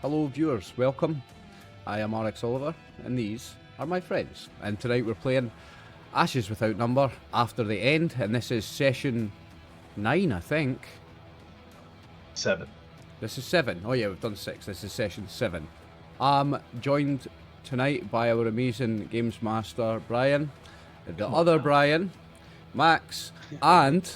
Hello viewers, welcome. I am RxOliver and these are my friends. And tonight we're playing Ashes Without Number After the End, and this is session 9, I think. 7. This is 7. Oh yeah, we've done 6. This is session 7. I'm joined tonight by our amazing games master Brian, the other Brian, Max, and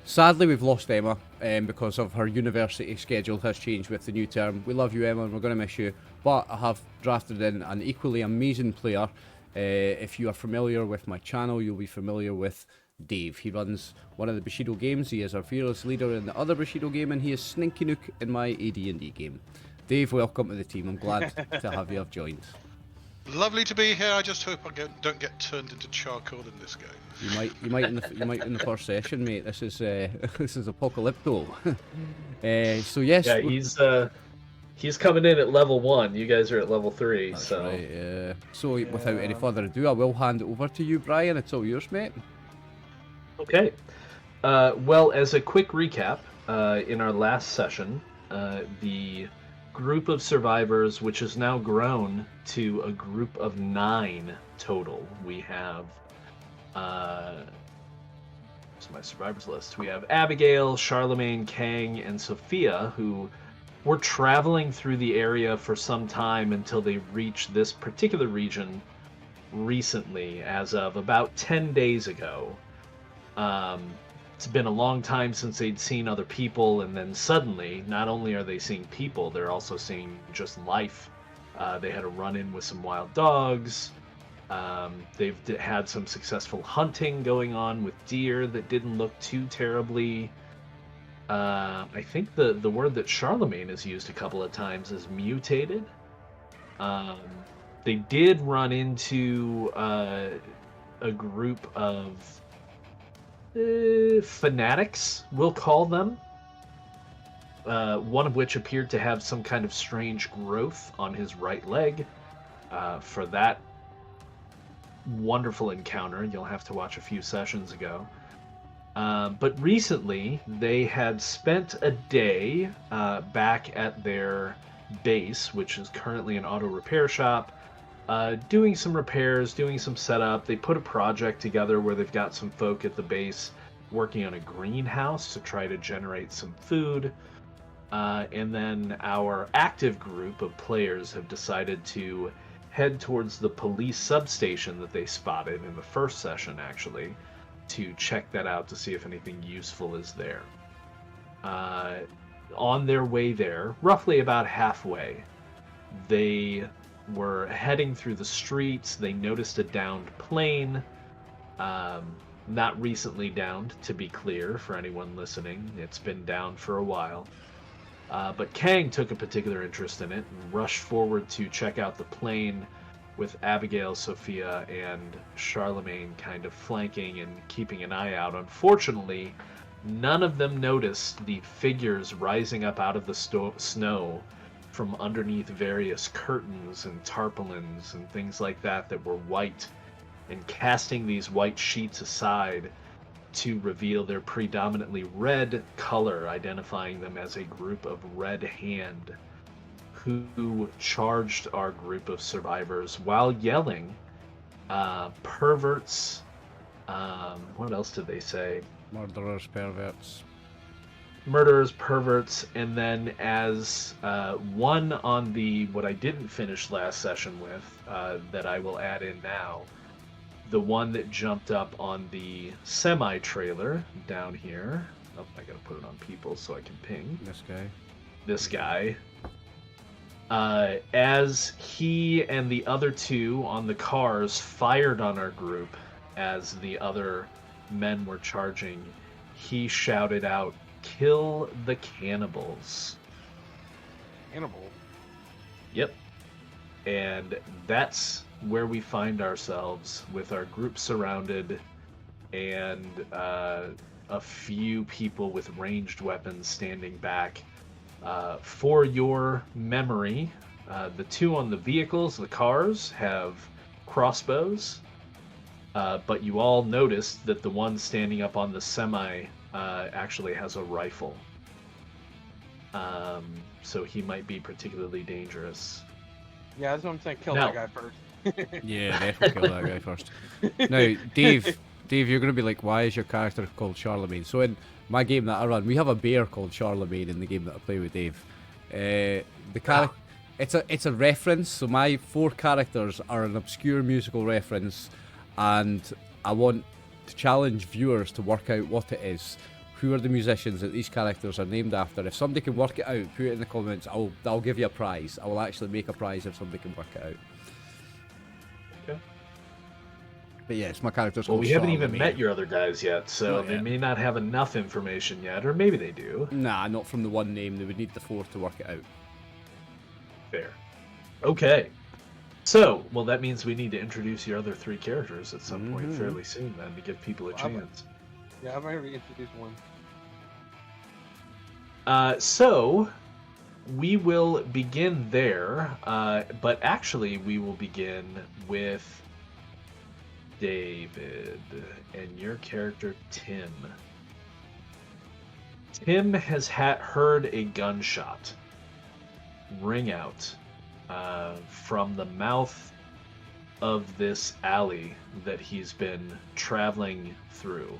sadly we've lost Emma because of her university schedule has changed with the new term. We love you, Emma, and we're going to miss you, but I have drafted in an equally amazing player. If you are familiar with my channel, you'll be familiar with Dave. He runs one of the Bushido games. He is our fearless leader in the other Bushido game, and he is Sninky Nook in my AD&D game. Dave, welcome to the team. I'm glad to have you joined. Lovely to be here. I just hope I don't get turned into charcoal in this game. You might in the first session, mate. This is apocalypto. So yes. Yeah, he's coming in at level 1. You guys are at level 3. That's so right. Yeah. So without any further ado, I will hand it over to you, Brian. It's all yours, mate. Okay. Well, as a quick recap, in our last session, the group of survivors, which has now grown to a group of 9 total. We have, what's my survivors list? We have Abigail, Charlemagne, Kang, and Sophia, who were traveling through the area for some time until they reached this particular region recently, as of about 10 days ago. It's been a long time since they'd seen other people, and then suddenly, not only are they seeing people, they're also seeing just life. They had a run-in with some wild dogs. They've had some successful hunting going on with deer that didn't look too terribly. I think the word that Charlemagne has used a couple of times is mutated. They did run into a group of fanatics, we'll call them. One of which appeared to have some kind of strange growth on his right leg. For that wonderful encounter, you'll have to watch a few sessions ago. But recently, they had spent a day back at their base, which is currently an auto repair shop, doing some repairs, doing some setup. They put a project together where they've got some folk at the base working on a greenhouse to try to generate some food. And then our active group of players have decided to head towards the police substation that they spotted in the first session, actually, to check that out to see if anything useful is there. On their way there, roughly about halfway, they were heading through the streets. They noticed a downed plane. Not recently downed, to be clear, for anyone listening. It's been down for a while. But Kang took a particular interest in it and rushed forward to check out the plane, with Abigail, Sophia, and Charlemagne kind of flanking and keeping an eye out. Unfortunately, none of them noticed the figures rising up out of the snow from underneath various curtains and tarpaulins and things like that that were white, and casting these white sheets aside to reveal their predominantly red color, identifying them as a group of Red Hand, who charged our group of survivors while yelling, perverts, what else did they say? Murderers, perverts. Murderers, perverts, and then as one on the, what I didn't finish last session with, that I will add in now, the one that jumped up on the semi-trailer down here. Oh, I gotta put it on people so I can ping. This guy. As he and the other two on the cars fired on our group as the other men were charging, he shouted out, "Kill the cannibals." Cannibal? Yep. And that's where we find ourselves, with our group surrounded and a few people with ranged weapons standing back. For your memory, the two on the vehicles, the cars, have crossbows, but you all noticed that the one standing up on the semi actually has a rifle. So he might be particularly dangerous. Yeah, that's what I'm saying. Kill No. that guy first. Yeah, definitely kill that guy first. Now, Dave, you're going to be like, why is your character called Charlemagne? So in my game that I run, we have a bear called Charlemagne in the game that I play with Dave. The character, it's a reference. So my 4 characters are an obscure musical reference, and I want to challenge viewers to work out what it is. Who are the musicians that these characters are named after? If somebody can work it out, put it in the comments. I'll give you a prize. I will actually make a prize if somebody can work it out. Okay. But yes, my character's Well, called we haven't even Charlemagne. met your other guys yet, so Not they yet. may not have enough information yet, or maybe they do. Nah, not from the one name. They would need the 4 to work it out. Fair. Okay. So, well, that means we need to introduce your other 3 characters at some point fairly soon, then, to give people a chance. Yeah, I've already introduced one. So, we will begin there, but actually we will begin with David and your character Tim. Tim has heard a gunshot ring out from the mouth of this alley that he's been traveling through.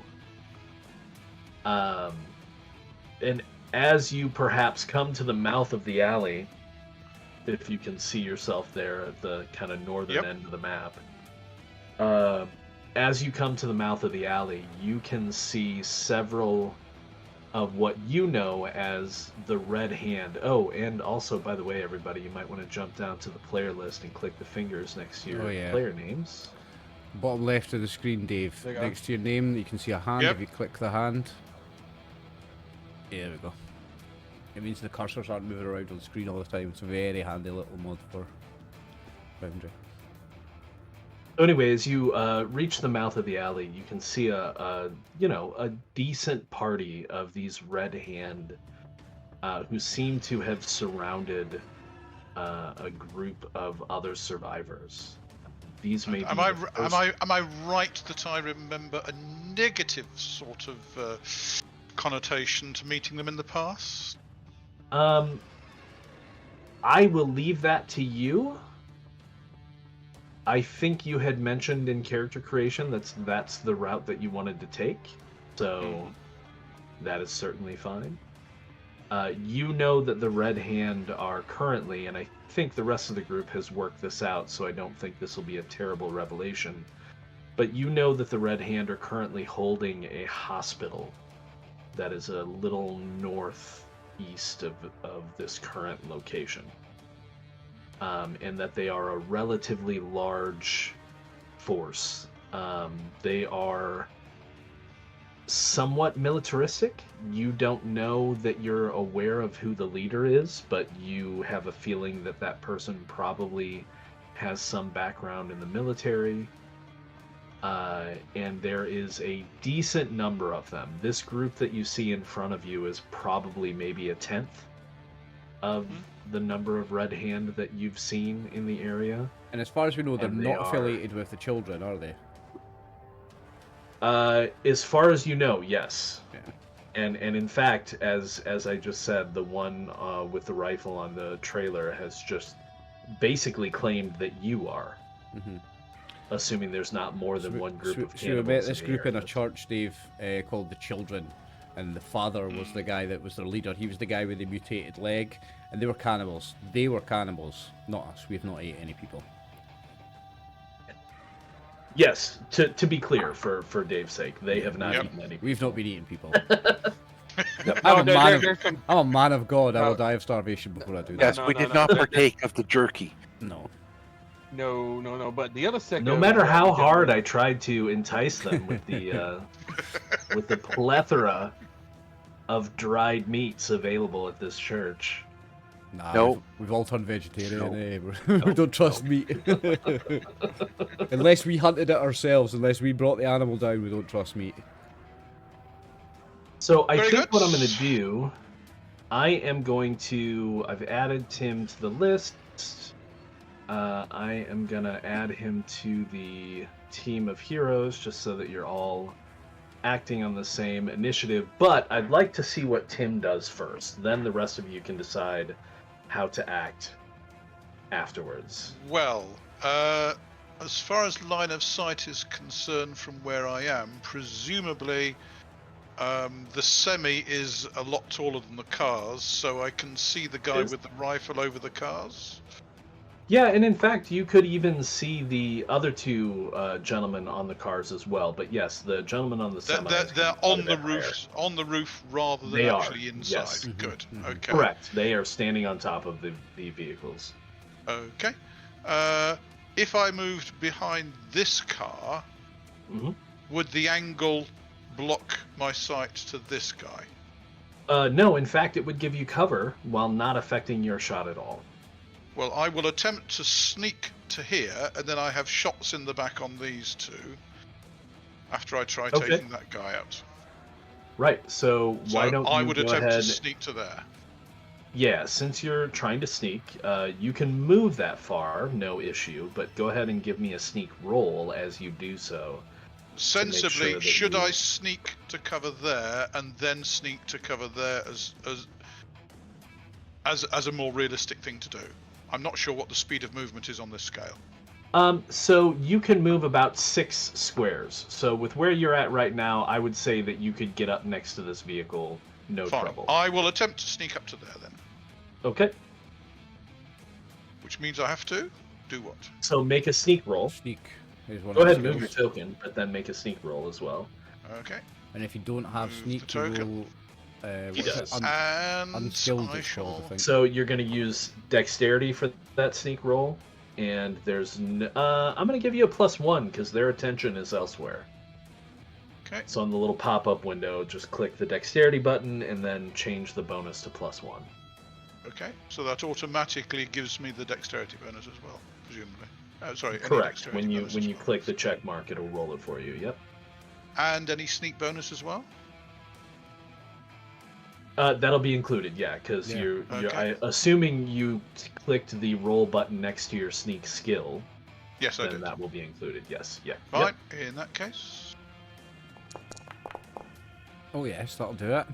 And as you perhaps come to the mouth of the alley, if you can see yourself there at the kind of northern end of the map, as you come to the mouth of the alley, you can see several of what you know as the Red Hand. Oh, and also, by the way, everybody, you might want to jump down to the player list and click the fingers next to your player names. Bottom left of the screen, Dave. There you go. Next to your name, you can see a hand. Yep. If you click the hand, there we go. It means the cursors aren't moving around on the screen all the time. It's a very handy little mod for Foundry. So anyways, you reach the mouth of the alley. You can see a decent party of these Red Hand who seem to have surrounded a group of other survivors. These may be Am I right that I remember a negative sort of connotation to meeting them in the past? I will leave that to you. I think you had mentioned in character creation that's the route that you wanted to take, so that is certainly fine. You know that the Red Hand are currently, and I think the rest of the group has worked this out, so I don't think this will be a terrible revelation, but you know that the Red Hand are currently holding a hospital that is a little northeast of this current location. And that they are a relatively large force. They are somewhat militaristic. You don't know that you're aware of who the leader is, but you have a feeling that that person probably has some background in the military. And there is a decent number of them. This group that you see in front of you is probably maybe a 10th of the number of Red Hand that you've seen in the area. And as far as we know, they're And they not are- affiliated with the children, are they? As far as you know, yes. Yeah. And in fact, as I just said, the one with the rifle on the trailer has just basically claimed that you are. Mhm. Assuming there's not more than one group of So we cannibals. met this the group in a area. church, Dave, called the Children, and the father was the guy that was their leader. He was the guy with the mutated leg, and they were cannibals. They were cannibals, not us. We have not ate any people. Yes, to be clear, for Dave's sake, they have not Yep. eaten any. We've not been eating people. No, I'm a some, man of God. I will No. die of starvation before I do that. Yes, No, we no, did no. not partake of the jerky. No. no. But the other second. No matter how hard I tried to entice them with the with the plethora of dried meats available at this church. Nah, No. we've all turned vegetarian. No. We don't trust meat. Unless we hunted it ourselves, unless we brought the animal down, we don't trust meat. So I Very think good. what I'm going to do, I've added Tim to the list. I am going to add him to the team of heroes just so that you're all acting on the same initiative, but I'd like to see what Tim does first. Then the rest of you can decide how to act afterwards. Well, as far as line of sight is concerned from where I am, presumably the semi is a lot taller than the cars, so I can see the guy with the rifle over the cars. Yeah, and in fact, you could even see the other two gentlemen on the cars as well. But yes, the gentlemen on the semi. They're on the roof, on the roof rather than They actually are, inside. yes. Good. Okay. Correct. They are standing on top of the vehicles. Okay. If I moved behind this car, would the angle block my sight to this guy? No, in fact, it would give you cover while not affecting your shot at all. Well, I will attempt to sneak to here, and then I have shots in the back on these two after I try taking that guy out. Right, so why don't I you would go attempt ahead... to sneak to there. Yeah, since you're trying to sneak, you can move that far, no issue, but go ahead and give me a sneak roll as you do so. Sensibly, should I sneak to cover there and then sneak to cover there as a more realistic thing to do? I'm not sure what the speed of movement is on this scale. So you can move about 6 squares. So with where you're at right now, I would say that you could get up next to this vehicle, no trouble. I will attempt to sneak up to there then. Okay. Which means I have to do what? So make a sneak roll. Sneak is one Go of the ahead and move skills. your token, but then make a sneak roll as well. Okay. And if you don't have Move sneak, the you token. roll. He does. And unskilled, I it's called, I shall... think. So you're going to use dexterity for that sneak roll, and there's I'm going to give you a +1 because their attention is elsewhere. Okay. So on the little pop-up window, just click the dexterity button and then change the bonus to +1. Okay, so that automatically gives me the dexterity bonus as well, presumably. Sorry, any Correct. dexterity When you bonus when as you well. click the check mark, it'll roll it for you. Yep. And any sneak bonus as well? That'll be included, yeah, because Yeah. you're Okay. assuming you clicked the roll button next to your sneak skill. Yes, I Then did. that will be included. Yes. Yeah. Fine, in that case. Oh yes, that'll do it.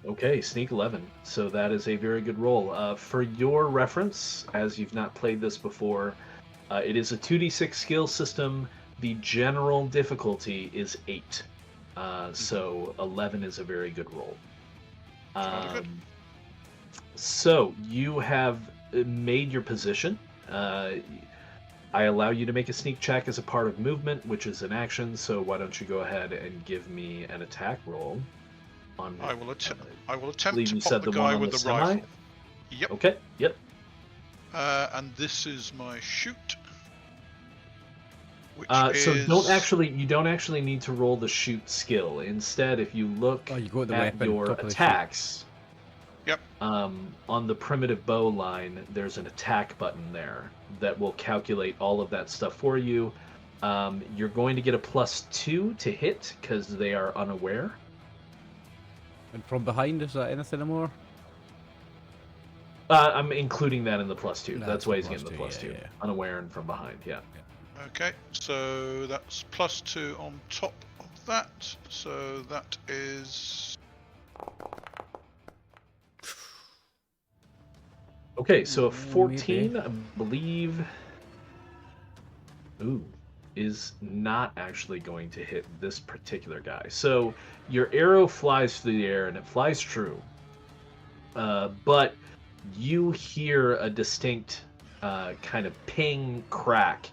Okay, sneak 11. So that is a very good roll. For your reference, as you've not played this before, it is a 2d6 skill system. The general difficulty is 8. So 11 is a very good roll. Good. So you have made your position. I allow you to make a sneak check as a part of movement, which is an action. So why don't you go ahead and give me an attack roll? On I will attempt believe to you pop said the the guy one on with the the semi? rifle. Yep. Okay. Yep. And this is my shoot. Which So is... you don't actually need to roll the shoot skill. Instead, if you look Oh, you go at the at weapon, your top of the attacks, Yep. On the primitive bow line, there's an attack button there that will calculate all of that stuff for you. You're going to get a +2 to hit because they are unaware. And from behind, is that anything more? I'm including that in the +2. No, That's it's why a he's getting the +2, +2. yeah. Unaware and from behind, yeah. Okay, so that's +2 on top of that. So that is... Okay, so a Maybe. 14, I believe, is not actually going to hit this particular guy. So your arrow flies through the air and it flies true. But you hear a distinct kind of ping crack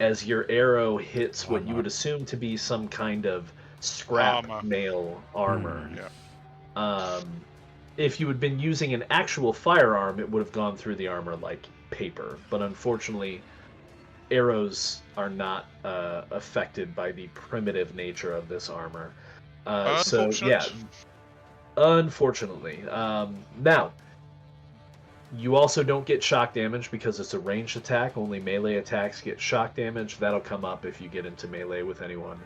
as your arrow hits what you would assume to be some kind of scrap Armor. mail armor. Yeah. If you had been using an actual firearm, it would have gone through the armor like paper. But unfortunately, arrows are not affected by the primitive nature of this armor. So, yeah, unfortunately. Now, you also don't get shock damage because it's a ranged attack. Only melee attacks get shock damage. That'll come up if you get into melee with anyone.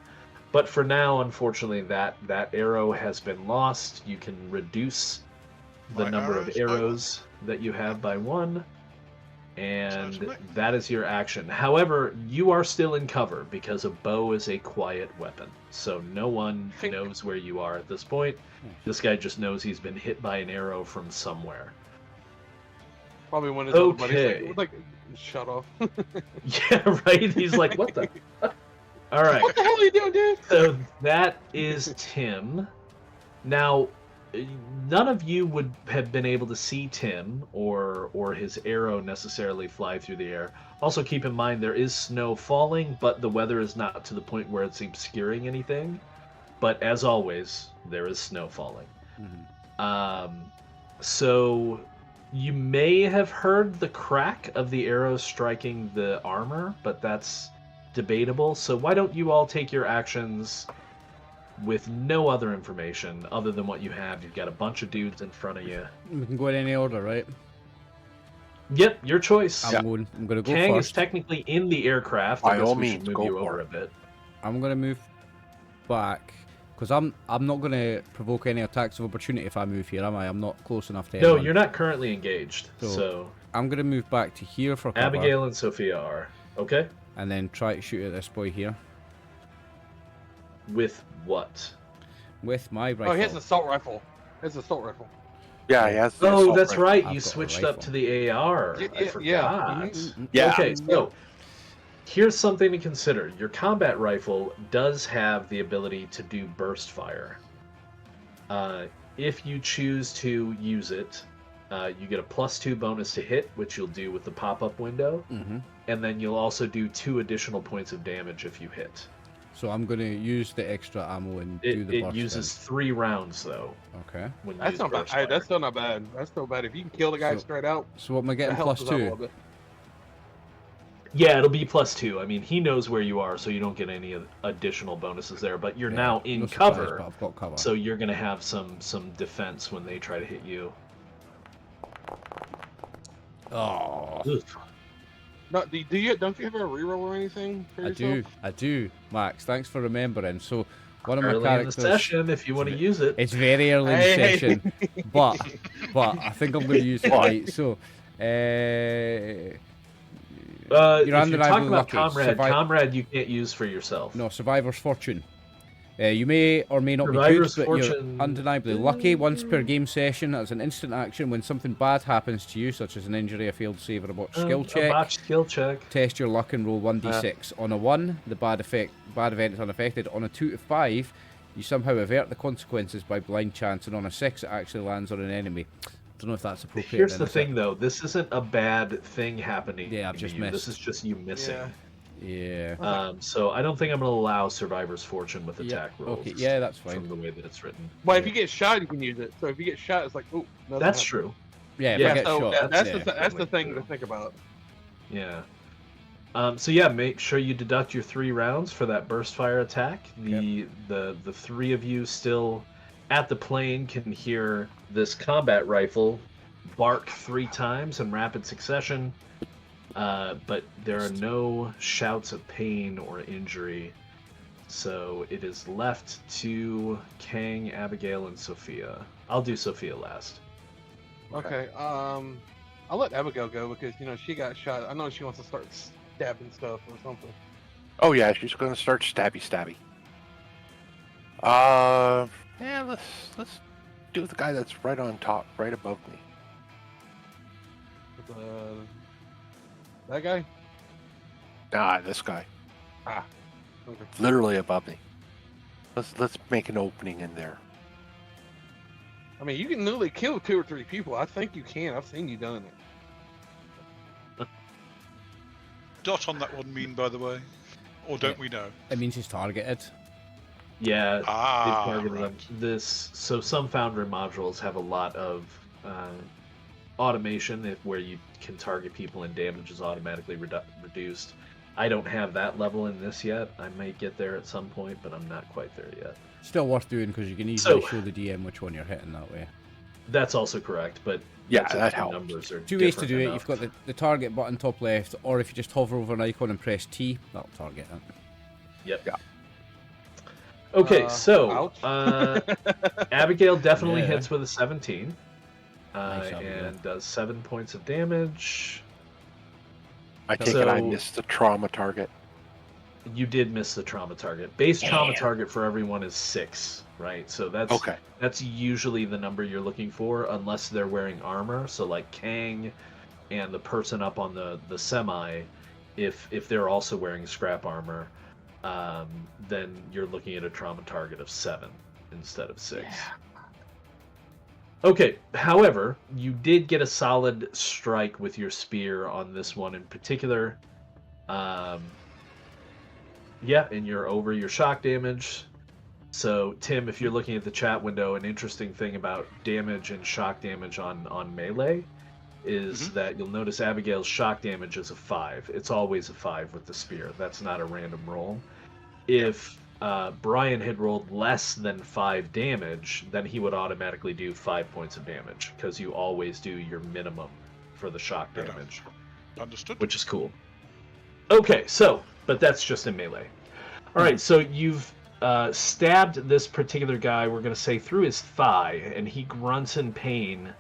But for now, unfortunately, that arrow has been lost. You can reduce the My number of arrows by arrows that you have by 1. Sounds and to me. that is your action. However, you are still in cover because a bow is a quiet weapon, so no one knows where you are at this point. This guy just knows he's been hit by an arrow from somewhere. Probably one of his other buddies Okay. like, shut off. Yeah, right? He's like, what the? All right. What the hell are you doing, dude? So that is Tim. Now, none of you would have been able to see Tim or his arrow necessarily fly through the air. Also, keep in mind there is snow falling, but the weather is not to the point where it's obscuring anything. But as always, there is snow falling. So you may have heard the crack of the arrow striking the armor, but that's debatable. So why don't you all take your actions with no other information other than what you have? You've got a bunch of dudes in front of you. We can go in any order, right? Yep, your choice. I'm going to go Kang is first. technically in the aircraft. By I guess all we should means, move go you for over it. a bit. I'm going to move back because I'm not going to provoke any attacks of opportunity if I move here, am I? I'm not close enough to No, anyone. you're not currently engaged. So- So I'm going to move back to here for cover, Abigail and Sophia are. Okay? and then try to shoot at this boy here With what? with my rifle. Oh, he has an assault rifle. He has an assault rifle. Yeah, he has. the Oh, assault that's rifle. right. I've You got a switched rifle. up to the AR. Yeah, I yeah, forgot. mhm. Yeah. Okay, so here's something to consider. Your combat rifle does have the ability to do burst fire. If you choose to use it, you get a +2 bonus to hit, which you'll do with the pop-up window, Mm-hmm. and then you'll also do 2 additional points of damage if you hit. So I'm going to use the extra ammo and do the It burst uses 3 rounds though. then. Okay. When you That's use not bad. burst fire. That's still not bad. That's still bad. If you can kill the guy So- straight out, So what am I that getting? helps us out a +2. little bit. Yeah, it'll be +2. I mean, he knows where you are, so you don't get any additional bonuses there. But you're Yeah, now in no surprise, cover, but I've got cover. so you're gonna have some defense when they try to hit you. Oh, No, do you don't you have a reroll or anything for yourself? I do, Max. Thanks for remembering. So one of my Early in the characters. session, if you want to use it. It's very early in the Hey. session, but I think I'm going to use it right. So, If you're you're undeniably talking about lucky. comrade you can't use for yourself. no, Survivor's Fortune. You may or may not Survivor's be good, but Fortune- you're undeniably lucky. Once per game session, as an instant action, when something bad happens to you, such as an injury, a failed save, or a botched skill A check, botched skill check. test your luck and roll 1d6. On a 1, the bad event is unaffected. On a 2 to 5, you somehow avert the consequences by blind chance, and on a 6, it actually lands on an enemy. I don't know if that's appropriate. Here's then, the is thing, it? though. This isn't a bad thing happening. Yeah, I've to just you. missed. This is just you missing. Yeah. Yeah. So I don't think I'm going to allow Survivor's Fortune with Yeah, attack rolls. okay, yeah, that's fine. From the way that it's written. Well, if you get shot, you can use it. So if you get shot, it's like, oh, That's true. Yeah, if Yeah, I get So shot. that's yeah. that's the thing to think about. Yeah. So yeah, make sure you deduct your 3 rounds for that burst fire attack. The 3 of you still at the plane can hear this combat rifle bark 3 times in rapid succession, but there are no shouts of pain or injury. So it is left to Kang, Abigail, and Sophia. I'll do Sophia last. Okay. I'll let Abigail go because she got shot. I know she wants to start stabbing stuff or something. Oh yeah, she's gonna start stabby. Yeah, let's do the guy that's right on top, right above me. That guy. Nah, this guy, Okay. literally above me. Let's make an opening in there. I mean, you can literally kill 2 or 3 people. I think you can. I've seen you done it. Dot on that one mean, by the way? Or don't we know? It means he's targeted. Yeah, they've targeted right. them. So some Foundry modules have a lot of automation where you can target people and damage is automatically reduced. I don't have that level in this yet. I may get there at some point, but I'm not quite there yet. Still worth doing because you can easily So- show the DM which one you're hitting that way. That's also correct, but Yeah, that's if that the helps. numbers are 2 ways to different do it. enough. You've got the target button top left, or if you just hover over an icon and press T, that'll target it. Yep. Yeah. Okay, so ouch. Abigail definitely Yeah. hits with a 17, Nice, Abigail. and does 7 points of damage. I take it I So- missed the trauma target. You did miss the trauma target. Base trauma target for everyone is 6, right? So Okay. that's usually the number you're looking for, unless they're wearing armor. So like Kang and the person up on the semi, if they're also wearing scrap armor, then you're looking at a trauma target of 7 instead of 6. Okay, however, you did get a solid strike with your spear on this one in particular. Yeah, and you're over your shock damage. So, Tim, if you're looking at the chat window, an interesting thing about damage and shock damage on melee is that you'll notice Abigail's shock damage is a 5. It's always a 5 with the spear. That's not a random roll. If Brian had rolled less than 5 damage, then he would automatically do 5 points of damage, because you always do your minimum for the shock Fair enough. damage, Understood. which is cool. Okay, so, but that's just in melee. All right, so you've stabbed this particular guy, we're going to say, through his thigh, and he grunts in pain,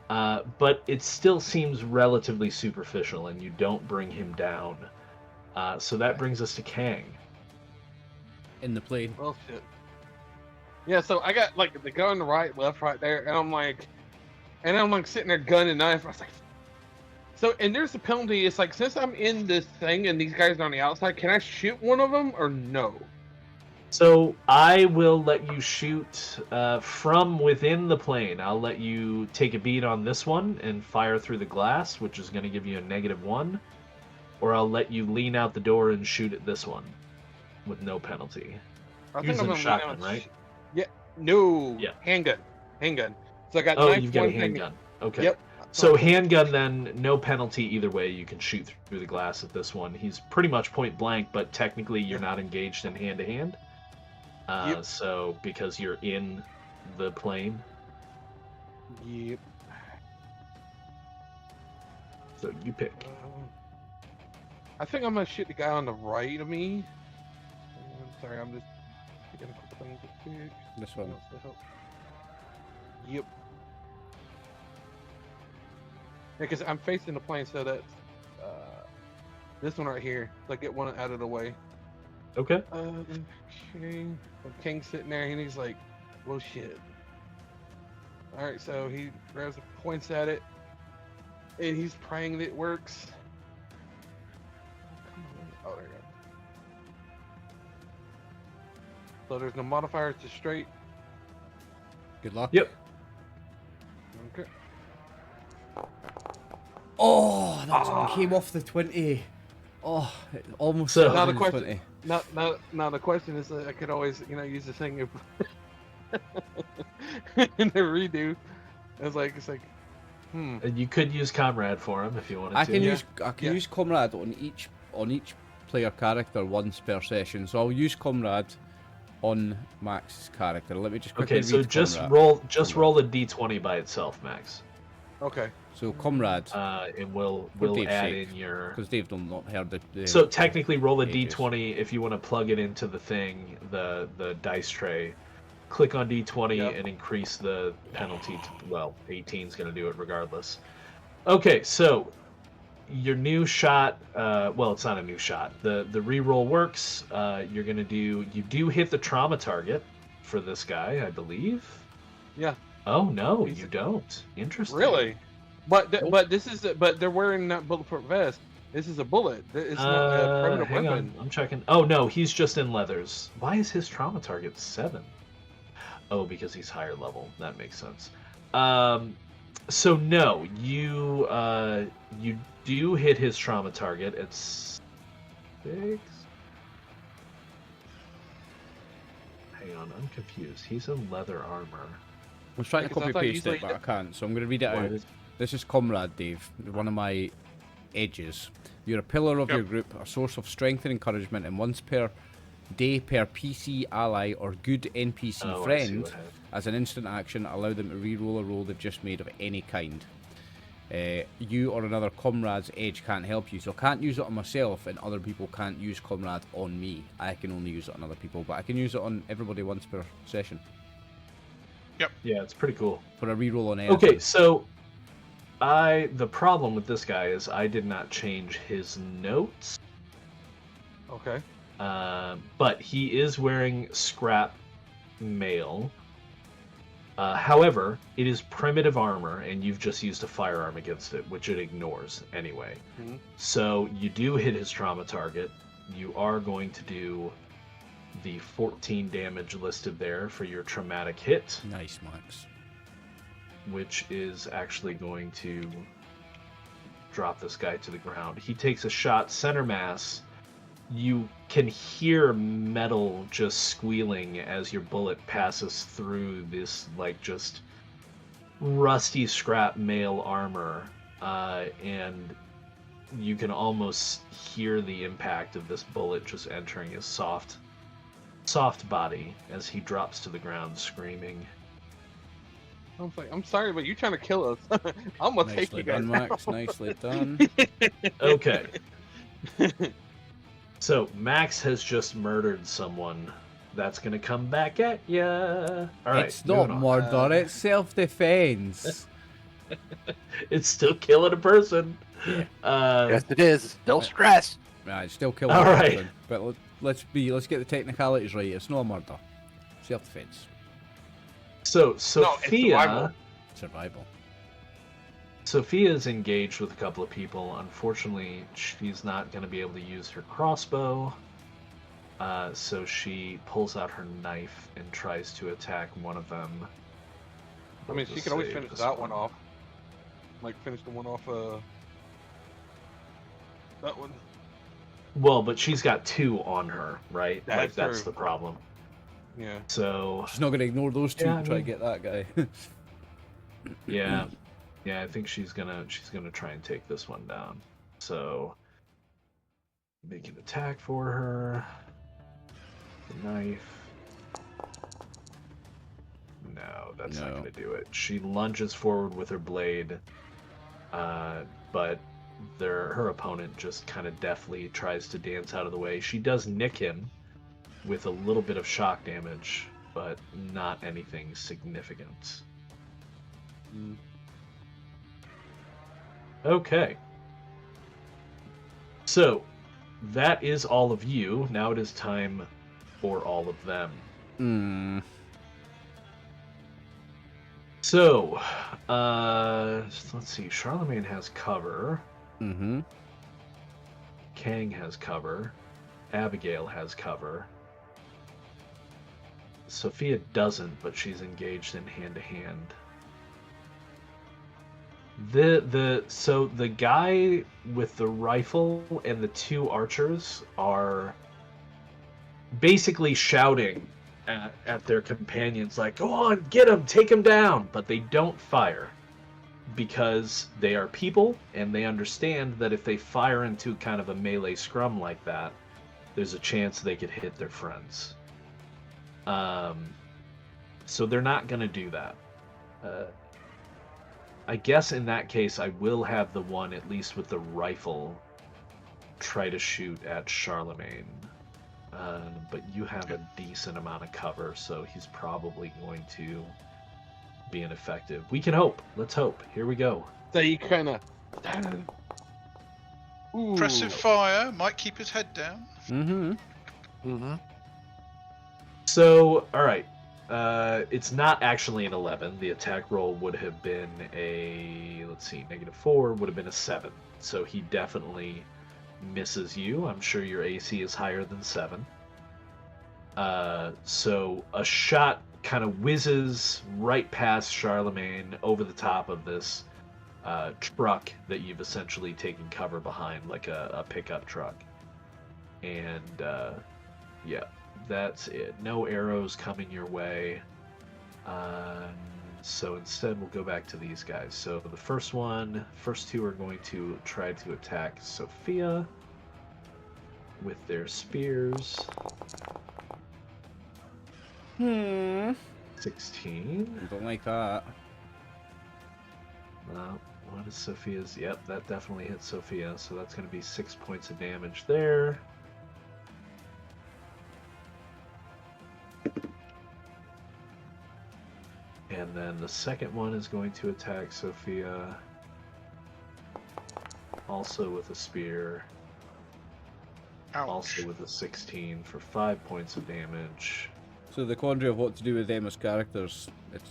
but it still seems relatively superficial, and you don't bring him down. So that brings us to Kang. In the plane. Well, shit. Yeah, so I got like the gun right, left, right there, and I'm like sitting there gun and knife. I was like, so, and there's a penalty. It's like, since I'm in this thing and these guys are on the outside, can I shoot one of them or no? So I will let you shoot from within the plane. I'll let you take a bead on this one and fire through the glass, which is going to give you a -1. Or I'll let you lean out the door and shoot at this one with no penalty. I Using gonna shotgun, lean out- right? Yeah. No. Yeah. Handgun. So I got Oh, knife, you've got a one thing- handgun. Okay. Yep. So handgun then, no penalty either way. You can shoot through the glass at this one. He's pretty much point blank, but technically you're not engaged in hand to hand. Yep. So because you're in the plane, Yep. so you pick. I think I'm gonna shoot the guy on the right of me. Sorry, I'm just picking a couple things to fix. This one. Else to help. Yep. Because I'm facing the plane, so that's this one right here. So I get one out of the way. Okay. Okay. King's sitting there, and he's like, "Well, shit." All right, so he grabs it, points at it, and he's praying that it works. Come on. Oh, there you go. So there's no modifiers, just straight. Good luck. Yep. Okay. Oh, that came off the 20. Oh, it almost So- fell Now to the the question- 20. Now the question is, I could always, use the thing if in the redo. It's like, And you could use Comrade for him if you wanted I to. can Yeah. use Comrade on each player character once per session. So I'll use Comrade on Max's character. Let me just quickly Okay, so read just Comrade. roll a d20 by itself, Max. okay. So Comrade, And we'll Dave's add sake, in your. because Dave not heard the So technically, roll a pages. d20 if you want to plug it into the thing, the dice tray. Click on d20 Yep. and increase the penalty to 18 is going to do it regardless. Okay, so your new shot. It's not a new shot. The reroll works. You're going to do. You do hit the trauma target for this guy, I believe. Yeah. Oh no, He's- you don't. Interesting. Really? But Nope. but this is but they're wearing not bulletproof vest. This is a bullet. It's not a primitive Hang weapon. on, I'm checking. Oh no, he's just in leathers. Why is his trauma target 7? Oh, because he's higher level. That makes sense. So no, you do hit his trauma target. It's 6. Hang on, I'm confused. He's in leather armor. I was trying to Because I copy thought paste usually it, but I can't. So I'm going to read it Why out. does- This is Comrade, Dave, one of my edges. You're a pillar of Yep. your group, a source of strength and encouragement, and once per day per PC ally or good NPC Oh, I see friend, what happened. as an instant action, allow them to re-roll a roll they've just made of any kind. You or another Comrade's edge can't help you, so I can't use it on myself, and other people can't use Comrade on me. I can only use it on other people, but I can use it on everybody once per session Yeah, it's pretty cool. for a re-roll on anything. Okay, so The problem with this guy is I did not change his notes, Okay. but he is wearing scrap mail. However, it is primitive armor, and you've just used a firearm against it, which it ignores anyway. Mhm. So you do hit his trauma target. You are going to do the 14 damage listed there for your traumatic hit, Nice, Max. which is actually going to drop this guy to the ground. He takes a shot center mass. You can hear metal just squealing as your bullet passes through this, like, just rusty scrap mail armor, and you can almost hear the impact of this bullet just entering his soft body as he drops to the ground screaming. I was like, I'm sorry, but you're trying to kill us. I'm gonna take Nicely you guys done, Max. out. Nicely done. Okay. So Max has just murdered someone. That's gonna come back at ya. All right, It's not moving on. murder, it's self-defense. It's still killing a person. Yeah. Yes, it is. No stress. Right, it's still killing All a right. person. But let's get the technicalities right. It's not murder. Self-defense. So it's survival. Survival. Sophia's engaged with a couple of people. Unfortunately, she's not going to be able to use her crossbow. So she pulls out her knife and tries to attack one of them. I mean, she could always finish that one off. Like, finish the one off, that one. Well, but she's got two on her, right? That's That's true. the problem. Yeah. So, She's not going to ignore those two Yeah, to I try to mean- get that guy. yeah. Yeah, I think she's gonna try and take this one down. So make an attack for her. The knife. No, that's not No. gonna do it. She lunges forward with her blade, but her opponent just kind of deftly tries to dance out of the way. She does nick him with a little bit of shock damage, but not anything significant. Mm. Okay. So, that is all of you. Now it is time for all of them. Hmm. So, let's see. Charlemagne has cover. Mm-hmm. Kang has cover. Abigail has cover. Sophia doesn't, but she's engaged in hand-to-hand. So the guy with the rifle and the two archers are basically shouting at their companions, like, "Go on, get him, take him down!" But they don't fire because they are people and they understand that if they fire into kind of a melee scrum like that, there's a chance they could hit their friends. So they're not going to do that. I guess in that case, I will have the one, at least with the rifle, try to shoot at Charlemagne. But you have a decent amount of cover, so he's probably going to be ineffective. We can hope. Let's hope. Here we go. So you kind of. Impressive fire. Might keep his head down. Mm-hmm. Mm-hmm. So, all right. It's not actually an 11. The attack roll would have been a, let's see, -4 would have been a 7. So he definitely misses you. I'm sure your AC is higher than 7. So a shot kind of whizzes right past Charlemagne over the top of this truck that you've essentially taken cover behind, like a pickup truck. And yeah. That's it. No arrows coming your way. So instead, we'll go back to these guys. So the first two are going to try to attack Sophia with their spears. 16. I don't like that. What is Sophia's? Yep, that definitely hits Sophia. So that's going to be 6 points of damage there. And then the second one is going to attack Sophia. also with a spear, Ouch. also with a 16 for 5 points of damage. So the quandary of what to do with them as characters,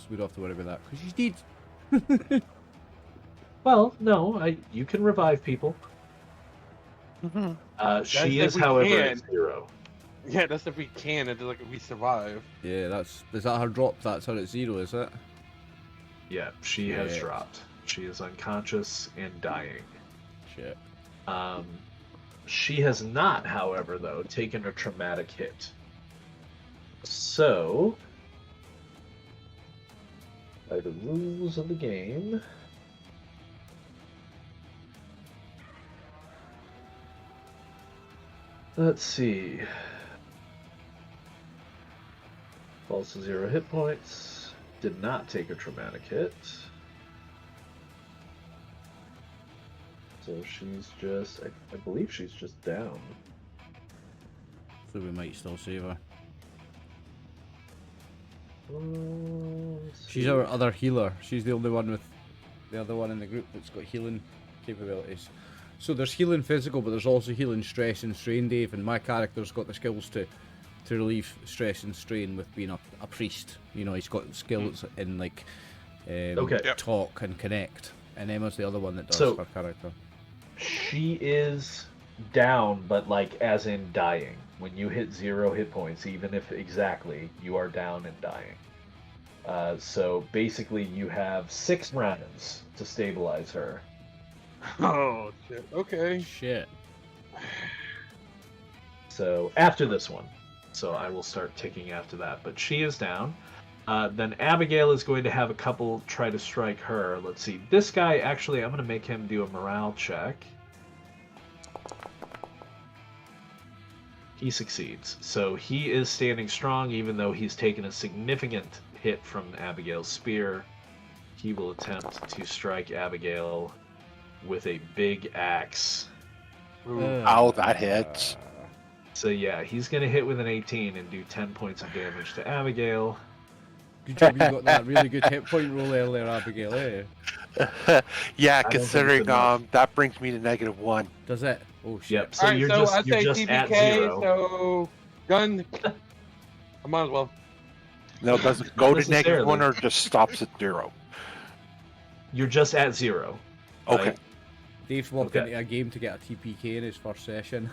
we don't have to worry about that because she's dead. Well, no, you can revive people. Mm-hmm. She if is, we however, can. at 0. Yeah, that's if we can. It's like if we survive. Yeah, is that her drop? That's her at 0, is it? Yeah, she has Shit. dropped. She is unconscious and dying. Shit. She has not, however, though, taken a traumatic hit. So, by the rules of the game, let's see. Falls to 0 hit points. Did not take a traumatic hit. So she's just, I believe she's just down. So we might still save her. She's our other healer. She's the only one with the other one in the group that's got healing capabilities. So there's healing physical, but there's also healing stress and strain, Dave. And my character's got the skills to relieve stress and strain with being a priest. You know, he's got skills in like talk and connect. And Emma's the other one that does her character. She is down, but like as in dying. When you hit 0 hit points, even if exactly, you are down and dying. So basically you have 6 rounds to stabilize her. Oh, shit. Okay. Shit. So after this one. So I will start ticking after that. But she is down. Then Abigail is going to have a couple try to strike her. Let's see. This guy, actually, I'm going to make him do a morale check. He succeeds. So he is standing strong, even though he's taken a significant hit from Abigail's spear. He will attempt to strike Abigail with a big axe. Ow, that hits. So yeah, he's going to hit with an 18 and do 10 points of damage to Abigail. Good job you got that really good hit point roll earlier, Abigail, eh? Yeah, think considering it's enough. that brings me to -1. Does it? Oh shit. Yep, so Alright, you're so just, I say you're just at TPK, 0. so gun. I might as well. No, does it go to necessarily. -1 or just stops at 0? You're just at 0. Okay. right? Dave's walked Okay. into a game to get a TPK in his first session.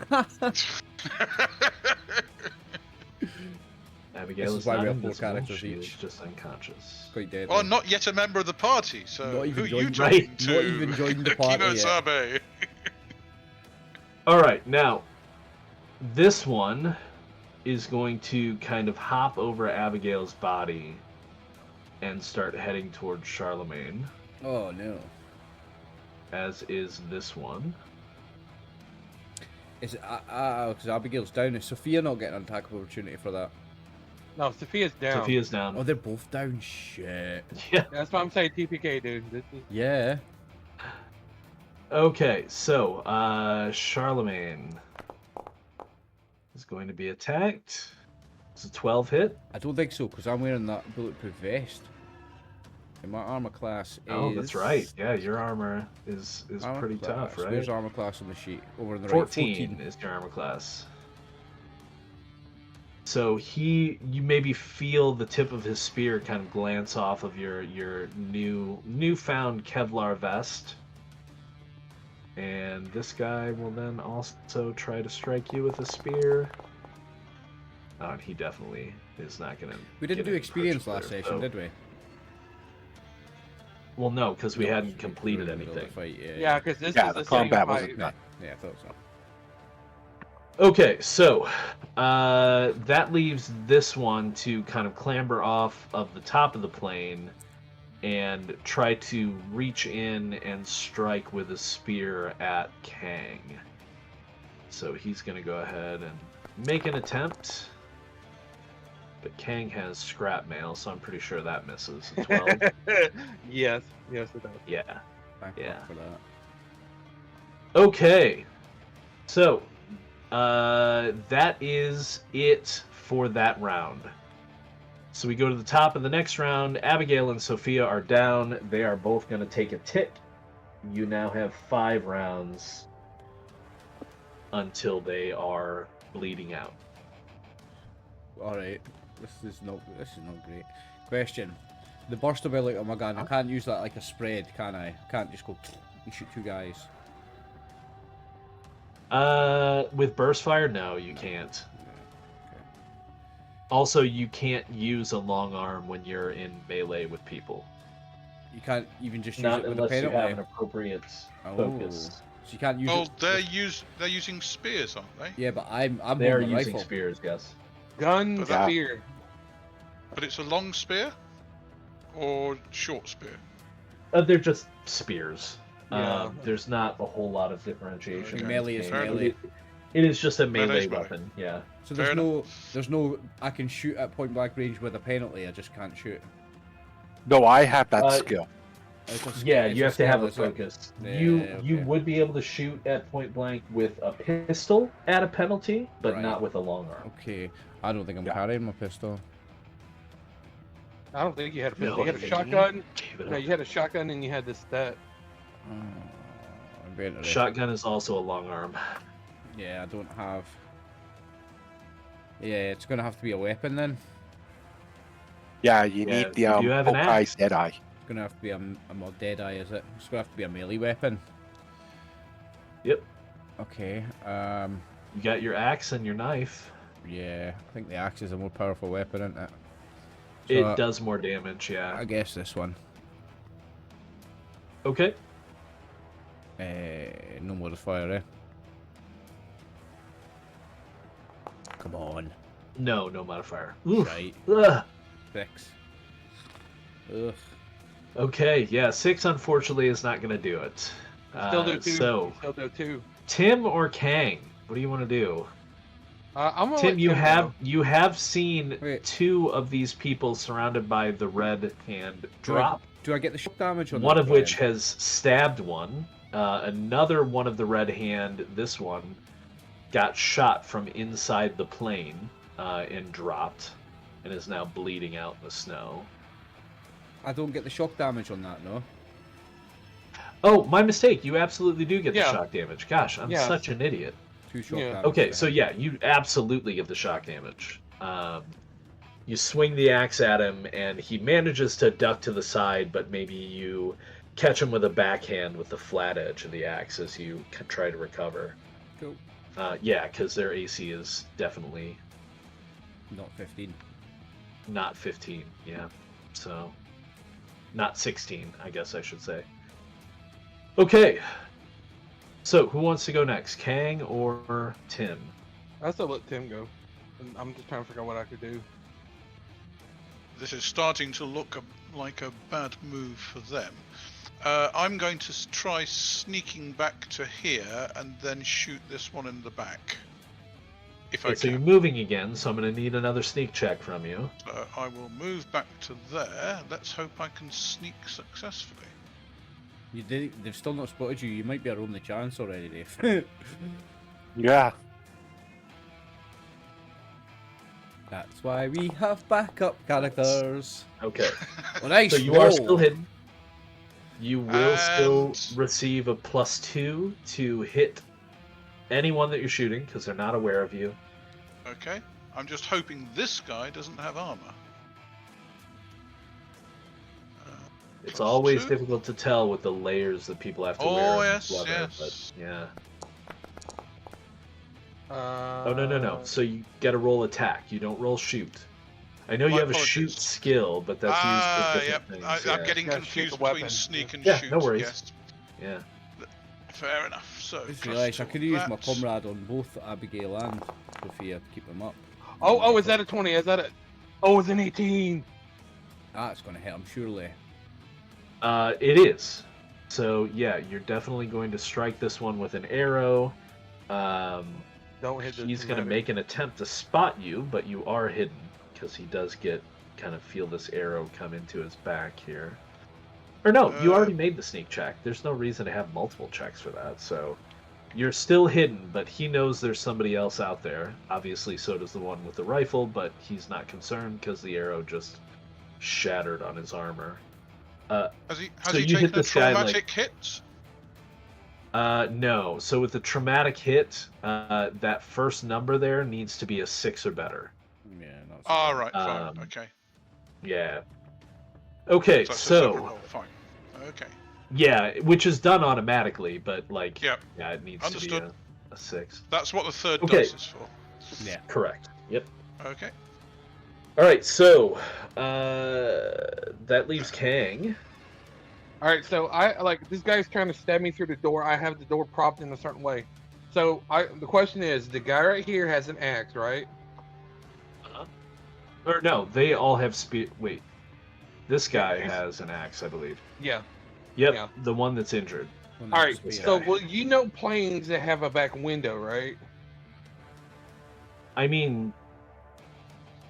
Abigail This is is why not we have 4 invisible, characters she is each. just unconscious. Quite dead. Well, not yet a member of the party, so Not even who are you joined- talking right, to? not even joined the party yet. Kimosabe. Alright, now, this one is going to kind of hop over Abigail's body and start heading towards Charlemagne, Oh no. as is this one. Is it because Abigail's down? Is Sophia not getting an attack of opportunity for that? No, Sophia's down. Sophia's down. Oh, they're both down. Shit. Yeah. That's why I'm saying TPK, dude. This is... Yeah. Okay, so Charlemagne is going to be attacked. It's a 12 hit. I don't think so because I'm wearing that bulletproof vest. And my armor class is. Oh, that's right. Yeah, your armor is armor pretty class. tough, right? Where's armor class on the sheet? Over on the 14 right. 14. is your armor class. So you maybe feel the tip of his spear kind of glance off of your newfound Kevlar vest. And this guy will then also try to strike you with a spear. Oh, and he definitely is not going to. We didn't do experience last session, did we? Well, no, because we No, hadn't completed in the middle of anything. the fight, Yeah, because this Yeah, is the the same combat fight. wasn't done. Yeah, I thought so. Okay, so that leaves this one to kind of clamber off of the top of the plane and try to reach in and strike with a spear at Kang. So he's going to go ahead and make an attempt. But Kang has scrap mail, so I'm pretty sure that misses. A 12. yes, it does. Yeah. Thank Yeah. God for that. Okay. So, that is it for that round. So we go to the top of the next round. Abigail and Sophia are down. They are both going to take a tick. you now have 5 rounds until they are bleeding out. All right. This is not great. Question: the burst ability on my gun, I can't use that like a spread, can I? I can't just go and shoot 2 guys. With burst fire, no, you can't. Okay. Also, you can't use a long arm when you're in melee with people. You can't even just use Not it with a unless you have penalty. an appropriate Oh. focus. So you can't use Oh, it. they're using spears, aren't they? Yeah, but I'm They are holding a using rifle. spears, yes. Gun, But that- spear. But it's a long spear or short spear. They're just spears. Yeah. There's not a whole lot of differentiation. Okay. or Melee is anything. melee. It is just a melee Melee's melee. weapon, yeah. So Fair there's no. I can shoot at point blank range with a penalty. I just can't shoot. No, I have that Uh, skill. It's a sk- Yeah, it's you have to have a skill, is it? focus. Yeah, you okay. would be able to shoot at point blank with a pistol at a penalty, but Right. not with a long arm. Okay, I don't think I'm Yeah. carrying my pistol. I don't think you had a pistol. No, You had a you shotgun. Gave it No, up. you had a shotgun and you had this that. Oh, I'm going to Shotgun is also a long arm. Yeah, I don't have. Yeah, it's gonna have to be a weapon then. Yeah, you Yeah, need the you do have an Pokeye's Deadeye. It's gonna have to be a more Deadeye, is it? It's gonna have to be a melee weapon. Yep. Okay. You got your axe and your knife. Yeah, I think the axe is a more powerful weapon, isn't it? It So, does more damage, yeah. I guess this one. Okay. No modifier, eh? Come on. No modifier. Oof. Right. Ugh. 6. Ugh. Okay, yeah, 6 unfortunately is not going to do it. Still do 2. So, Still do 2. Tim or Kang? What do you want to do? I'm gonna Tim, let you Tim have go. you have seen Wait. 2 of these people surrounded by the red hand drop. Do I get the shock damage on One that, of which Brian? has stabbed one. Another one of the red hand, this one, got shot from inside the plane and dropped, and is now bleeding out in the snow. I don't get the shock damage on that, no? Oh, my mistake. You absolutely do get the Yeah. shock damage. Gosh, I'm Yeah. such an idiot. 2 shock Yeah. damage. Okay, to so him. yeah, you absolutely get the shock damage. You swing the axe at him, and he manages to duck to the side, but maybe you catch him with a backhand with the flat edge of the axe as you try to recover. Cool. Yeah, because their AC is definitely Not 15. not 15. Yeah, so not 16, I guess I should say. Okay, so who wants to go next, Kang or Tim? I still let Tim go. I'm just trying to figure out what I could do. This is starting to look like a bad move for them. I'm going to try sneaking back to here and then shoot this one in the back. If I Okay, so you're can. moving again, so I'm going to need another sneak check from you. So I will move back to there. Let's hope I can sneak successfully. They've still not spotted you. You might be our only chance already, Dave. Yeah. That's why we have backup characters. Okay, Well, nice so you roll. are still hidden. You will still And- receive a +2 to hit anyone that you're shooting, because they're not aware of you. Okay. I'm just hoping this guy doesn't have armor. It's Plus always 2. difficult to tell with the layers that people have to wear. Oh in yes, this weather, yes. But yeah. Oh Oh no. So you got to roll attack. You don't roll shoot. I know you My have a shoot apologies. skill, but that's used for Yep. different I'm things. getting Yeah, shoot confused the between weapon. sneak and Yeah, shoot. no worries. Yes. Yeah. Fair enough. So Just plus realised I 2 could have used my that. comrade on both Abigail and Sophia to keep them up. Oh, is that a 20? Is that a... Oh, it's an 18. That's going to hit him, surely. It is. So yeah, you're definitely going to strike this one with an arrow. Don't hit the... He's going to make an attempt to spot you, but you are hidden because he does kind of feel this arrow come into his back here. Or no, you already made the sneak check. There's no reason to have multiple checks for that. So you're still hidden, but he knows there's somebody else out there. Obviously, so does the one with the rifle, but he's not concerned because the arrow just shattered on his armor. Has So he you hit taken a this guy, like- traumatic hit? No. So with the traumatic hit, that first number there needs to be a 6 or better. Yeah, not so All bad. right, fine. Okay. Yeah. Okay, So that's a so separate roll. Fine. Okay. yeah, which is done automatically, but like, Yep. yeah, it needs Understood. to be a 6. That's what the third Okay. dice is for. Yeah. Correct. Yep. Okay. All right, so that leaves Kang. All right, so I like this guy's trying to stab me through the door. I have the door propped in a certain way. So the question is, the guy right here has an axe, right? Or no, they all have spear. Wait, this guy Yeah, he's- has an axe, I believe. Yeah. Yep, Yeah. the one that's injured. Well, All right. that's So weird. well, you know planes that have a back window, right? I mean,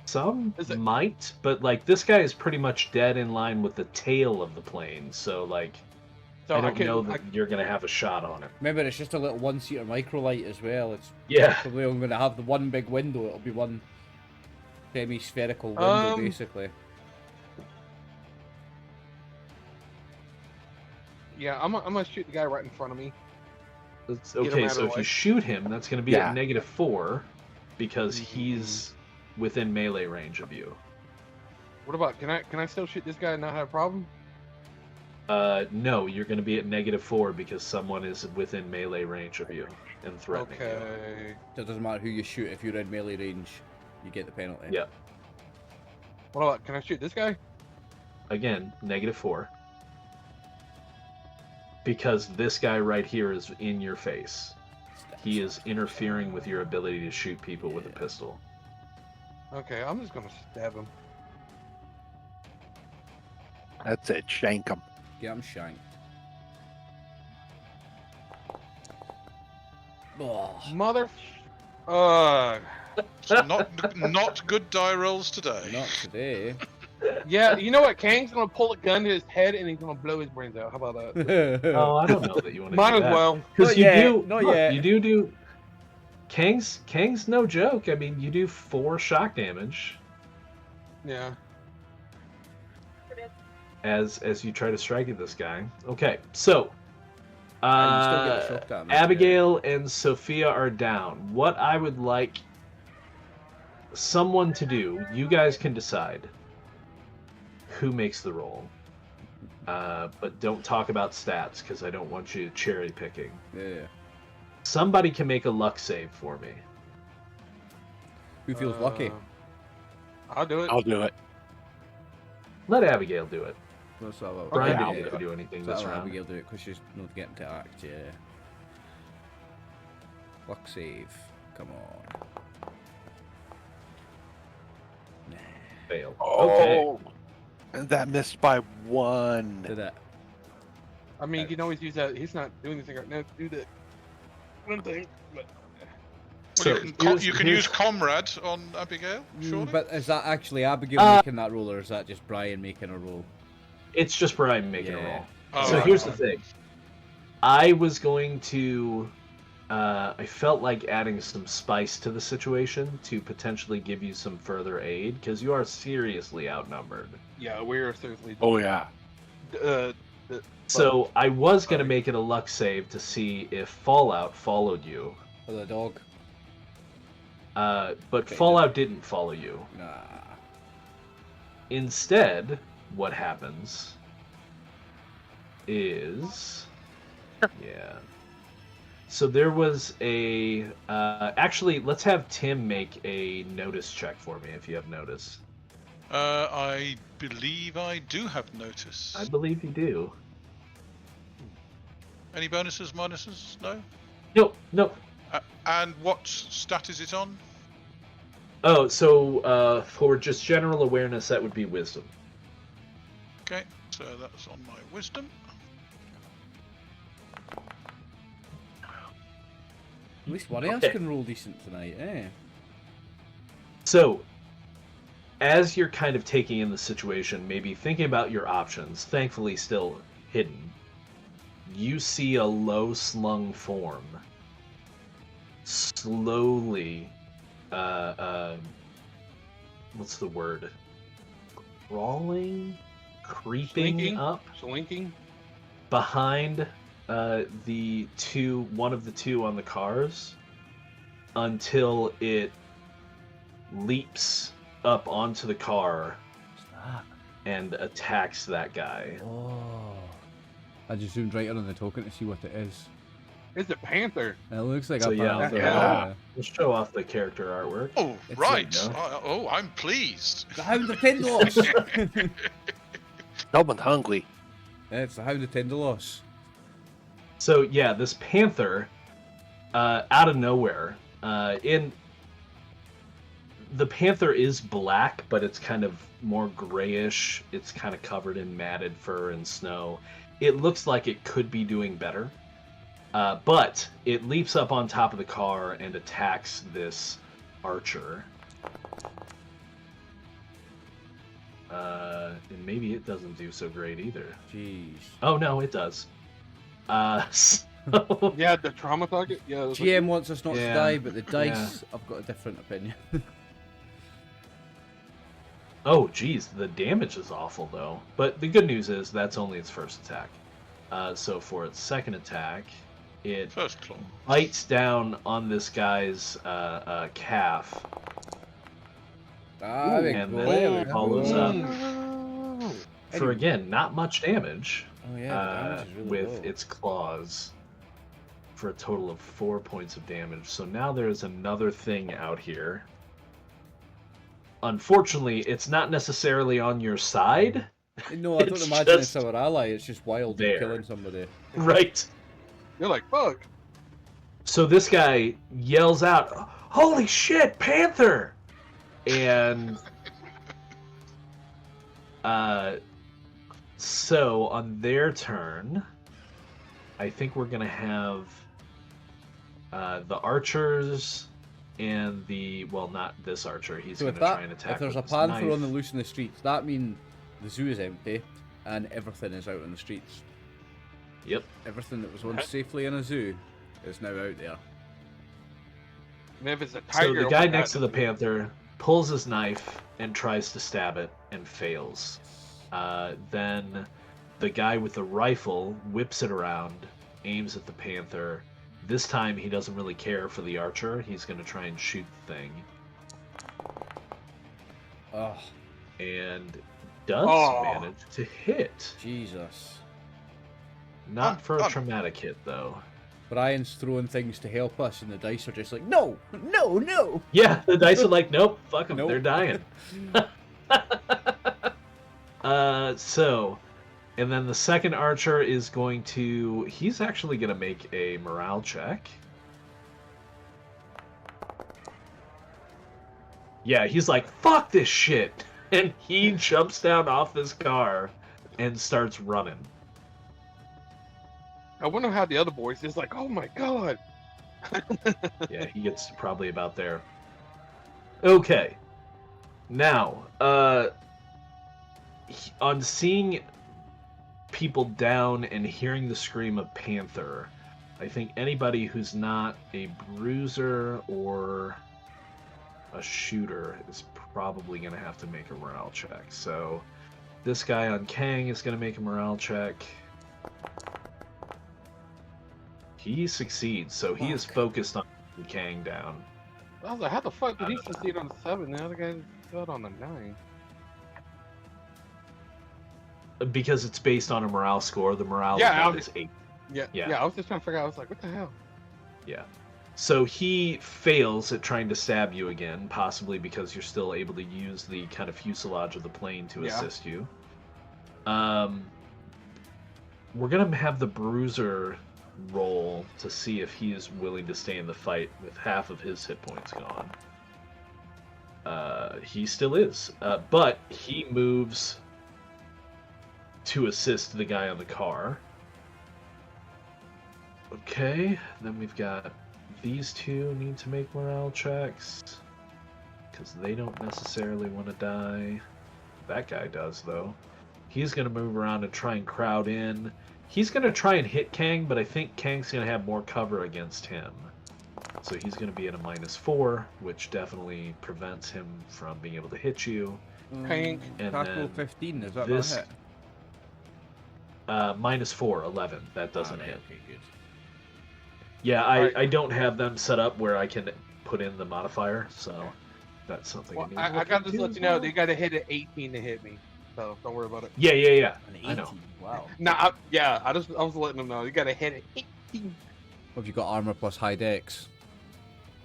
some Is it- might, but like this guy is pretty much dead in line with the tail of the plane. So like, So I don't can, know that you're gonna have a shot on it. Remember, it's just a little one-seater microlight as well. It's Yeah. probably only going to have the one big window. It'll be one semi-spherical window, basically. Yeah, I'm gonna shoot the guy right in front of me. That's, Get him okay, out of so the if way. you shoot him, that's gonna be Yeah. at -4 because he's within melee range of you. What about can I still shoot this guy and not have a problem? No, you're going to be at -4 because someone is within melee range of you and threatening you. Okay. So it doesn't matter who you shoot. If you're in melee range, you get the penalty. Yeah. What about can I shoot this guy? Again, -4. Because this guy right here is in your face. He is interfering with your ability to shoot people with a pistol. Okay, I'm just gonna stab him. That's it. Shank him. Get him shanked. Oh, Mother. So not good die rolls today. not today. Yeah, you know what? Kang's gonna pull a gun to his head and he's gonna blow his brains out. How about that? Oh, I don't know that you want to Might do as that. well. Because Not you yet, do, not look, yet. you do. Kang's no joke. I mean, you do 4 shock damage Yeah. as you try to strike at this guy. Okay, so And you still get the shock damage, Abigail and Sophia are down. What I would like someone to do, you guys can decide who makes the roll. But don't talk about stats because I don't want you cherry picking. Yeah. Somebody can make a luck save for me. Who feels lucky? I'll do it. I'll do it. Let Abigail do it. Let's have a Brian I'll didn't do get to it. do anything Let's this have round. Abigail do it because she's not getting to act. Yeah. Luck save. Come on. Nah. Fail. Okay. Oh, that missed by 1. Did it? I mean, you can always use that. He's not doing anything right now. Do that. One thing. But Well, here's- you can here's- use Comrade on Abigail, surely. But is that actually Abigail making that roll, or is that just Brian making a roll? It's just Brian making a Yeah. roll. Oh, So right, here's the right. thing. I was going to. I felt like adding some spice to the situation to potentially give you some further aid because you are seriously outnumbered. yeah, we're seriously. Oh, yeah. So I was going to make it a luck save to see if Fallout followed you, Or the dog? but Okay, Fallout didn't follow you. Nah. Instead, what happens is, yeah. So there was a. Actually, let's have Tim make a notice check for me if you have notice. I believe I do have notice. I believe you do. Any bonuses, minuses? No. Nope. And what stat is it on? Oh, so for just general awareness, that would be wisdom. Okay, so that's on my wisdom. At least one of us Okay. can roll decent tonight, eh? So, as you're kind of taking in the situation, maybe thinking about your options, thankfully still hidden, you see a low slung form slowly, what's the word? Crawling? Creeping Slinking? up Slinking. behind one of the two on the cars until it leaps up onto the car and attacks that guy. Oh. I just zoomed right in on the token to see what it is. It's a panther. It looks like So a yeah, panther. yeah. Let's show off the character artwork. Oh, It's right. like, I'm pleased. The Hound of Tendalos! Someone's hungry. It's the Hound of Tendalos. So yeah, this panther, out of nowhere, the panther is black, but it's kind of more grayish. It's kind of covered in matted fur and snow. It looks like it could be doing better, but it leaps up on top of the car and attacks this archer. And maybe it doesn't do so great either. Jeez. Oh no, it does. So... Yeah, the trauma target. Yeah. it was GM like- wants us not Yeah, to die, but the dice, yeah. I've got a different opinion. Oh, geez, the damage is awful, though. But the good news is that's only its first attack. So for its second attack, it First claw. bites down on this guy's calf, Ah, there we and go, then there we go. follows up Oh. for, again, not much damage Oh yeah, the damage is really with low. its claws for a total of 4 points of damage. So now there's another thing out here. Unfortunately, it's not necessarily on your side. No, I don't it's imagine just it's our ally. It's just wild there. and killing somebody. Right. You're like, fuck. So this guy yells out, "Holy shit, panther!" And so on their turn, I think we're gonna have the archers and not this archer. He's So gonna if that, try and attack. if there's a with his panther knife. on the loose in the streets, that means the zoo is empty and everything is out on the streets. Yep. Everything that was once safely in a zoo is now out there. And if it's a So tiger, the oh guy my next to God. the panther pulls his knife and tries to stab it and fails. Then the guy with the rifle whips it around, aims at the panther. This time he doesn't really care for the archer. He's going to try and shoot the thing. Oh, And does Oh. manage to hit. Jesus. Not for a I'm- traumatic hit, though. Brian's throwing things to help us, and the dice are just like, no, no, no. Yeah, the dice are like, nope, fuck them, Nope. they're dying. And then the second archer is going to, he's actually going to make a morale check. Yeah, he's like, fuck this shit. And he jumps down off this car and starts running. I wonder how the other boys is like, oh my God. Yeah, he gets probably about there. Okay. Now, on seeing people down and hearing the scream of panther, I think anybody who's not a bruiser or a shooter is probably going to have to make a morale check. So this guy on Kang is going to make a morale check. He succeeds, so he is focused on Kang down. I was like, how the fuck did he succeed on the 7? The other guy failed on the 9. Because it's based on a morale score. The morale Yeah, is 8. Yeah, Yeah. yeah. I was just trying to figure out. I was like, what the hell? Yeah. So he fails at trying to stab you again, possibly because you're still able to use the kind of fuselage of the plane to Yeah. assist you. We're gonna have the bruiser roll to see if he is willing to stay in the fight with half of his hit points gone. He still is, but he moves to assist the guy on the car. Okay, then we've got these two need to make morale checks because they don't necessarily want to die. That guy does, though. He's going to move around and try and crowd in. He's going to try and hit Kang, but I think Kang's going to have more cover against him. So he's going to be at a -4, which definitely prevents him from being able to hit you. Hank. And Tackle then 15, is that this- not a hit? -4, 11. That doesn't hit. Okay, good. Yeah, Alright. I don't have them set up where I can put in the modifier, so that's something Well, I need to I look got to into let as you know well. they got to hit an 18 to hit me, so don't worry about it. Yeah. An 18. I know. Wow. Nah, I was letting them know you got to hit an 18. Have you got armor plus high dex?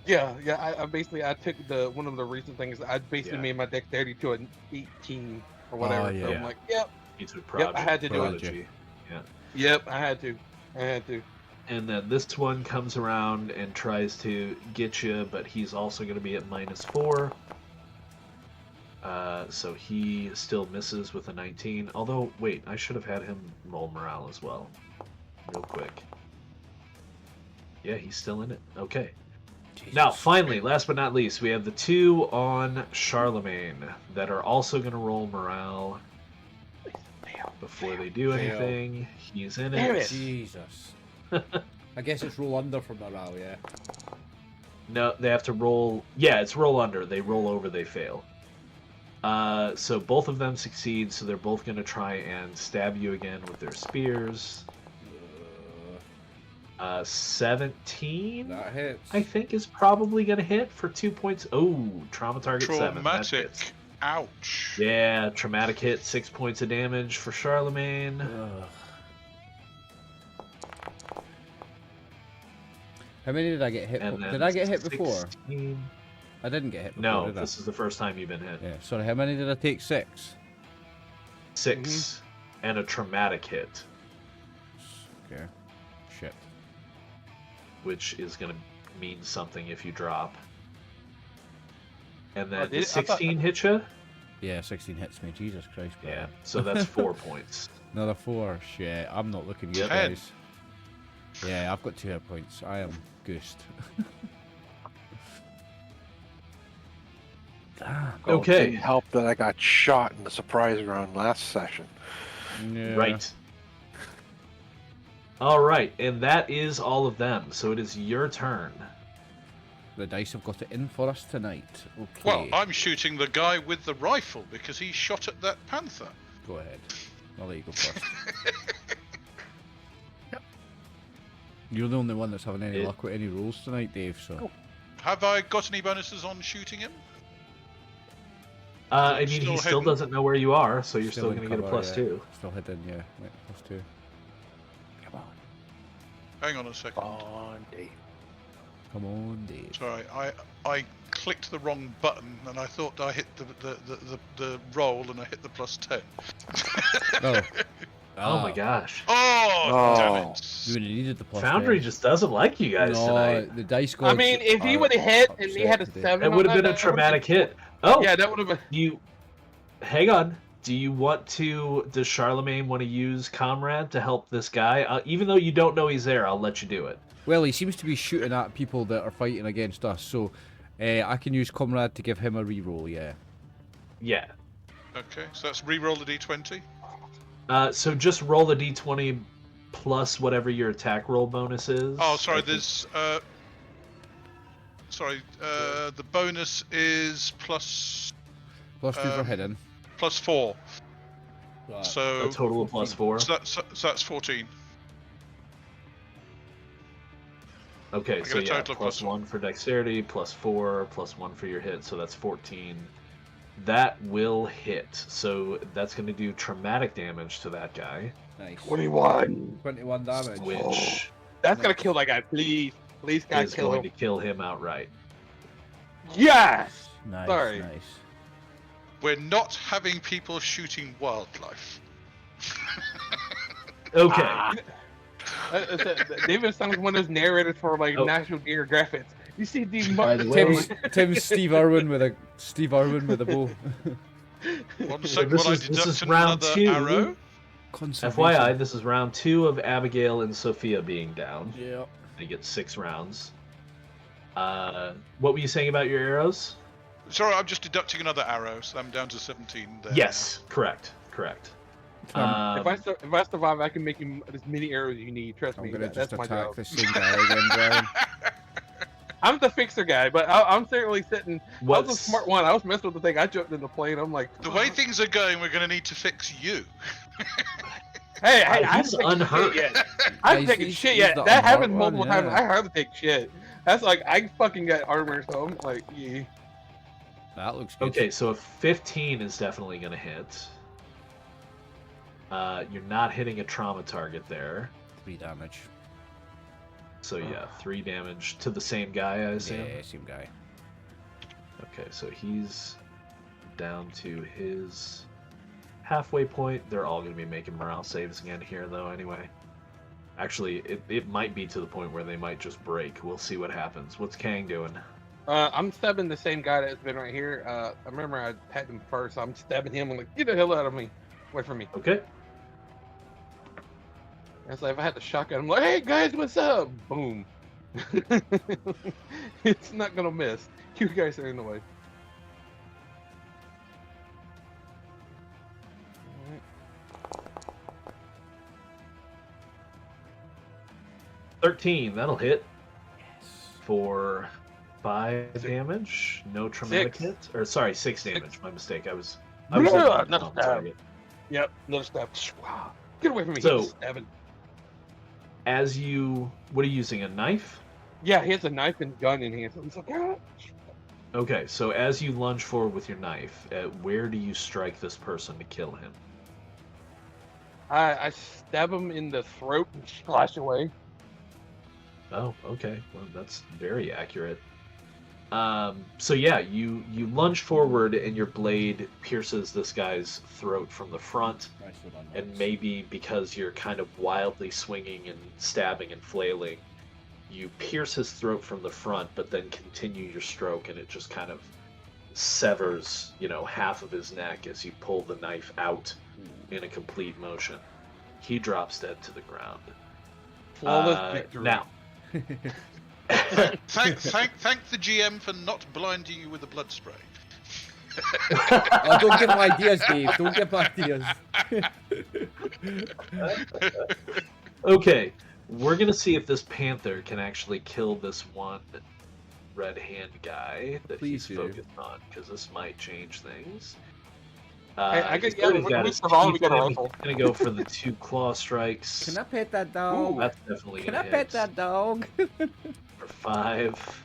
Yeah. I basically took one of the recent things. I basically Yeah. made my dexterity to an 18 or whatever. Oh, So yeah. I'm like, yep, He took I had to do it. Prodigy. yep, I had to. And then this one comes around and tries to get you, but he's also going to be at -4. So he still misses with a 19. Although, wait, I should have had him roll morale as well. Real quick. Yeah, he's still in it. Okay. Jesus. Now, finally, last but not least, we have the 2 on Charlemagne that are also going to roll morale before they do anything. He's in Damn it. it. Jesus. I guess it's roll under for morale, yeah. No, they have to roll. Yeah, it's roll under. They roll over, they fail. So both of them succeed, so they're both going to try and stab you again with their spears. 17, That hits. I think, is probably going to hit for 2 points. Oh, trauma target 7. That Traumatic. hits. Ouch. Yeah, traumatic hit, 6 points of damage for Charlemagne. Ugh. How many did I get hit? And Did then I get hit before? 16. I didn't get hit before. No, did I? this is the first time you've been hit. Yeah. Sorry. How many did I take? 6. 6 and a traumatic hit, Okay. Shit. which is going to mean something if you drop. And Oh, then did the it? I thought- 16 hit you? Yeah, 16 hits me. Jesus Christ. Yeah, Brian. so that's 4 points. Another 4. Shit. I'm not looking good, 10. guys. Yeah, I've got 2 hit points. I am goosed. Damn. Oh, it Okay. didn't help that I got shot in the surprise round last session. Yeah. Right. All right, and that is all of them. So it is your turn. The dice have got it in for us tonight. Okay. Well, I'm shooting the guy with the rifle because he shot at that panther. Go ahead. I'll let you go first. You're the only one that's having any Yeah. luck with any rolls tonight, Dave, so... Have I got any bonuses on shooting him? I mean, Still he still hidden? doesn't know where you are, so you're still in going to get a cover, +2. Still hidden, yeah. Wait, +2. Come on. Hang on a second. On Dave. Come on, Dave. Sorry, I clicked the wrong button and I thought I hit the roll and I hit the +10. Oh. Oh my gosh. Oh, damn Oh. it. You would have needed the +10. Foundry just doesn't like you guys no, tonight. the dice gods I mean, if he are would have hit and he had a upset today. 7, It on would have been a that would've traumatic hit. Oh, Yeah, that would have been. hang on. Does Charlemagne want to use Comrade to help this guy? Even though you don't know he's there, I'll let you do it. Well, he seems to be shooting at people that are fighting against us, so I can use Comrade to give him a reroll, yeah. Yeah. Okay, so that's re-roll the d20. So just roll the d20 plus whatever your attack roll bonus is. Oh, sorry, I think- there's... the bonus is +2 for hidden. +4. Right. So, a total of +4. so that's 14. Okay, I so get a yeah, total of +1 for dexterity, +4, +1 for your hit, so that's 14. That will hit, so that's going to do traumatic damage to that guy, Nice. 21. 21 damage. which That's gonna kill that guy, please. Please, God, is kill going him. to kill him outright. Yes! Nice, Sorry. nice. We're not having people shooting wildlife. Okay. David sounds like one of those narrators for like Oh. National Geographic. You see these By the way- Tim's Steve Irwin with a bow. One So second, this will I is deduct round another 2. arrow? FYI, this is round 2 of Abigail and Sophia being down. Yeah. They get 6 rounds. What were you saying about your arrows? Sorry, I'm just deducting another arrow, so I'm down to 17 there. Yes, correct. If I survive, I can make you as many arrows as you need. Trust I'm me, gonna that's just my attack job. the same guy again, Brian. I'm the fixer guy, but I'm certainly sitting. I was a What's smart one. I was messing with the thing. I jumped in the plane. I'm like, The way things are going, we're going to need to fix you. Hey, I He's haven't taken unhurt. shit yet. I haven't Yeah, taken he's shit the yet. That unhurt happened one, multiple times. yeah. I hardly take shit. That's like I fucking got armor, so I'm like, yeah. That looks good. Okay, so a 15 is definitely going to hit. You're not hitting a trauma target there. 3 damage. So yeah, 3 damage to the same guy, I assume. Yeah, same guy. Okay, so he's down to his halfway point. They're all going to be making morale saves again here, though, anyway. Actually, it might be to the point where they might just break. We'll see what happens. What's Kang doing? I'm stabbing the same guy that's been right here. I remember I had him first. I'm stabbing him. I'm like, get the hell out of me, away from me. Okay. It's like if I had the shotgun, I'm like, hey guys, what's up? Boom. It's not gonna miss. You guys are in the way. 13, that'll hit Yes. for 5 damage. No traumatic 6. hit. Or sorry, 6 damage. 6. My mistake. I was Yeah, looking at the another wrong stab. target. Yep, another stab. Wow. Get away from me. So- He's stabbing. As you, what are you using? A knife? Yeah, he has a knife and gun in hand. So he's like, ah. Okay, so as you lunge forward with your knife, where do you strike this person to kill him? I stab him in the throat and splash away. Oh, okay. Well, that's very accurate. So yeah, you lunge forward and your blade pierces this guy's throat from the front, and maybe because you're kind of wildly swinging and stabbing and flailing, you pierce his throat from the front, but then continue your stroke, and it just kind of severs, half of his neck as you pull the knife out in a complete motion. He drops dead to the ground. Flawless victory. Now, Thank the GM for not blinding you with a blood spray. Oh, don't give him ideas, Dave. Don't give him ideas. okay, we're gonna see if this panther can actually kill this one red hand guy that Please he's do. focused on, because this might change things. I He's guess, yeah, got we his survived, we teeth got a in him. He's rifle. gonna go for the 2 claw strikes. Can I pet that dog? That's definitely Can gonna I pet hit that dog? for 5.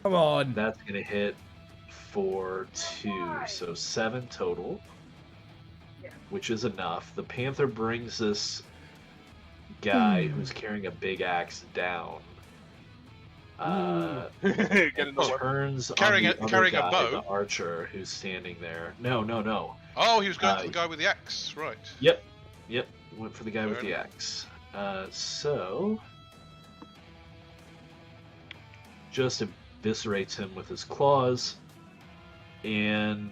Come on. That's gonna hit for 2, so 7 total, which is enough. The panther brings this guy who's carrying a big axe down. Get in the way. Turns Carrying on a- the other carrying a guy, bow? the archer who's standing there. No. Oh, he was going for the guy with the axe, right? Yep. Went for the guy with Fair the enough. axe. So just eviscerates him with his claws, and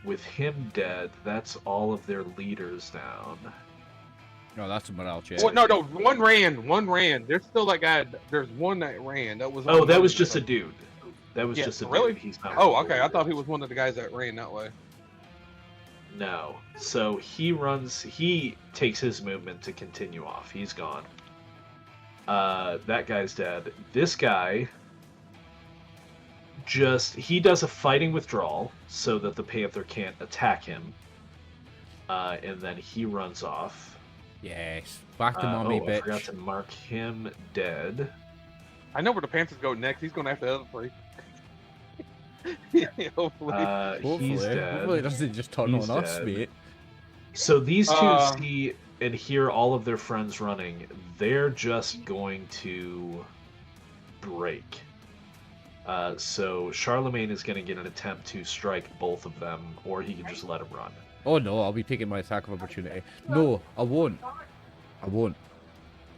with him dead, that's all of their leaders down. No, that's a morale check. Well, no, one ran. There's still that guy. There's one that ran. That was. Oh, that was just a dude. That was Yeah, just a really? dude. He's not. Oh, okay. I thought he was one of the guys that ran that way. No. So he takes his movement to continue off. He's gone. That guy's dead. This guy he does a fighting withdrawal so that the panther can't attack him. And then he runs off. Yes. Back to mommy, I forgot bitch. to mark him dead. I know where the Panthers go next. He's going after the other 3. Hopefully. He's dead. Hopefully it doesn't just turn He's on us, dead. mate. So these two Uh, see and hear all of their friends running. They're just going to break. So Charlemagne is going to get an attempt to strike both of them, or he can just let them run. Oh no, I'll be taking my attack of opportunity. No, I won't.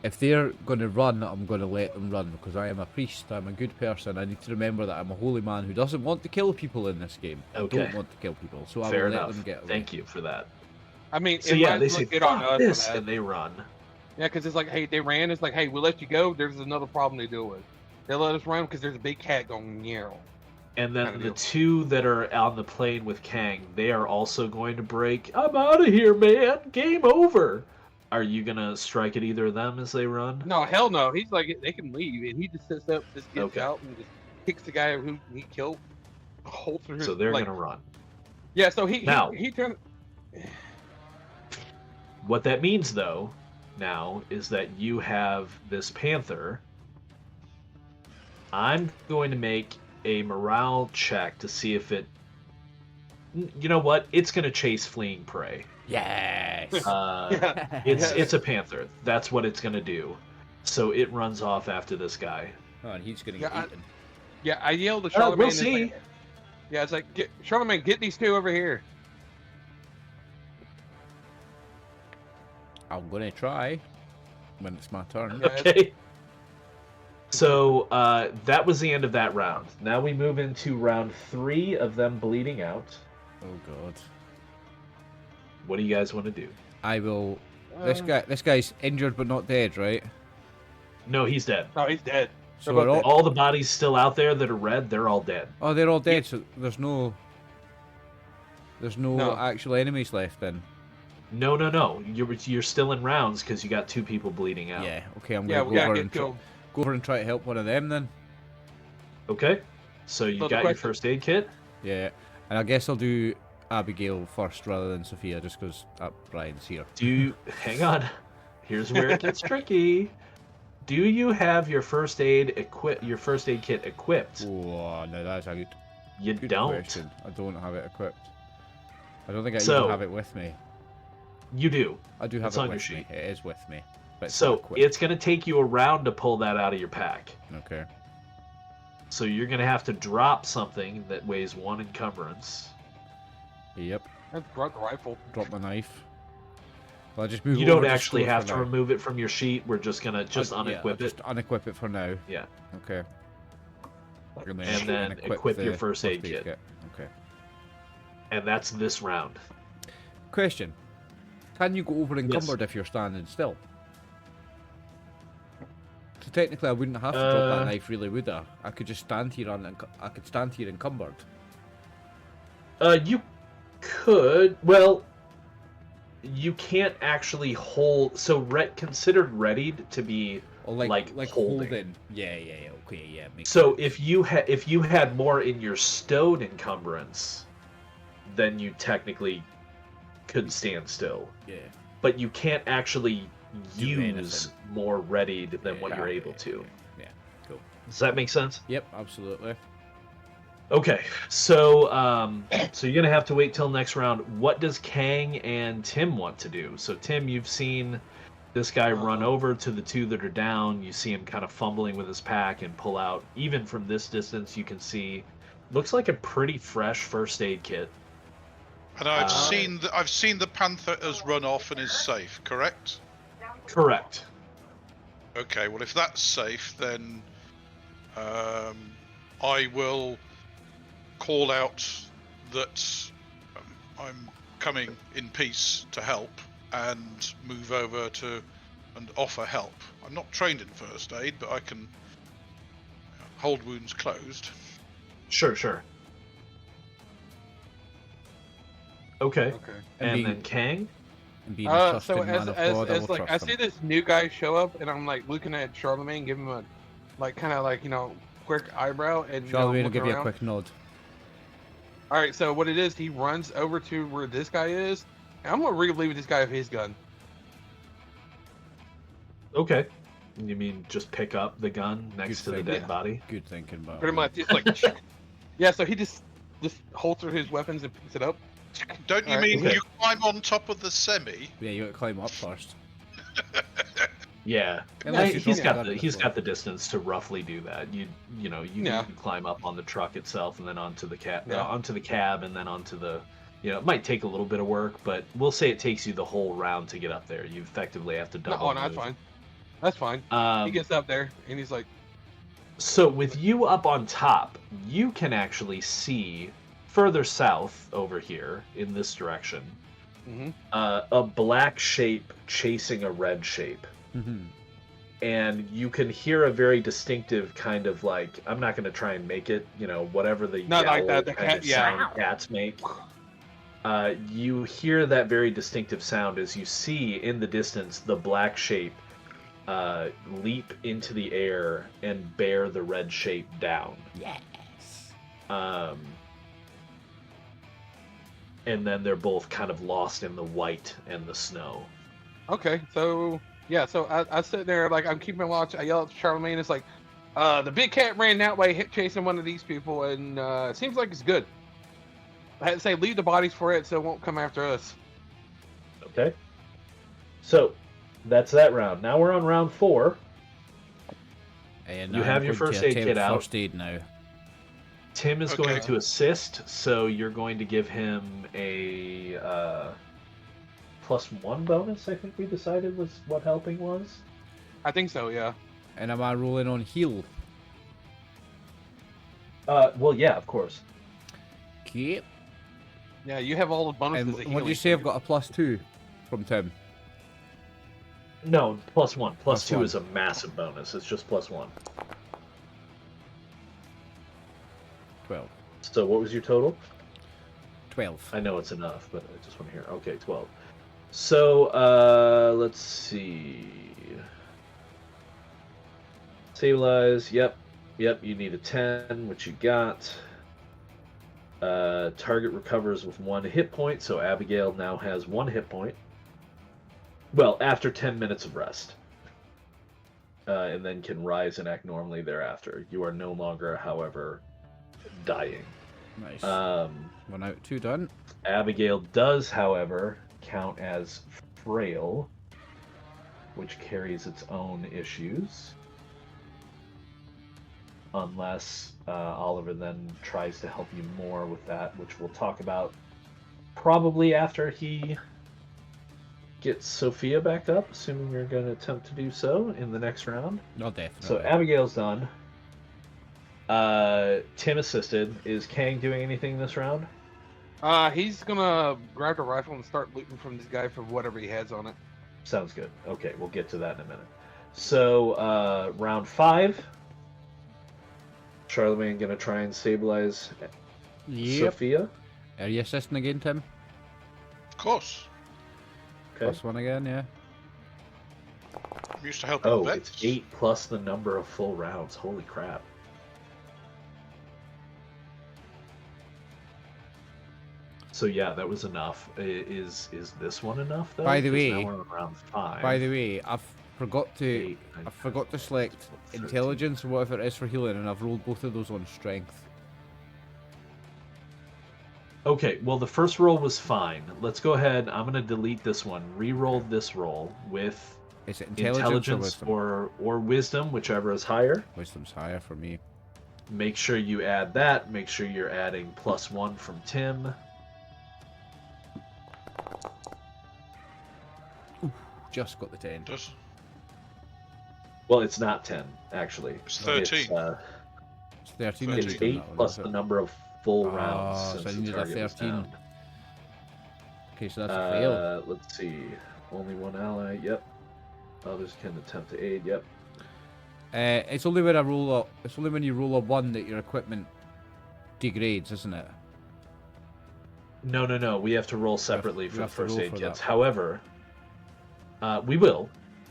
If they're going to run, I'm going to let them run, because I am a priest, I'm a good person. I need to remember that I'm a holy man who doesn't want to kill people in this game. I Okay. don't want to kill people, so I Fair will let enough. them get away. Thank you for that. I mean, So it yeah, might they as well say, get on "Fuck us this," for that. and they run. Yeah, because it's like, hey, they ran. It's like, hey, we'll let you go. There's another problem to deal with. They let us run because there's a big cat going meow. And then Kinda the deal. 2 that are on the plane with Kang, they are also going to break. I'm out of here, man. Game over. Are you going to strike at either of them as they run? No, hell no. He's like, they can leave, and he just sits up, just gets Okay. out, and just kicks the guy who he killed. Holds through his, So they're like, going to run. Yeah, so he Now- he turned. What that means, though, now, is that you have this panther. I'm going to make a morale check to see if it... You know what? It's going to chase fleeing prey. Yes. Yeah. It's a panther. That's what it's going to do. So it runs off after this guy. Oh, and he's gonna Yeah, get eaten. Yeah, I yelled to Charlemagne. We'll see. Like, yeah, it's like, Charlemagne, get these two over here. I'm gonna try when it's my turn. Yeah. Okay. So that was the end of that round. Now we move into round 3 of them bleeding out. Oh god. What do you guys want to do? I will. This guy's injured but not dead, right? No, he's dead. No, he's dead. So They're we're both all. All the bodies still out there that are red, they're all dead. Oh, they're all dead. So there's no. There's no, No. actual enemies left then. No. You're still in rounds because you got 2 people bleeding out. Yeah. Okay, I'm Yeah, gonna we go gotta over get and killed. go over and try to help one of them then. Okay. So you So the got your question- first aid kit. Yeah, and I guess I'll do Abigail first rather than Sophia, just because Brian's here. Hang on. Here's where it gets tricky. Do you have your first aid kit equipped? Oh, no, that's a good. You Good don't. question. I don't have it equipped. I don't think I So- even have it with me. You do. I do have it's it on with your me. sheet. It is with me. But it's So not equipped. it's going to take you a round to pull that out of your pack. Okay. So you're going to have to drop something that weighs 1 encumbrance. Yep. That's brought the rifle. Drop my knife. Well, I just move. You over don't to actually store have for to now. remove it from your sheet. We're just going to I'll unequip it. Just unequip it for now. Yeah. Okay. And then equip your first aid kit. Okay. And that's this round. Question: can you go over encumbered if you're standing still? So technically, I wouldn't have to drop that knife, really, would I? I could just stand here I could stand here encumbered. You could. Well, you can't actually hold. So considered readied to be Or like holding. Yeah. Okay, yeah. Makes So sense. if you had more in your stowed encumbrance, then you technically could stand still. Yeah. But you can't actually Do use anything. more readied than what Yeah, you're okay, able to. Yeah. Cool. Does that make sense? Yep. Absolutely. Okay, so so you're gonna have to wait till next round. What does Kang and Tim want to do? So Tim, you've seen this guy run over to the 2 that are down. You see him kind of fumbling with his pack and pull out. Even from this distance, you can see looks like a pretty fresh first aid kit. And I've seen the panther has run off and is safe. Correct. Correct. Okay. Well, if that's safe, then I will call out that I'm coming in peace to help and move over and offer help. I'm not trained in first aid, but I can hold wounds closed. Sure. Okay. Okay. And then Kang? And being a So trusting man of God, I will like I trust see him. this new guy show up, and I'm like looking at Charlemagne, give him a kind of quick eyebrow, and Charlemagne will looking give you a around. quick nod. All right, so what it is, he runs over to where this guy is, and I'm gonna relieve this guy of his gun. Okay. You mean just pick up the gun next to the thing. dead Yeah. body? Good thinking, but Pretty much, just like yeah. So he just holsters his weapons and picks it up. Don't you Alright, mean okay. you climb on top of the semi? Yeah, you got to climb up first. Yeah, Unless you he's drop got the gun the to the he's floor. got the distance to roughly do that. You Yeah. can climb up on the truck itself and then onto the Yeah. onto the cab and then onto the it might take a little bit of work, but we'll say it takes you the whole round to get up there. You effectively have to double. No, that's move. fine. That's fine. He gets up there and he's like, So with you up on top, you can actually see further south over here in this direction mm-hmm. a black shape chasing a red shape. Mhm. And you can hear a very distinctive kind of like, I'm not going to try and make it, whatever the Not like yowl that, the kind cat- of yeah. sound cats make. You hear that very distinctive sound as you see in the distance the black shape leap into the air and bear the red shape down. Yes. And then they're both kind of lost in the white and the snow. Okay, so yeah, so I sit there like I'm keeping watch. I yell at Charlemagne. It's like, the big cat ran that way, chasing one of these people, and it seems like it's good. I had to say leave the bodies for it, so it won't come after us. Okay. So that's that round. Now we're on round 4. And You I'm have your going first to aid attempt kit out. First aid now. Tim is going Okay. to assist, so you're going to give him a +1 bonus. I think we decided was what helping was. I think so, yeah. And am I rolling on heal? Well, yeah, of course. Okay. Yeah, you have all the bonuses. And of what do healing, you say? I've got a +2 from Tim. No, +1. Plus +2 one. is a massive bonus. It's just +1. 12. So what was your total? 12. I know it's enough, but I just want to hear. Okay, 12. So, let's see. Stabilize. Yep. You need a 10, which you got. Target recovers with 1 hit point, so Abigail now has 1 hit point. Well, after 10 minutes of rest. And then can rise and act normally thereafter. You are no longer, however, dying. Nice. 1 out, 2 done. Abigail does, however, count as frail, which carries its own issues. Unless Oliver then tries to help you more with that, which we'll talk about probably after he gets Sophia back up, assuming you're going to attempt to do so in the next round. No, definitely. So Abigail's done. Tim assisted. Is Kang doing anything this round? He's gonna grab the rifle and start looting from this guy for whatever he has on it. Sounds good. Okay, we'll get to that in a minute. So, round 5. Charlemagne gonna try and stabilize Yep. Sophia. Are you assisting again, Tim? Of course. Okay. +1 again, yeah. I'm used to helping Oh, vets. it's 8 plus the number of full rounds. Holy crap. So yeah, that was enough. Is this one enough though? By the 'Cause way- now we're on round 5. By the way, I forgot to 8, 9, I forgot to select 13. intelligence or whatever it is for healing, and I've rolled both of those on strength. Okay, well the first roll was fine. Let's go ahead. I'm gonna delete this one. Re-roll this roll with Is it intelligence or wisdom? or wisdom, whichever is higher. Wisdom's higher for me. Make sure you add that. Make sure you're adding +1 from Tim. Just got the 10. Does Well, it's not 10 actually. It's 13. It's 13. It's I It's need on 8 that one, plus is the it? number of full Ah, rounds so I since the needed a target was 13. down. Okay, so that's a fail. Let's see. Only one ally. Yep. Others can attempt to aid. Yep. It's only when I roll a. It's only when you roll a 1 that your equipment degrades, isn't it? No. We have to roll separately we for the have to first roll aid for kits. that. However, we will.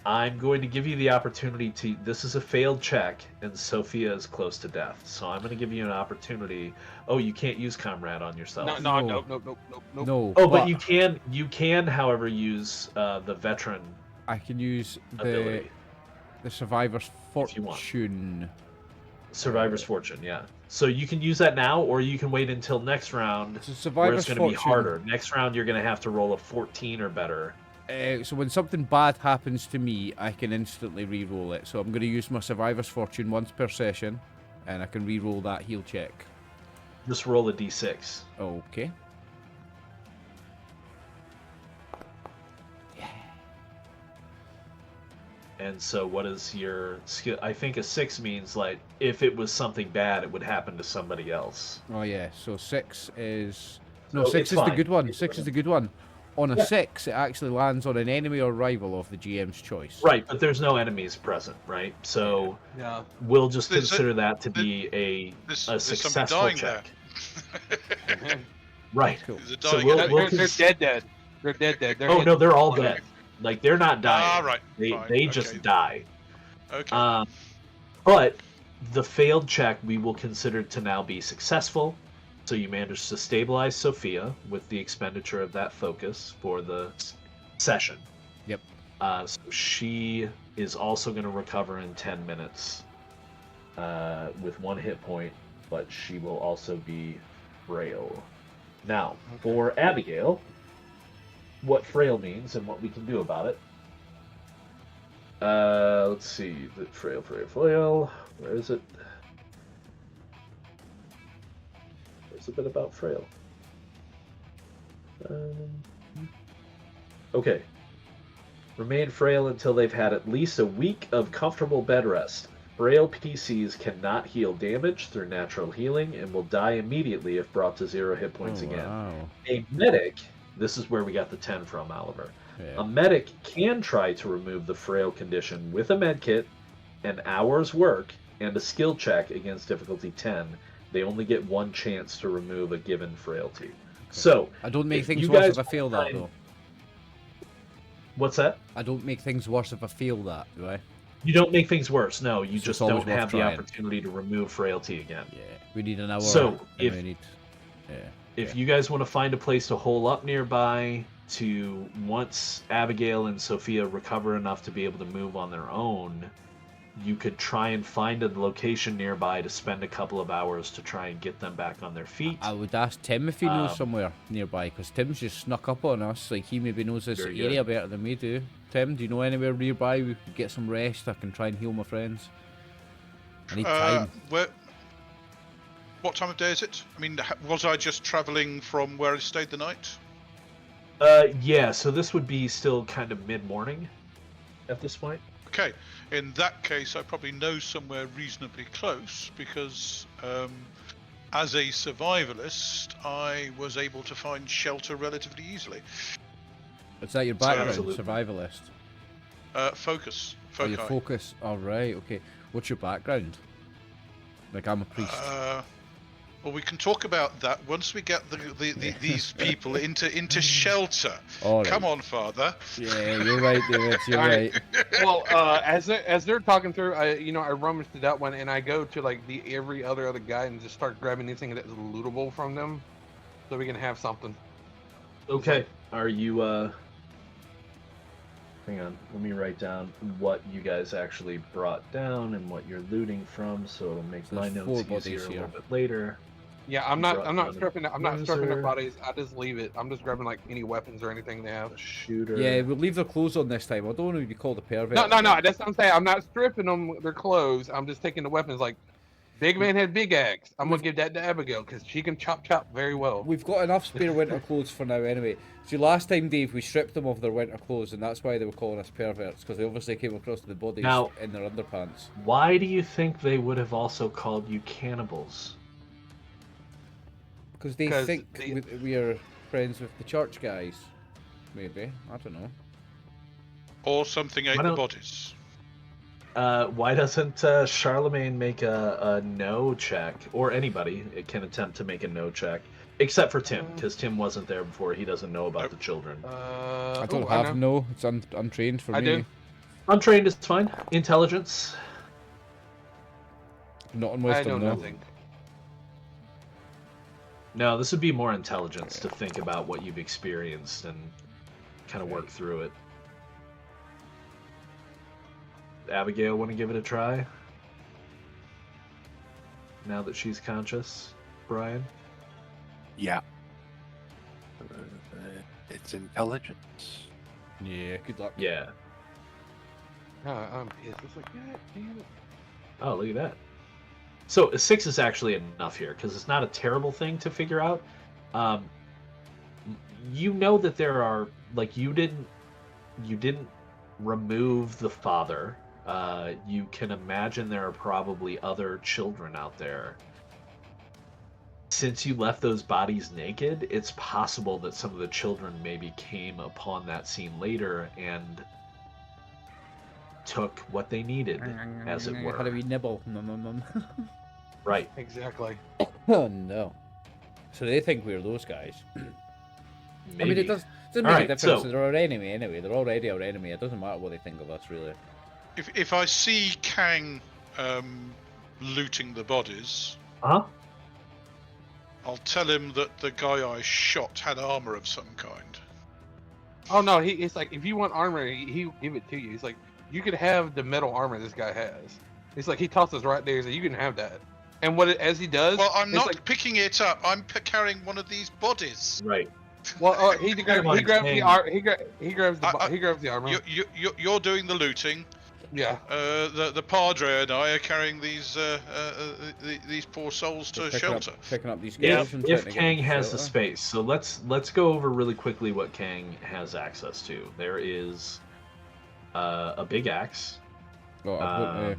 I'm going to give you the opportunity to. This is a failed check, and Sophia is close to death. So I'm going to give you an opportunity. Oh, you can't use Comrade on yourself. No. No. Oh, but you can. You can, however, use the veteran I can use ability. the survivor's If you want. fortune. Survivor's Fortune, yeah. So you can use that now, or you can wait until next round, It's a where survivor's it's going to be fortune. harder. Next round, you're going to have to roll a 14 or better. So when something bad happens to me, I can instantly re-roll it. So I'm going to use my survivor's fortune once per session, and I can re-roll that heal check. Just roll a d6. Okay. And so, what is your skill? I think a 6 means like if it was something bad, it would happen to somebody else. Oh yeah. So 6 is no So 6 it's is the fine. good one. It's 6 is fine. the good one. On a Yeah. 6, it actually lands on an enemy or rival of the GM's choice. Right, but there's no enemies present, right? So Yeah. we'll just There's a- consider that to be a There's successful somebody dying check. there. Right. Cool. There's a So dying we'll- enemy. we'll- They're dead. They're dead. They're Oh hit. no, they're all Okay. dead. Like they're not dying. Ah, right. They fine, just okay. die. Okay. But the failed check we will consider to now be successful. So you managed to stabilize Sophia with the expenditure of that focus for the session. Yep. So she is also going to recover in 10 minutes with 1 hit point, but she will also be frail. Now, for Abigail, what frail means and what we can do about it. Let's see. Frail. Where is it? There's a bit about frail. Okay. Remain frail until they've had at least a week of comfortable bed rest. Frail PCs cannot heal damage through natural healing and will die immediately if brought to 0 hit points again. Wow. A medic, this is where we got the 10 from, Oliver. Yeah. A medic can try to remove the frail condition with a medkit, an hour's work, and a skill check against difficulty 10. They only get 1 chance to remove a given frailty. So, I don't make if things you worse guys if I fail that, find- though. What's that? I don't make things worse if I fail that, do I? You don't make things worse. No, you So just it's always don't worth have the trying. opportunity to remove frailty again. Yeah. We need an hour. So, and if- we need... Yeah. If you guys want to find a place to hole up nearby to once Abigail and Sophia recover enough to be able to move on their own, you could try and find a location nearby to spend a couple of hours to try and get them back on their feet. I would ask Tim if he knows somewhere nearby, because Tim's just snuck up on us. Like, he maybe knows this Very area good. better than we do. Tim, do you know anywhere nearby we could get some rest? I can try and heal my friends. I need time. What time of day is it? I mean, was I just travelling from where I stayed the night? Yeah, so this would be still kind of mid-morning at this point. Okay, in that case, I probably know somewhere reasonably close because, as a survivalist, I was able to find shelter relatively easily. Is that your background, Absolutely. survivalist? Focus. Oh, your Foci. focus. All right. Okay. What's your background? Like, I'm a priest. Well, we can talk about that once we get these people into shelter. All right. Come on, Father. Yeah, you're right, David. You're All right. right. Well, as they're talking through, I rummage through that one and I go to like every other guy and just start grabbing anything that's lootable from them, so we can have something. Okay, are you, hang on, let me write down what you guys actually brought down and what you're looting from, so it'll make So my there's notes 4 easier bodies a little here. bit later. Yeah, I'm not Brought stripping down their laser. bodies. I just leave it. I'm just grabbing like any weapons or anything they have. A shooter. Yeah, we'll leave their clothes on this time. I don't want to be called a pervert. No. That's what I'm saying. I'm not stripping them their clothes. I'm just taking the weapons. Like, Big Man had big axe. I'm gonna give that to Abigail because she can chop very well. We've got enough spare winter clothes for now anyway. See, last time, Dave, we stripped them of their winter clothes, and that's why they were calling us perverts, because they obviously came across the bodies Now- in their underpants. Why do you think they would have also called you cannibals? Because they 'Cause think they- we are friends with the church guys. Maybe. I don't know. Or something ate Why the don't- bodies. Why doesn't Charlemagne make a no check, or anybody can attempt to make a no check, except for Tim, because Tim wasn't there before. He doesn't know about the children. I don't ooh, have know. no. It's untrained for I me. do. Untrained is fine. Intelligence. Not on I wisdom, know no. nothing. No, this would be more intelligence to think about what you've experienced and kind of work through it. Abigail, want to give it a try? Now that she's conscious, Brian? Yeah. It's intelligence. Yeah, good luck. Yeah. I'm pissed. It's like, God damn it. Oh, look at that. So a 6 is actually enough here because it's not a terrible thing to figure out. You know that there are, like, you didn't remove the father. You can imagine there are probably other children out there. Since you left those bodies naked, it's possible that some of the children maybe came upon that scene later and took what they needed, as it were. How do we nibble? Nom. Right. Exactly. Oh no. So they think we're those guys. Maybe. I mean, it doesn't make Alright, a difference. so- They're our enemy anyway. They're already our enemy. It doesn't matter what they think of us, really. If I see Kang looting the bodies, Uh-huh. I'll tell him that the guy I shot had armor of some kind. Oh no, it's like if you want armor, he'll give it to you. He's like, you could have the metal armor this guy has. It's like he tosses right there. He's like, you can have that. And as he does, Well, I'm it's not like, picking it up. I'm carrying one of these bodies. Right. well, he grabs mind, the Kang. he grabs the armor. You're doing the looting. Yeah. The Padre and I are carrying these poor souls to shelter. Picking up these Yeah, guys and if trying to get Kang them to has the shelter. space. So let's go over really quickly what Kang has access to. There is a big axe, Oh, I've got,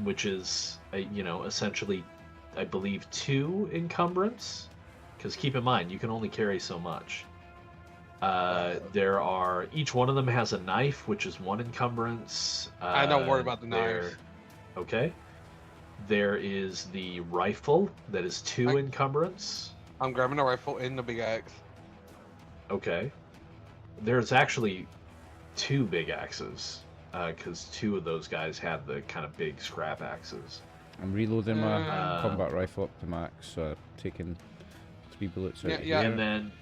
which is essentially, I believe, 2 encumbrance. Because keep in mind, you can only carry so much. There are each one of them has a knife, which is 1 encumbrance. I don't worry about the knife. Okay. There is the rifle that is 2 encumbrance. I'm grabbing the rifle and the big axe. Okay. There's actually 2 big axes, because 2 of those guys had the kind of big scrap axes. I'm reloading my Uh, combat rifle up to max, so taking 3 bullets out of Yeah. here. And then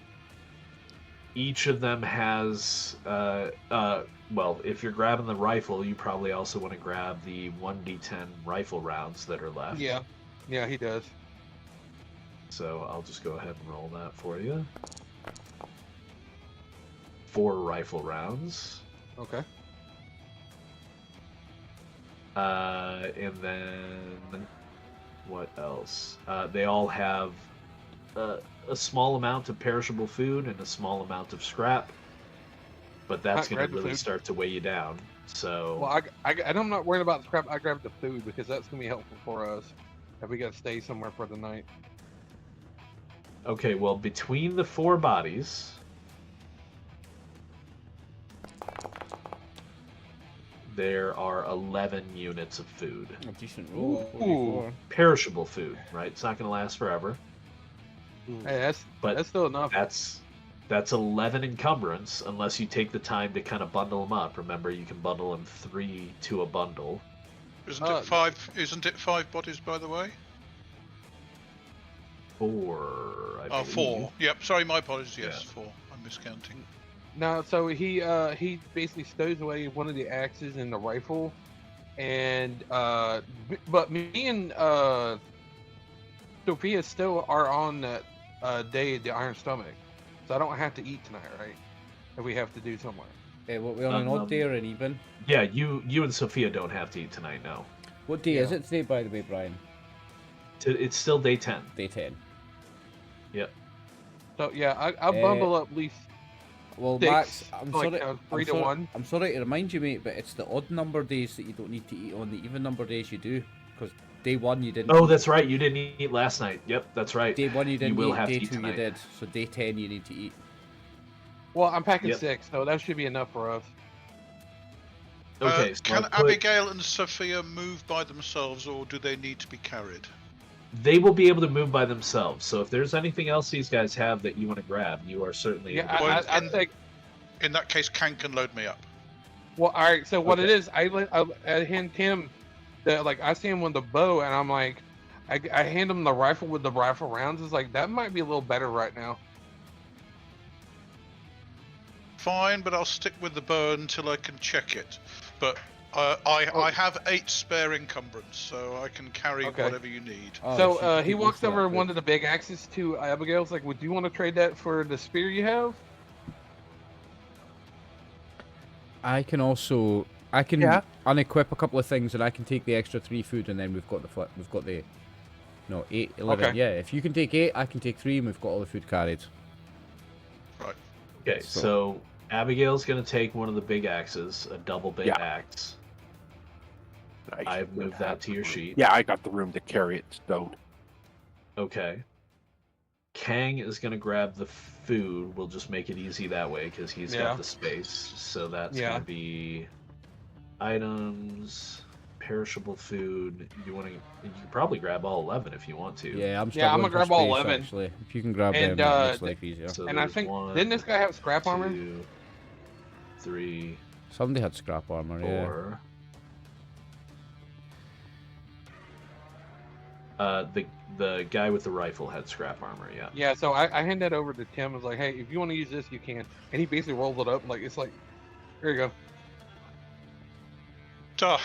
each of them has, well, if you're grabbing the rifle, you probably also want to grab the 1d10 rifle rounds that are left. Yeah, he does. So I'll just go ahead and roll that for you. 4 rifle rounds. Okay. And then what else? They all have a small amount of perishable food and a small amount of scrap, but that's going grab to the really food. start to weigh you down. So, Well, I'm not worrying about the scrap. I grabbed the food because that's gonna be helpful for us if we gotta stay somewhere for the night. okay, well, between the 4 bodies, there are 11 units of food. A decent roll. Ooh. 44. Perishable food, right? It's not going to last forever. Hey, But that's still enough. That's 11 encumbrance, unless you take the time to kind of bundle them up. Remember, you can bundle them 3 to a bundle. Isn't it 5? Isn't it 5 bodies, by the way? 4, I believe. 4. Yep. Sorry, my apologies. Yes, Yeah. 4. I'm miscounting. No, so he basically stows away one of the axes and the rifle, and but me and Sophia still are on that day of the Iron Stomach, so I don't have to eat tonight, right? If we have to do somewhere. What, we on an odd day or an even? Yeah, you and Sophia don't have to eat tonight now. What day Yeah. is it today, by the way, Brian? It's still day 10. Day 10. Yep. So yeah, I'll bundle up at least Well, 6, Max, I'm like, sorry. 3 to 1. I'm sorry to remind you, mate, but it's the odd number days that you don't need to eat on. The even number days you do, because day 1 you didn't. Oh, eat. that's right. You didn't eat last night. Yep, that's right. Day 1 you didn't will eat. have Day to eat 2 you tonight. did. So day 10 you need to eat. Well, I'm packing Yep. 6, so that should be enough for us. Okay, so Can I'll put- Abigail and Sophia move by themselves, or do they need to be carried? they will be able to move by themselves. So if there's anything else these guys have that you want to grab, you are certainly able Yeah, to. Well, I and- think. In that case, Kang can load me up. Well, all right. So what it Okay. is, I hand him I see him with the bow, and I'm like, I hand him the rifle with the rifle rounds. It's like that might be a little better right now. Fine, but I'll stick with the bow until I can check it. But I have 8 spare encumbrance, so I can carry Okay. whatever you need. Oh, So so he keep walks most of over that one food. of the big axes to Abigail's. Like, would you want to trade that for the spear you have? I can Yeah. unequip a couple of things, and I can take the extra 3 food, and then we've got the 8, 11. Okay. Yeah, if you can take 8, I can take 3, and we've got all the food carried. Okay, so Abigail's going to take one of the big axes, a double big Yeah. axe. I I've should moved have that to the your room. sheet. Yeah, I got the room to carry it stowed. Okay. Kang is going to grab the food. We'll just make it easy that way because he's Yeah. got the space. So that's Yeah. going to be items, perishable food. You can probably grab all 11 if you want to. Yeah, I'm Yeah, I'm struggling gonna for grab all space, 11. Actually, if you can grab And, them, that makes life easier. So And I there's think 1, didn't this guy have scrap armor? 2, 3, Somebody had scrap armor. Yeah. 4, The guy with the rifle had scrap armor. Yeah. Yeah, so I hand that over to Tim. I was like, hey, if you want to use this, you can. And he basically rolled it up. Like, it's like, here you go. Duh.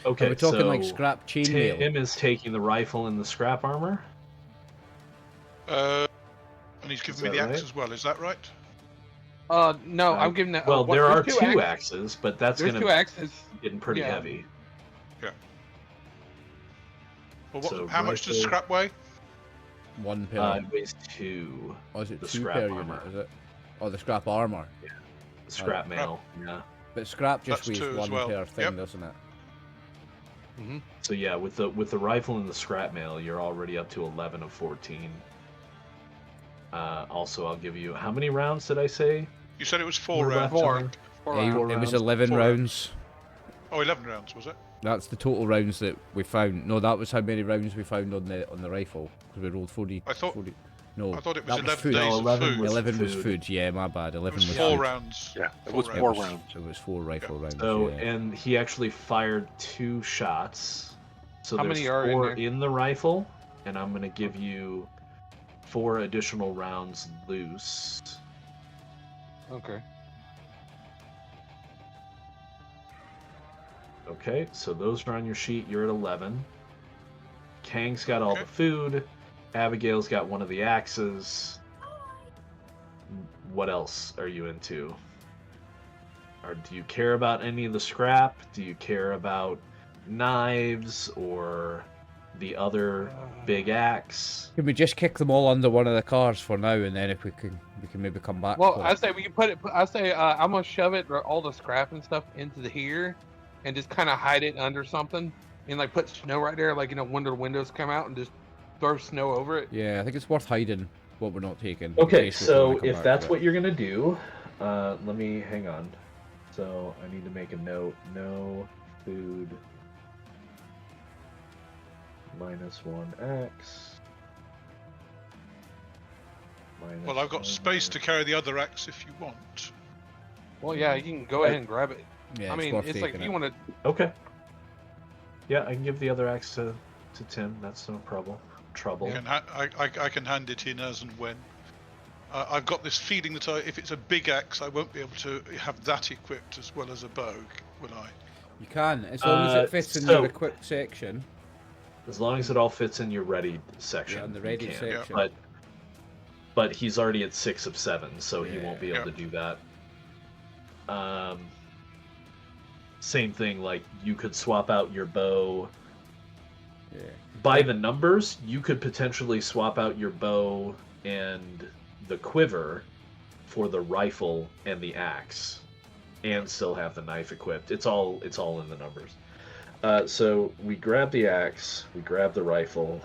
Okay. Are we talking so like scrap chainmail? Tim is taking the rifle and the scrap armor. And he's giving me that the axe right? as well. Is that right? No, I'm giving that. Well, there are there's two axes, but that's There's gonna two axes. be getting pretty Yeah. heavy. Well, what, So how much does rifle- scrap weigh? 1 per. It weighs 2. Or is it the 2 scrap per armor. unit? Is it? Oh, the scrap armor. Scrap mail. Yeah. But scrap just That's weighs 2 as 1 well. per thing, Yep. doesn't it? Mm-hmm. So yeah, with the rifle and the scrap mail, you're already up to 11 of 14. Also, I'll give you how many rounds did I say? You said it was 4 We're rounds. left. I Four. think. Four Yeah, rounds. Four it was rounds. 11 Four rounds. Oh, 11 rounds, was it? That's the total rounds that we found. No, that was how many rounds we found on the rifle. Because we rolled 40. I thought- 40. No, I thought it was that 11 food. days No, of 11 food. was 11 was food. food. Yeah, my bad. It 11 was was 4 food. rounds. Yeah, it Four was rounds. 4 rounds. It was 4 rifle rounds. So, yeah. and he actually fired 2 shots. So How there's many are in 4 there? in the rifle, and I'm gonna give you 4 additional rounds loose. Okay. Okay, so those are on your sheet. You're at 11. Kang's got all Okay. the food. Abigail's got one of the axes. What else are you into? Or do you care about any of the scrap? Do you care about knives or the other big axe? Can we just kick them all under one of the cars for now, and then if we can maybe come back. Well, for I it. say we can put it. I say I'm gonna shove it, or all the scrap and stuff, into the here, and just kind of hide it under something, and like put snow right there, like when the windows come out, and just throw snow over it. Yeah, I think it's worth hiding what we're not taking. in Okay, case we so wanna come if back that's to what it. you're gonna do, let me hang on. So I need to make a note. No food. -1x. Well, I've got space to carry the other axe if you want. Well, yeah, you can go ahead and grab it. Yeah, I mean, worth it's like taking if you it. want to. Okay. Yeah, I can give the other axe to Tim. That's no trouble. I can hand it in as and when. I've got this feeling that if it's a big axe, I won't be able to have that equipped as well as a bow, will I? You can, as long as it fits in so- your equipped section. As long as it all fits in your ready section. Yeah, in the you ready can. section. But he's already at 6 of 7, so he won't be able Yeah. to do that. Same thing, like you could swap out your bow. Yeah. By the numbers, you could potentially swap out your bow and the quiver for the rifle and the axe, and still have the knife equipped. It's all in the numbers. So we grab the axe, we grab the rifle.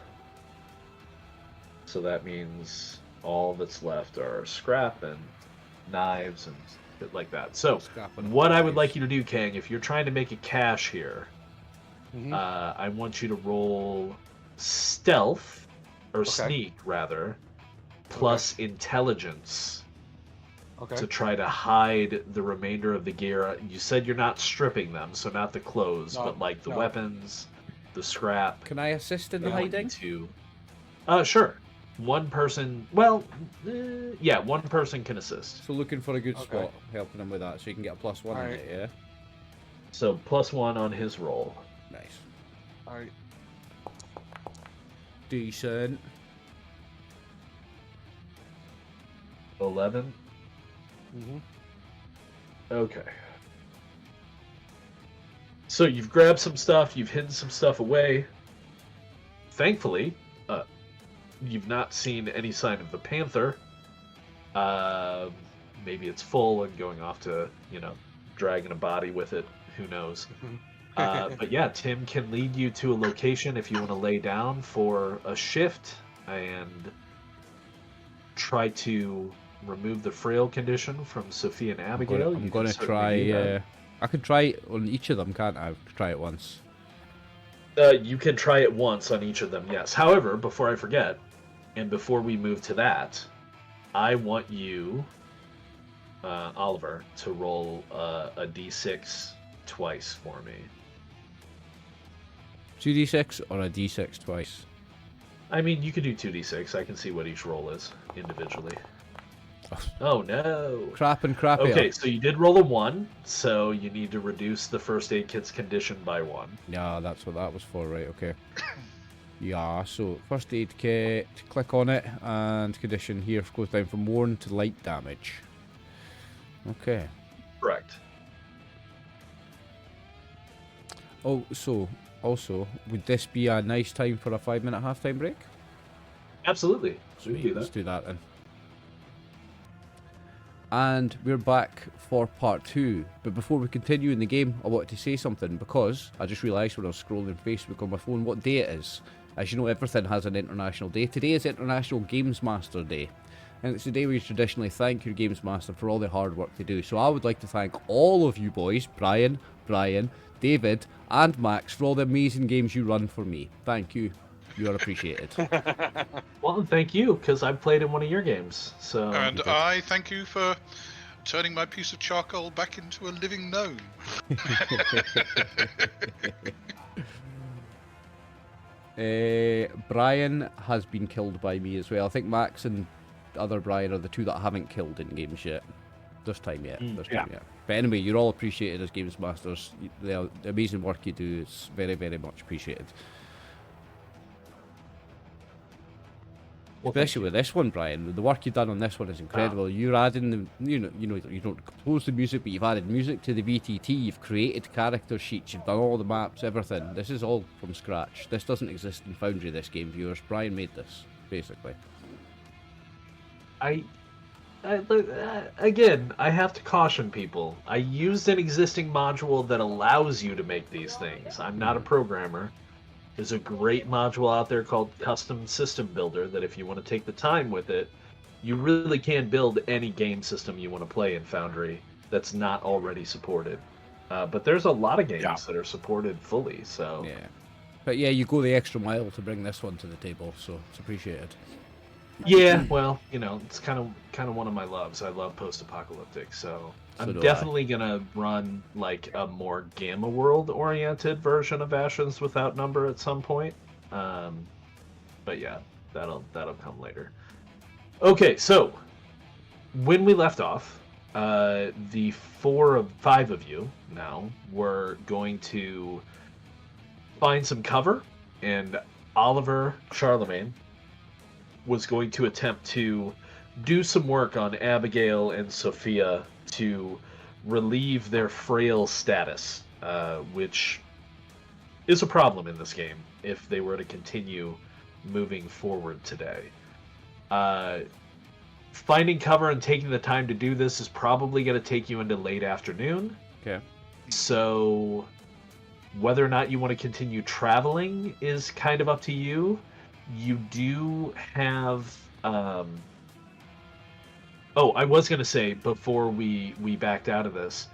So that means all that's left are scrap and knives and shit like that. So Scrap and what I would knives. like you to do, Kang, if you're trying to make a cache here, Mhm. I want you to roll stealth, or Okay. sneak rather, plus intelligence Okay. to try to hide the remainder of the gear. You said you're not stripping them, so not the clothes, No, but like the no. weapons, the scrap. Can I assist in the I want you hiding? to- Sure. One person. Well, yeah, one person can assist. So looking for a good Okay. spot, helping him with that, so you can get a +1 in Alright. it, yeah? So +1 on his roll. Nice. All right. Decent. 11. Mm-hmm. Okay. So you've grabbed some stuff, you've hidden some stuff away. Thankfully, you've not seen any sign of the panther. Maybe it's full and going off to, dragging a body with it. Who knows? But yeah, Tim can lead you to a location if you want to lay down for a shift and try to remove the frail condition from Sophia and Abigail. I'm You going can to certainly do try. that. I could try it on each of them, can't I? Try it once. You can try it once on each of them, yes. However, before I forget, and before we move to that, I want you, Oliver, to roll a d6 twice for me. 2d6 or a d6 twice? I mean, you could do 2d6. I can see what each roll is individually. Oh no! Crap and crappier. Okay, so you did roll a 1, so you need to reduce the first aid kit's condition by 1. Yeah, that's what that was for, right? Okay. Yeah, so first aid kit, click on it, and condition here goes down from worn to light damage. Okay. Correct. Oh, so also, would this be a nice time for a 5-minute halftime break? Absolutely. We can do Let's that. do that then. And we're back for part 2. But before we continue in the game, I wanted to say something because I just realised when I was scrolling Facebook on my phone what day it is. As you know, everything has an international day. Today is International Games Master Day. And it's the day where you traditionally thank your Games Master for all the hard work they do. So I would like to thank all of you boys, Brian, David, and Max, for all the amazing games you run for me. Thank you. You are appreciated. Well, and thank you, because I've played in one of your games. So. And I thank you for turning my piece of charcoal back into a living gnome. Brian has been killed by me as well. I think Max and other Brian are the two that I haven't killed in games yet. This time yet. But anyway, you're all appreciated as Games Masters. The amazing work you do is very, very much appreciated. Well, Especially with this one, Brian. The work you've done on this one is incredible. You're adding the, you don't compose the music, but you've added music to the VTT. You've created character sheets. You've done all the maps, everything. This is all from scratch. This doesn't exist in Foundry. This game, viewers. Brian made this, basically. Again, I have to caution people. I used an existing module that allows you to make these things. I'm not a programmer. There's a great module out there called Custom System Builder that if you want to take the time with it, you really can build any game system you want to play in Foundry that's not already supported. But there's a lot of games that are supported fully, so... Yeah. But yeah, you go the extra mile to bring this one to the table, so it's appreciated. Yeah, well, it's kind of one of my loves. I love post-apocalyptic, so I'm definitely gonna run like a more Gamma World oriented version of Ashes Without Number at some point. But yeah, that'll come later. Okay, so when we left off, the 5 of you now were going to find some cover, and Oliver Charlemagne was going to attempt to do some work on Abigail and Sophia to relieve their frail status, which is a problem in this game if they were to continue moving forward today. Finding cover and taking the time to do this is probably going to take you into late afternoon. Okay. So whether or not you want to continue traveling is kind of up to you. You do have... I was going to say, before we backed out of this,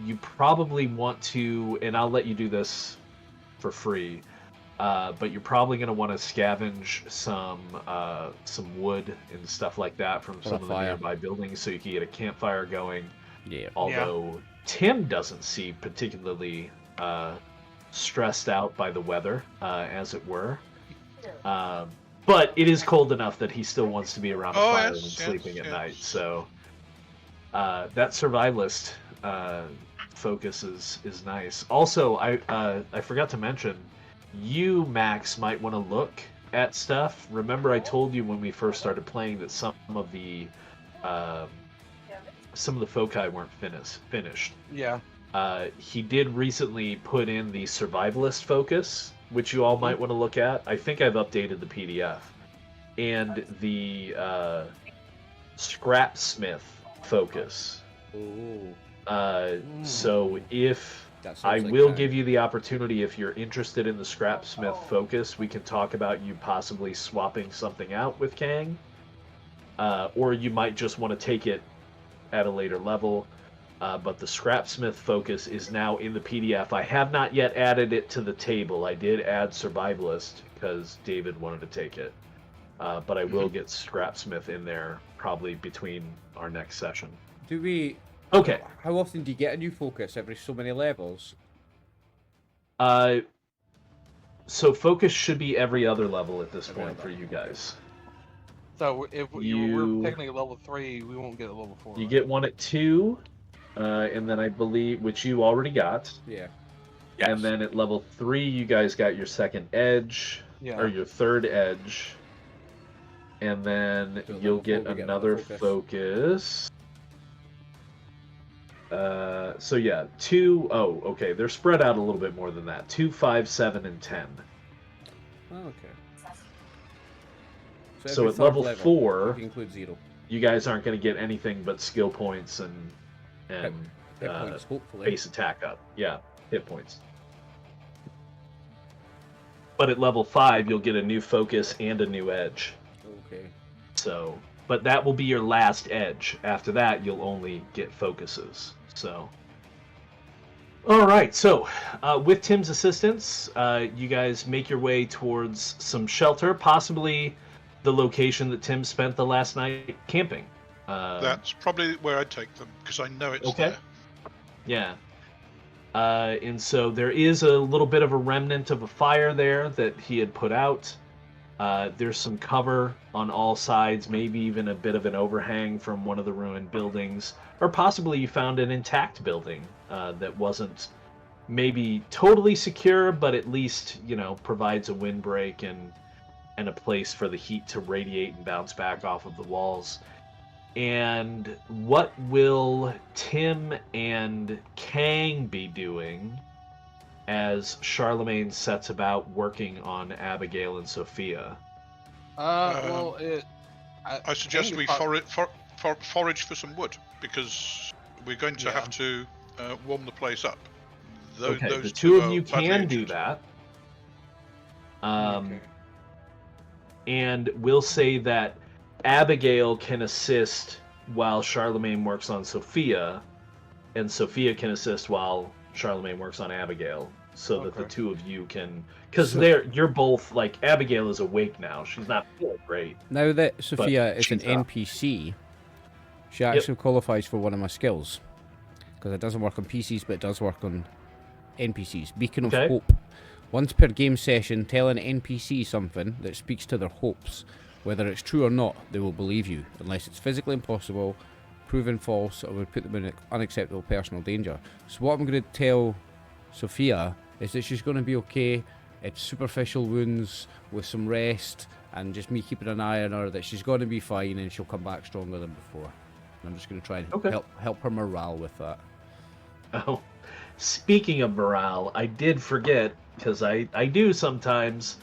you probably want to, and I'll let you do this for free, but you're probably going to want to scavenge some wood and stuff like that from some of the nearby buildings so you can get a campfire going. Yeah. Although Tim doesn't seem particularly stressed out by the weather, as it were. But it is cold enough that he still wants to be around a fire and sleeping at night. So that survivalist focus is nice. Also, I forgot to mention, you, Max, might want to look at stuff. Remember, I told you when we first started playing that some of the foci weren't finished. Yeah. He did recently put in the survivalist focus, which you all might want to look at. I think I've updated the PDF. And the scrapsmith focus. So if I will give you the opportunity, if you're interested in the scrapsmith focus, we can talk about you possibly swapping something out with Kang. Or you might just want to take it at a later level. But the scrapsmith focus is now in the PDF. I have not yet added it to the table. I did add survivalist because David wanted to take it. But I will get scrapsmith in there probably between our next session. Do we... Okay. How often do you get a new focus? Every so many levels? So focus should be every other level at this Every point other, for you guys. So if we're You- technically level 3, we won't get a level 4. You right? get one at 2, and then I believe, which you already got. Yeah. Yes. And then at level 3, you guys got your second edge, Yeah. or your third edge. And then So you'll level get 4, we get another another focus. So yeah, 2, oh, okay, they're spread out a little bit more than that. 2, 5, 7, and 10. Oh, okay. So every at third level 4, you include 0. you guys aren't going to get anything but skill points and Hit points, hopefully. base attack up. Yeah, hit points. But at level 5, you'll get a new focus and a new edge. Okay. So, but that will be your last edge. After that, you'll only get focuses. So, all right. So, with Tim's assistance, you guys make your way towards some shelter, possibly the location that Tim spent the last night camping. That's probably where I'd take them because I know it's Okay. there. Yeah. And so there is a little bit of a remnant of a fire there that he had put out. There's some cover on all sides, maybe even a bit of an overhang from one of the ruined buildings. Or possibly you found an intact building that wasn't maybe totally secure, but at least, provides a windbreak and a place for the heat to radiate and bounce back off of the walls. And what will Tim and Kang be doing as Charlemagne sets about working on Abigail and Sophia? Well, I suggest Kang we is prob- forage for some wood because we're going to Yeah. have to warm the place up. Okay, Those the two of are you badly can do injured. that. Okay. And we'll say that Abigail can assist while Charlemagne works on Sophia, and Sophia can assist while Charlemagne works on Abigail, so that the Okay. two of you can, because So- you're both like Abigail is awake now. She's not feeling great. Now that Sophia is an she's up. NPC, she actually qualifies for one of my skills. Because it doesn't work on PCs, but it does work on NPCs. Beacon of Okay. Hope. Once per game session, tell an NPC something that speaks to their hopes. Whether it's true or not, they will believe you, unless it's physically impossible, proven false, or would put them in unacceptable personal danger. So what I'm going to tell Sophia is that she's going to be okay. It's superficial wounds with some rest and just me keeping an eye on her, that she's going to be fine and she'll come back stronger than before. And I'm just going to try and Okay. help her morale with that. Oh, speaking of morale, I did forget, because I do sometimes,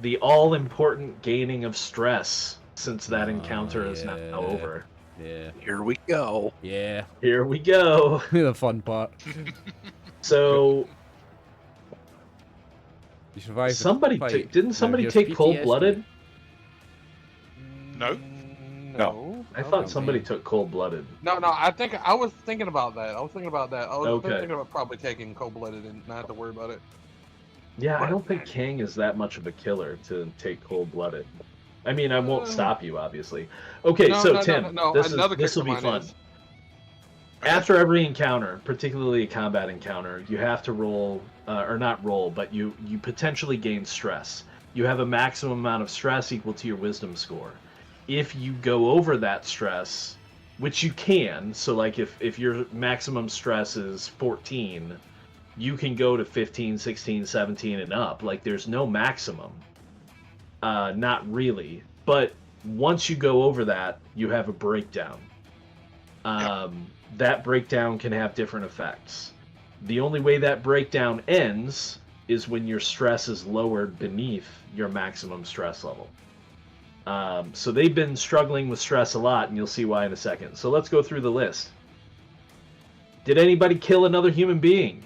the all-important gaining of stress, since that encounter is now yeah. over. Yeah. Here we go. Yeah. Here we go. The fun part. So You survived the somebody fight. didn't Now somebody here's take PTSD. Cold-Blooded? No. No. I Oh, thought somebody man. took Cold-Blooded. No, I think I was thinking about that. I was Okay. thinking about probably taking cold-blooded and not have to worry about it. Yeah, I don't think Kang is that much of a killer to take Cold-Blooded. I mean, I won't stop you, obviously. Okay, No, so no, Tim, no. this Another will be character of fun. mine is. After every encounter, particularly a combat encounter, you have to roll, or not roll, but you potentially gain stress. You have a maximum amount of stress equal to your wisdom score. If you go over that stress, which you can, so like if your maximum stress is 14, you can go to 15, 16, 17 and up. Like there's no maximum. Not really. But once you go over that, you have a breakdown. That breakdown can have different effects. The only way that breakdown ends is when your stress is lowered beneath your maximum stress level. So they've been struggling with stress a lot, and you'll see why in a second. So let's go through the list. Did anybody kill another human being?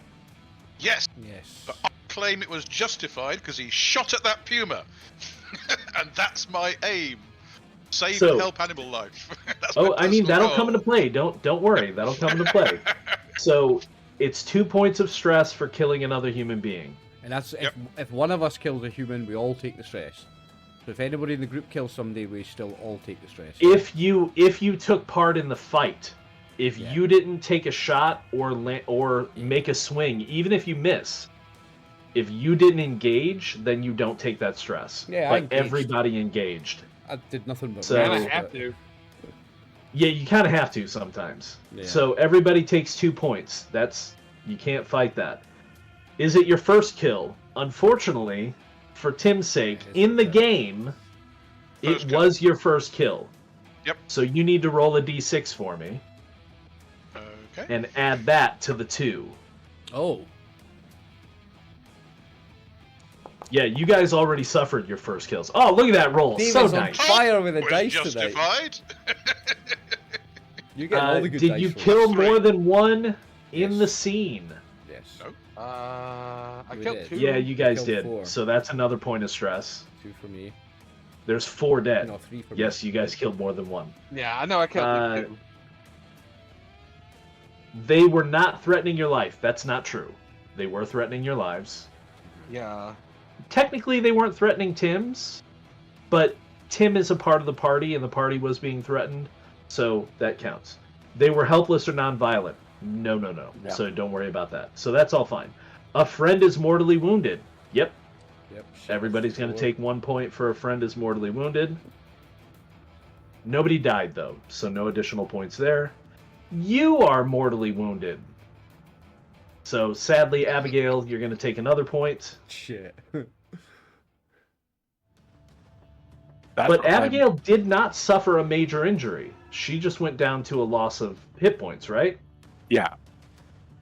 Yes, Yes. but I claim it was justified because he shot at that puma, and that's my aim: save So- and help animal life. That's my Oh, I mean, personal that'll goal. come into play. Don't worry, that'll come into play. So it's 2 points of stress for killing another human being. And that's Yep. if one of us kills a human, we all take the stress. So if anybody in the group kills somebody, we still all take the stress. If you took part in the fight, if you didn't take a shot or make a swing, even if you miss, If you didn't engage, then you don't take that stress. Yeah, I but engaged. everybody engaged. I did nothing but So- Man, I rest, have but- to. Yeah, you kind of have to sometimes. Yeah. So everybody takes 2 points. You can't fight that. Is it your first kill? Unfortunately, for Tim's sake, It is in the okay. game, First it kill. was your first kill. Yep. So you need to roll a d6 for me Okay. and add that to the 2. Oh, Yeah, you guys already suffered your first kills. Oh, look at that roll. David's So on nice. fire with the Was dice tonight. justified. You get all the good Did dice you rolls. kill Three. more than one in Yes. the scene? Yes. No. I We killed did. 2. Yeah, you guys killed did. 4. So that's another point of stress. 2 for me. There's 4 dead. No, 3 for me. Yes, you guys killed more than one. Yeah, I know I killed 2. They were not threatening your life. That's not true. They were threatening your lives. Yeah. Technically, they weren't threatening Tim's, but Tim is a part of the party, and the party was being threatened, so that counts. They were helpless or nonviolent. No. Yeah. So don't worry about that. So that's all fine. A friend is mortally wounded. Yep. Yep. shit, Everybody's going to 4. take 1 point for a friend is mortally wounded. Nobody died, though, so no additional points there. You are mortally wounded. So, sadly, Abigail, you're going to take another point. Shit. That's But what I'm- Abigail did not suffer a major injury. She just went down to a loss of hit points, right? Yeah.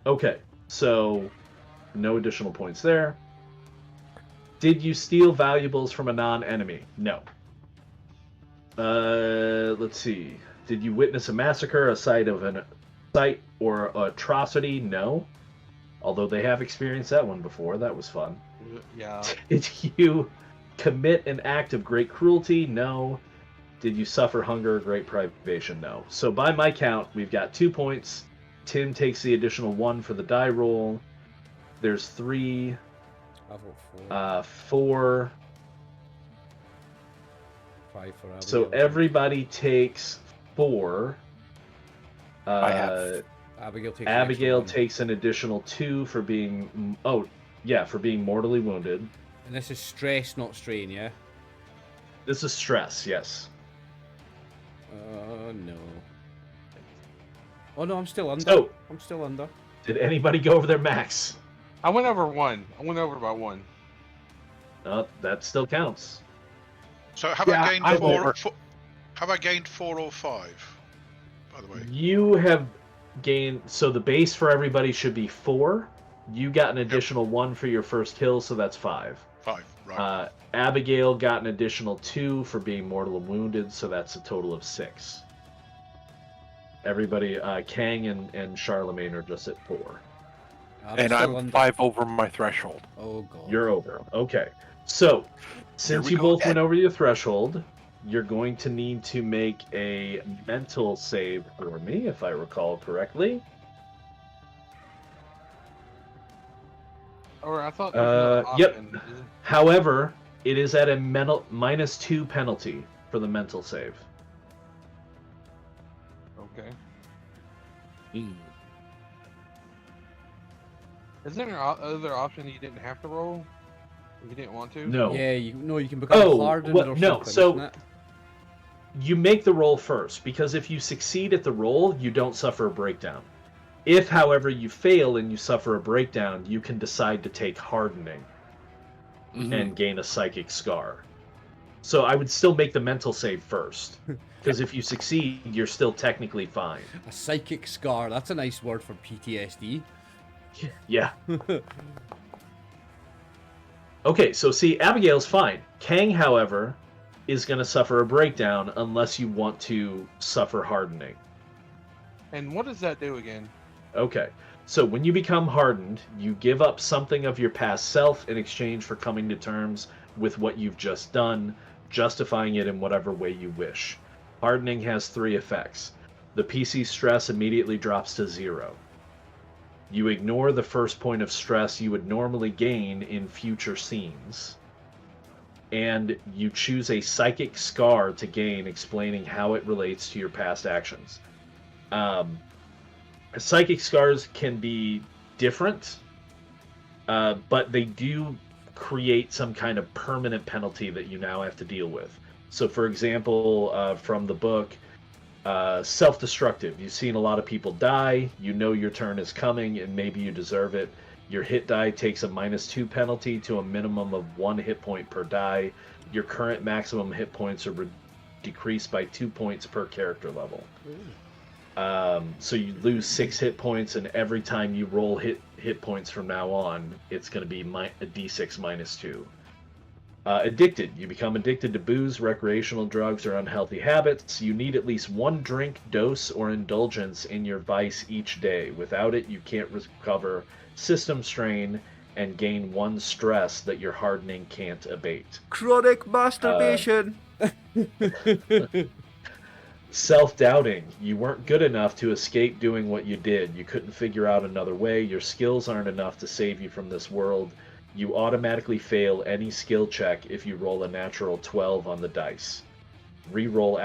Okay, so no additional points there. Did you steal valuables from a non-enemy? No. Let's see. Did you witness a massacre, a site or atrocity? No. Although they have experienced that one before. That was fun. Yeah. Did you commit an act of great cruelty? No. Did you suffer hunger or great privation? No. So by my count, we've got 2 points. Tim takes the additional 1 for the die roll. There's 3, I vote 4. 4. 5 for Abigail. So everybody takes 4. I have- Abigail takes. Abigail takes. takes an additional 2 for being... Oh, yeah, for being mortally wounded. And this is stress, not strain, yeah? This is stress, yes. No. Oh no, I'm still under. So, I'm still under. did anybody go over their max? I went over 1. I went over by 1. That still counts. So have Yeah, I gained I 4? over. Have I gained 4 or 5? By the way. You have gained... So the base for everybody should be 4. You got an additional 1 for your first kill, so that's 5. 5. Right. Abigail got an additional 2 for being mortally wounded, so that's a total of 6. Everybody, Kang and Charlemagne are just at 4. And still I'm under. 5 over my threshold. Oh god. You're over. Okay. So, since we you go both again. went over your threshold, you're going to need to make a mental save for me, if I recall correctly. Or I thought there was another Yep. option. However, it is at a -2 penalty for the mental save. Okay. Mm. Isn't there other option you didn't have to roll? If you didn't want to? No. Yeah, you can become Oh, hardened well, or no, something, so- isn't it? You make the roll first, because if you succeed at the roll, you don't suffer a breakdown. If, however, you fail and you suffer a breakdown, you can decide to take hardening Mhm. and gain a psychic scar. So I would still make the mental save first, because if you succeed, you're still technically fine. A psychic scar. That's a nice word for PTSD. Yeah. Okay, so see, Abigail's fine. Kang, however, is going to suffer a breakdown unless you want to suffer hardening. And what does that do again? Okay, so when you become hardened, you give up something of your past self in exchange for coming to terms with what you've just done, justifying it in whatever way you wish. Hardening has 3 effects. The PC stress immediately drops to 0. You ignore the first point of stress you would normally gain in future scenes. And you choose a psychic scar to gain, explaining how it relates to your past actions. Psychic scars can be different but they do create some kind of permanent penalty that you now have to deal with. So, for example, from the book, self-destructive. You've seen a lot of people die. You know your turn is coming, and maybe you deserve it. Your hit die takes a -2 penalty to a minimum of 1 hit point per die. Your current maximum hit points are decreased by 2 points per character level. So you lose 6 hit points, and every time you roll hit points from now on, it's going to be a d6 -2. Addicted. You become addicted to booze, recreational drugs, or unhealthy habits. You need at least 1 drink, dose, or indulgence in your vice each day. Without it, you can't recover system strain and gain 1 stress that your hardening can't abate. Chronic masturbation. Self-doubting. You weren't good enough to escape doing what you did. You couldn't figure out another way. Your skills aren't enough to save you from this world. You automatically fail any skill check if you roll a natural 12 on the dice. Reroll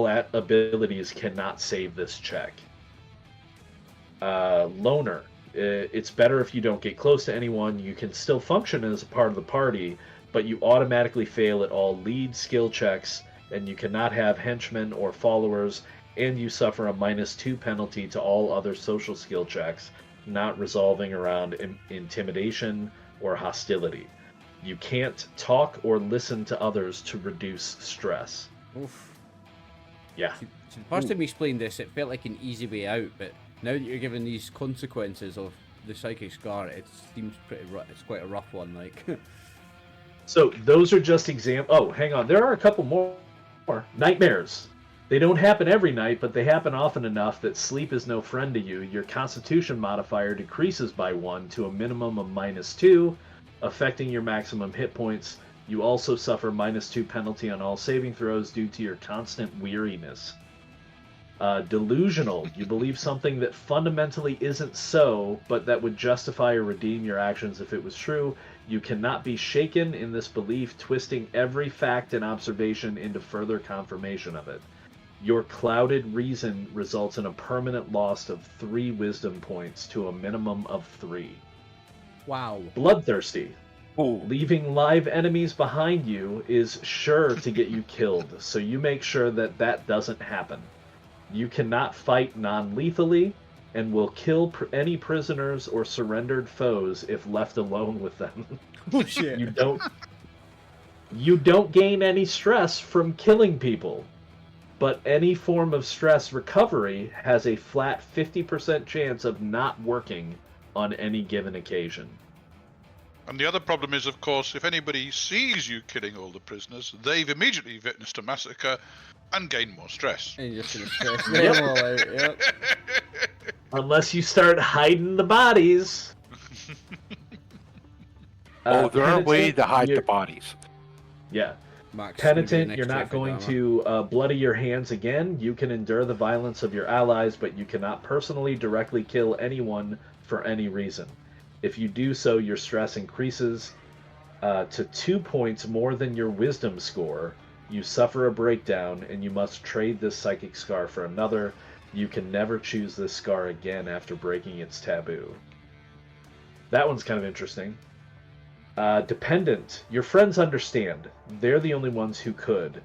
at abilities cannot save this check. Loner. It's better if you don't get close to anyone. You can still function as a part of the party, but you automatically fail at all lead skill checks, and you cannot have henchmen or followers, and you suffer a -2 penalty to all other social skill checks, not resolving around intimidation or hostility. You can't talk or listen to others to reduce stress. Oof. Yeah. So the first time you explained this, it felt like an easy way out, but now that you're given these consequences of the psychic scar, it seems pretty it's quite a rough one, like. So those are just examples. Oh, hang on. There are a couple more. Nightmares. They don't happen every night, but they happen often enough that sleep is no friend to you. Your constitution modifier decreases by 1 to a minimum of -2, affecting your maximum hit points. You also suffer -2 penalty on all saving throws due to your constant weariness. Delusional. You believe something that fundamentally isn't so, but that would justify or redeem your actions if it was true. You cannot be shaken in this belief, twisting every fact and observation into further confirmation of it. Your clouded reason results in a permanent loss of 3 wisdom points to a minimum of 3. Wow. Bloodthirsty. Ooh. Leaving live enemies behind you is sure to get you killed, so you make sure that that doesn't happen. You cannot fight non-lethally, and will kill any prisoners or surrendered foes if left alone with them. Oh shit. You don't gain any stress from killing people, but any form of stress recovery has a flat 50% chance of not working on any given occasion. And the other problem is, of course, if anybody sees you killing all the prisoners, they've immediately witnessed a massacre and gain more stress. And you're just gonna stress them all out, yep. Unless you start hiding the bodies. There are ways to hide the you're- bodies. Yeah. Max, Penitent, maybe you're an not extra going armor. to bloody your hands again. You can endure the violence of your allies, but you cannot personally directly kill anyone for any reason. If you do so, your stress increases to 2 points more than your wisdom score. You suffer a breakdown, and you must trade this psychic scar for another. You can never choose this scar again after breaking its taboo. That one's kind of interesting. Dependent. Your friends understand. They're the only ones who could.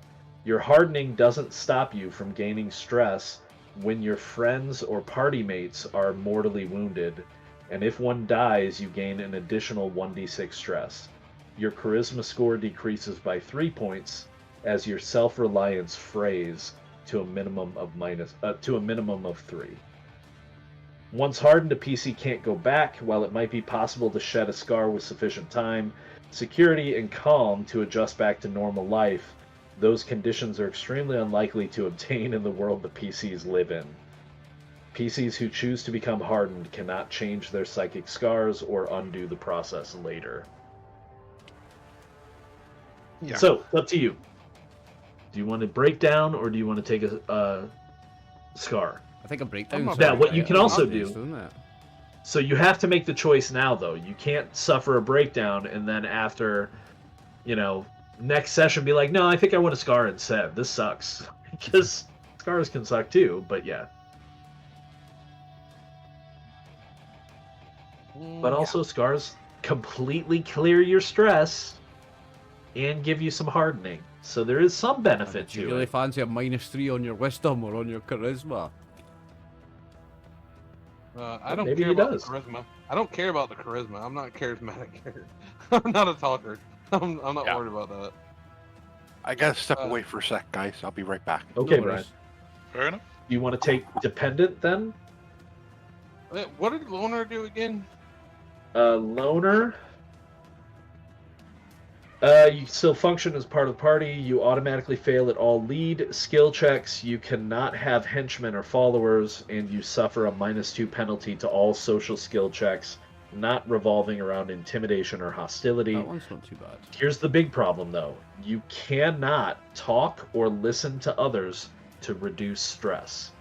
Your hardening doesn't stop you from gaining stress when your friends or party mates are mortally wounded, and if one dies, you gain an additional 1d6 stress. Your charisma score decreases by 3 points as your self-reliance frays to a minimum of 3. Once hardened, a PC can't go back. While it might be possible to shed a scar with sufficient time, security, and calm to adjust back to normal life, those conditions are extremely unlikely to obtain in the world the PCs live in. PCs who choose to become hardened cannot change their psychic scars or undo the process later. Yeah. So, it's up to you. Do you want to break down, or do you want to take a scar? I think a breakdown. Now, what you can also do- isn't it? So you have to make the choice now, though. You can't suffer a breakdown and then after, next session be like, no, I think I want a scar instead. This sucks. Because scars can suck too, but yeah. but also scars completely clear your stress and give you some hardening. So there is some benefit Do you to really it. fancy a -3 on your wisdom or on your charisma? I don't Maybe care he about does. the charisma. I don't care about the charisma. I'm not a charismatic character. I'm not a talker. I'm not Yeah. worried about that. I gotta step away for a sec, guys. I'll be right back. Okay, No Brian. worries. Fair enough. Do you want to take dependent then? What did Loner do again? Loner. You still function as part of the party. You automatically fail at all lead skill checks. You cannot have henchmen or followers, and you suffer a -2 penalty to all social skill checks, not revolving around intimidation or hostility. That one's not too bad. Here's the big problem, though. You cannot talk or listen to others to reduce stress.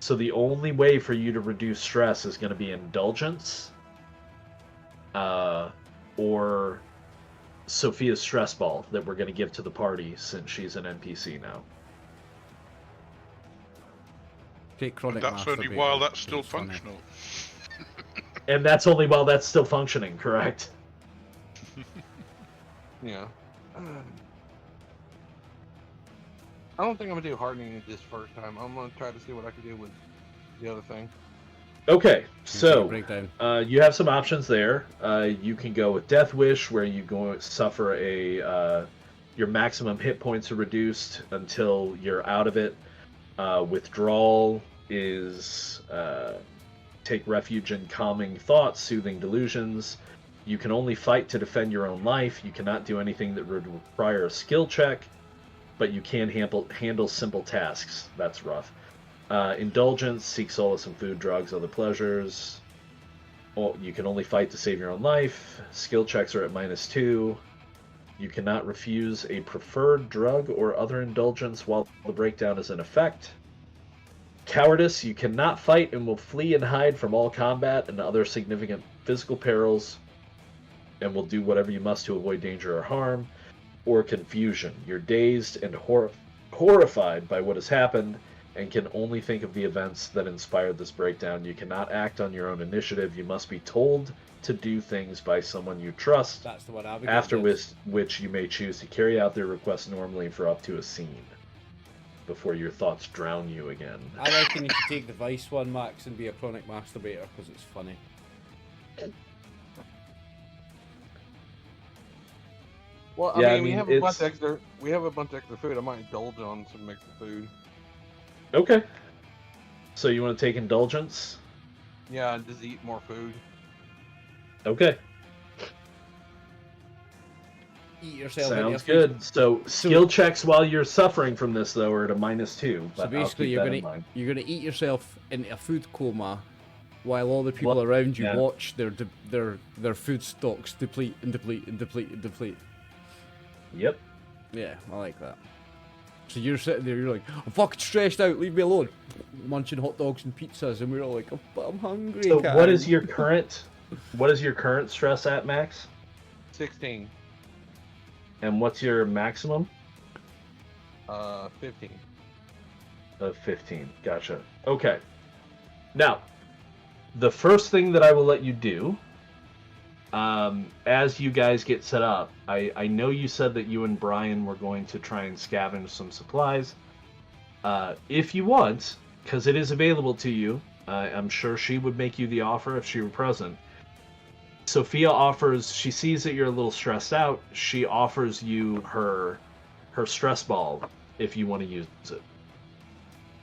So the only way for you to reduce stress is going to be indulgence, or Sophia's stress ball that we're going to give to the party since she's an NPC now. Take chronic That's only while that's still functional. And that's only while that's still functioning, correct? Yeah. I don't think I'm gonna do hardening this first time. I'm gonna try to see what I can do with the other thing. Okay, so Breakdown. you have some options there. You can go with Death Wish, where you go suffer your maximum hit points are reduced until you're out of it. Withdrawal is take refuge in calming thoughts, soothing delusions. You can only fight to defend your own life. You cannot do anything that would require a skill check, but you can handle simple tasks. That's rough. Indulgence, seek solace in food, drugs, other pleasures. You can only fight to save your own life. Skill checks are at -2. You cannot refuse a preferred drug or other indulgence while the breakdown is in effect. Cowardice, you cannot fight and will flee and hide from all combat and other significant physical perils, and will do whatever you must to avoid danger or harm. Or confusion, you're dazed and horrified by what has happened and can only think of the events that inspired this breakdown. You cannot act on your own initiative. You must be told to do things by someone you trust, That's the one Abigail after did. which you may choose to carry out their request normally for up to a scene, before your thoughts drown you again. I reckon you should take the Vice one, Max, and be a chronic masturbator because it's funny. Well, Yeah, I we mean, have a bunch it's- of extra. We have a bunch of extra food. I might indulge on some extra food. Okay. So you want to take indulgence? Yeah, and just eat more food. Okay. Eat yourself into Sounds food. good. So skill checks while you're suffering from this though are at a -2. So But basically, I'll keep that in mind. you're gonna eat yourself into a food coma, while all the people around you yeah. watch their food stocks deplete and deplete and deplete and deplete. Yep. Yeah, I like that. So you're sitting there, you're like, I'm fucking stressed out, leave me alone. Munching hot dogs and pizzas, and we're all like, I'm hungry. So Karen." what is your current stress at, Max? 16. And what's your maximum? 15. Of 15. Gotcha. Okay. Now, the first thing that I will let you do, as you guys get set up, I know you said that you and Brian were going to try and scavenge some supplies. If you want, because it is available to you, I'm sure she would make you the offer if she were present. Sophia offers, she sees that you're a little stressed out, she offers you her stress ball if you want to use it.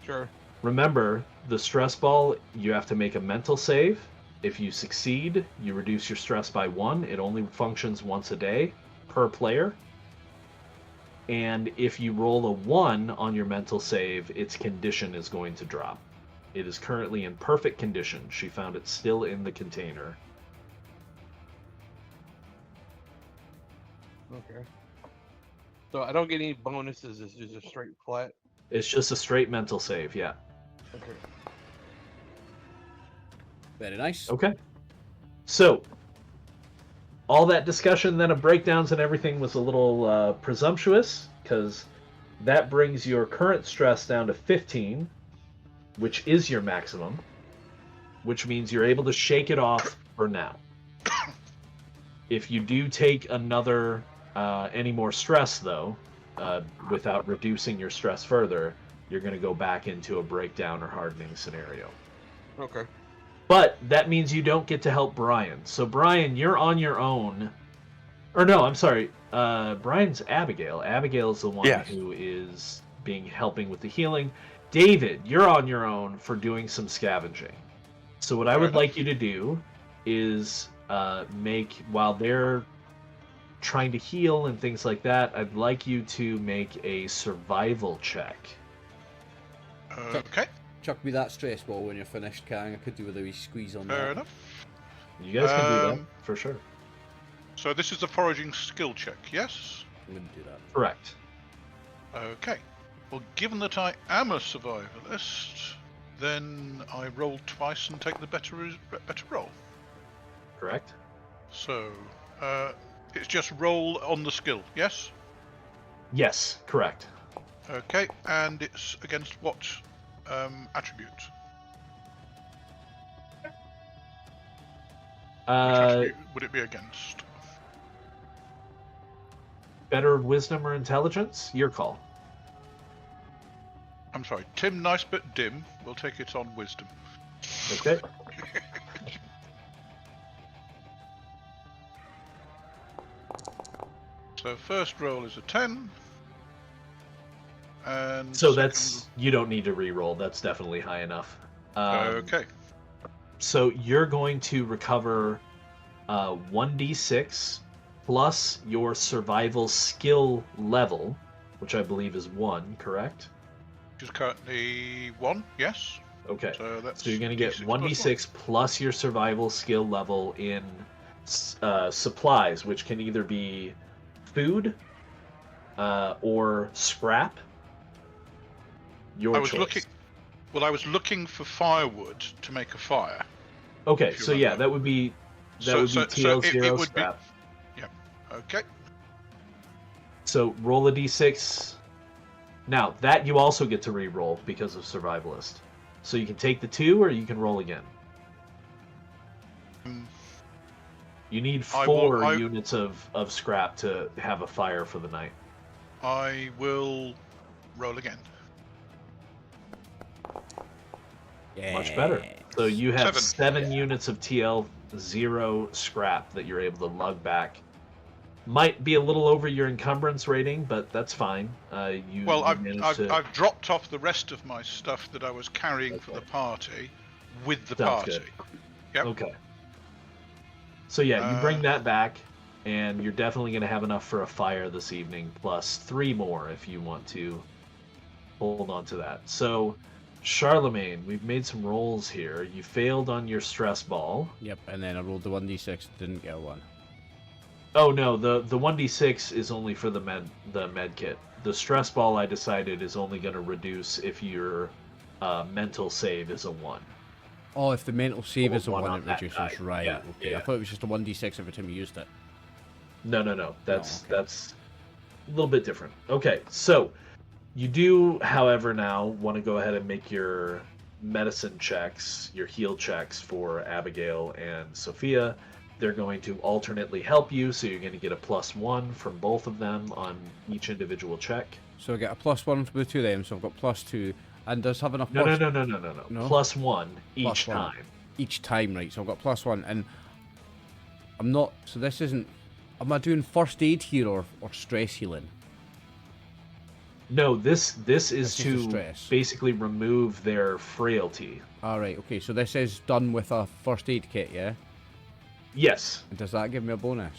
Sure. Remember, the stress ball, you have to make a mental save. If you succeed, you reduce your stress by 1. It only functions once a day per player. And if you roll a 1 on your mental save, its condition is going to drop. It is currently in perfect condition. She found it still in the container. Okay. So I don't get any bonuses. It's just a straight flat. It's just a straight mental save, yeah. Okay. Very nice. Okay. So, all that discussion then of breakdowns and everything was a little presumptuous, because that brings your current stress down to 15, which is your maximum. which means you're able to shake it off for now. If you do take another any more stress, though, without reducing your stress further, you're going to go back into a breakdown or hardening scenario. Okay. But that means you don't get to help Brian. So Brian, you're on your own. Or no, I'm sorry. Brian's Abigail. Abigail's the one who is helping with the healing. David, you're on your own for doing some scavenging. So what I would like you to do is while they're trying to heal and things like that, I'd like you to make a survival check. Okay. Chuck me that stress ball when you're finished, Kang. I could do with a wee squeeze on Fair that. enough. You guys can do that, for sure. So this is a foraging skill check, yes? I'm going to do that. Correct. Okay. Well, given that I am a survivalist, then I roll twice and take the better roll. Correct. So, it's just roll on the skill, yes? Yes, correct. Okay, and it's against what attribute? Which attribute would it be against? Better wisdom or intelligence? Your call. I'm sorry, Tim Nice but Dim. We'll take it on wisdom. Okay. So first roll is a 10. And So that's, you don't need to re-roll. That's definitely high enough. okay. So you're going to recover 1d6 plus your survival skill level, which I believe is 1, correct? Which is currently 1, yes. Okay. So that's So you're going to get D6 plus 1d6 plus your survival skill level in supplies, which can either be food or scrap. Your I was choice. I was looking for firewood to make a fire. Okay, if you so yeah, remember. that would be So TL0 it would be- scrap. Okay. So roll a d6. Now that you also get to re-roll because of survivalist. So you can take the 2 or you can roll again. You need 4 units of scrap to have a fire for the night. I will roll again. Much better. So you have 7. 7 units of TL0 scrap that you're able to lug back. Might be a little over your encumbrance rating, but that's fine. You managed to... I've dropped off the rest of my stuff that I was carrying for the party with the Sounds party. good. Yep. Okay. So yeah, you bring that back, and you're definitely going to have enough for a fire this evening, plus 3 more if you want to hold on to that. So, Charlemagne, we've made some rolls here. You failed on your stress ball. Yep, and then I rolled the 1d6, didn't get a 1. Oh no, the 1d6 is only for the med kit. The stress ball, I decided, is only going to reduce if your mental save is a 1. Oh, if the mental save is a 1, on it that reduces, die. right. Yeah, Okay, yeah. I thought it was just a 1d6 every time you used it. No. That's okay. that's a little bit different. Okay, so you do, however, now want to go ahead and make your medicine checks, your heal checks for Abigail and Sophia. They're going to alternately help you, so you're going to get a +1 from both of them on each individual check. So I get a +1 for the 2 of them, so I've got +2. And does have enough No. plus- No. No? +1 each +1. time. Each time, right? So I've got +1, and I'm not. So this isn't. Am I doing first aid here or stress healing? No, this is is to the stress. basically remove their frailty. All right. Okay. So this is done with a first aid kit, yeah. Yes. And does that give me a bonus?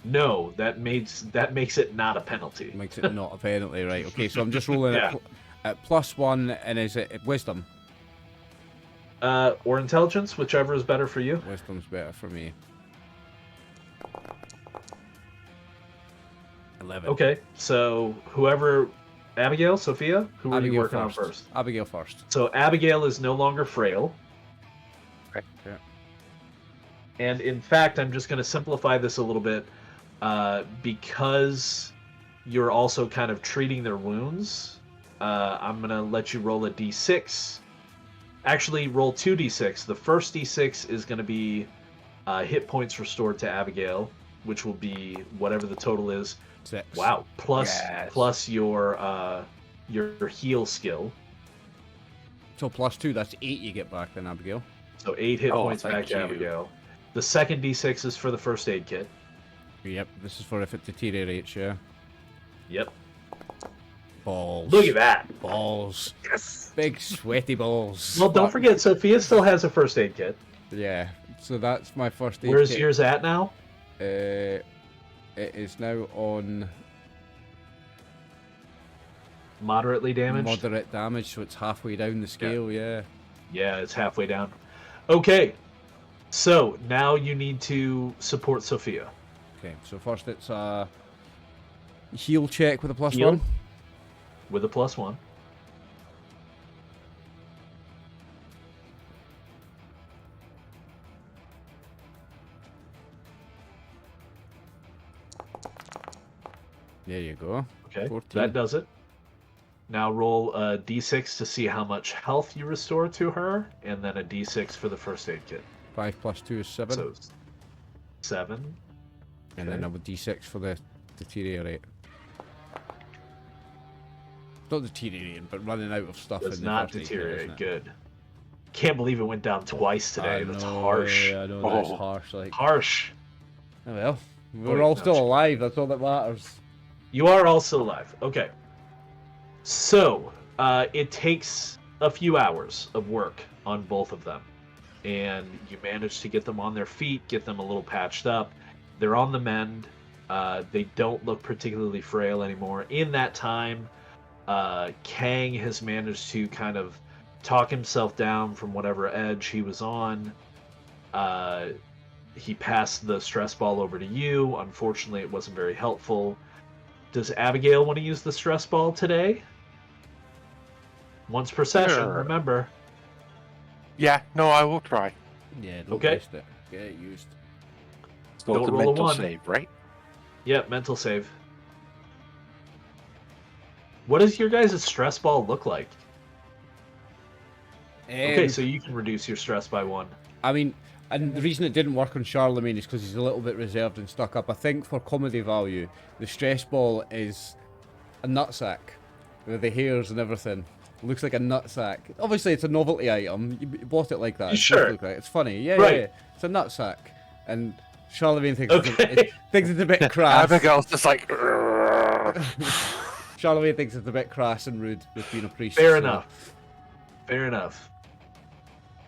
No, that makes it not a penalty. Makes it not a penalty, right? Okay. So I'm just rolling Yeah. at +1, and is it wisdom? Or intelligence, whichever is better for you. Wisdom's better for me. 11. Okay, so whoever, Abigail, Sophia, who are you Abigail working first. on first? Abigail first. So Abigail is no longer frail, Okay. and in fact, I'm just going to simplify this a little bit, because you're also kind of treating their wounds. I'm going to let you roll a d6, Actually, roll 2d6. The first d6 is going to be hit points restored to Abigail, which will be whatever the total is. 6. Wow. Yes. Plus your heal skill. So +2, that's 8 you get back then, Abigail. So 8 hit Oh, points back thank to you. Abigail. The second d6 is for the first aid kit. Yep, this is for if it deteriorates, yeah. Yep. Balls. Look at that. Balls. Yes. Big sweaty balls. Well, don't forget, Sophia still has a first aid kit. Yeah, so that's my first aid Where's kit. yours at now? It is now on Moderately damaged? moderate damage, so it's halfway down the scale, yeah. Yeah, it's halfway down. Okay. So, now you need to support Sophia. Okay, so first it's a heal check with a Heal. +1. With a +1. There you go. Okay, 14. that does it. Now roll a d6 to see how much health you restore to her, and then a d6 for the first aid kit. 5 + 2 is 7. So 7. And then okay. I would d6 for the deteriorate. Not deteriorating, but running out of stuff Does in not the first aid kit, deteriorate. isn't it? Good. Can't believe it went down twice today. I That's know, harsh. Yeah, I know, that's Oh. harsh. Like, Harsh. oh well, we're Wait, all no, still shit. alive. That's all that matters. You are also alive. Okay. So, it takes a few hours of work on both of them. And you manage to get them on their feet, get them a little patched up. They're on the mend. They don't look particularly frail anymore. In that time, Kang has managed to kind of talk himself down from whatever edge he was on. He passed the stress ball over to you. Unfortunately, it wasn't very helpful. Does Abigail want to use the stress ball today? Once per session, Sure. remember. Yeah, no, I will try. Yeah, don't Okay. waste it. Get it used. So Don't it's a roll a mental 1. save, right? Yep, mental save. What does your guys' stress ball look like? Okay, so you can reduce your stress by 1. I mean, and the reason it didn't work on Charlemagne is because he's a little bit reserved and stuck up. I think for comedy value, the stress ball is a nutsack with the hairs and everything. It looks like a nutsack. Obviously, it's a novelty item. You bought it like that. It's supposed to Sure. look like- It's funny. Yeah, Right. yeah. It's a nutsack. And Charlemagne thinks, Okay. thinks it's a bit crass. Abigail's just like. Charlemagne thinks it's a bit crass and rude with being a priest. Fair so- enough. Fair enough.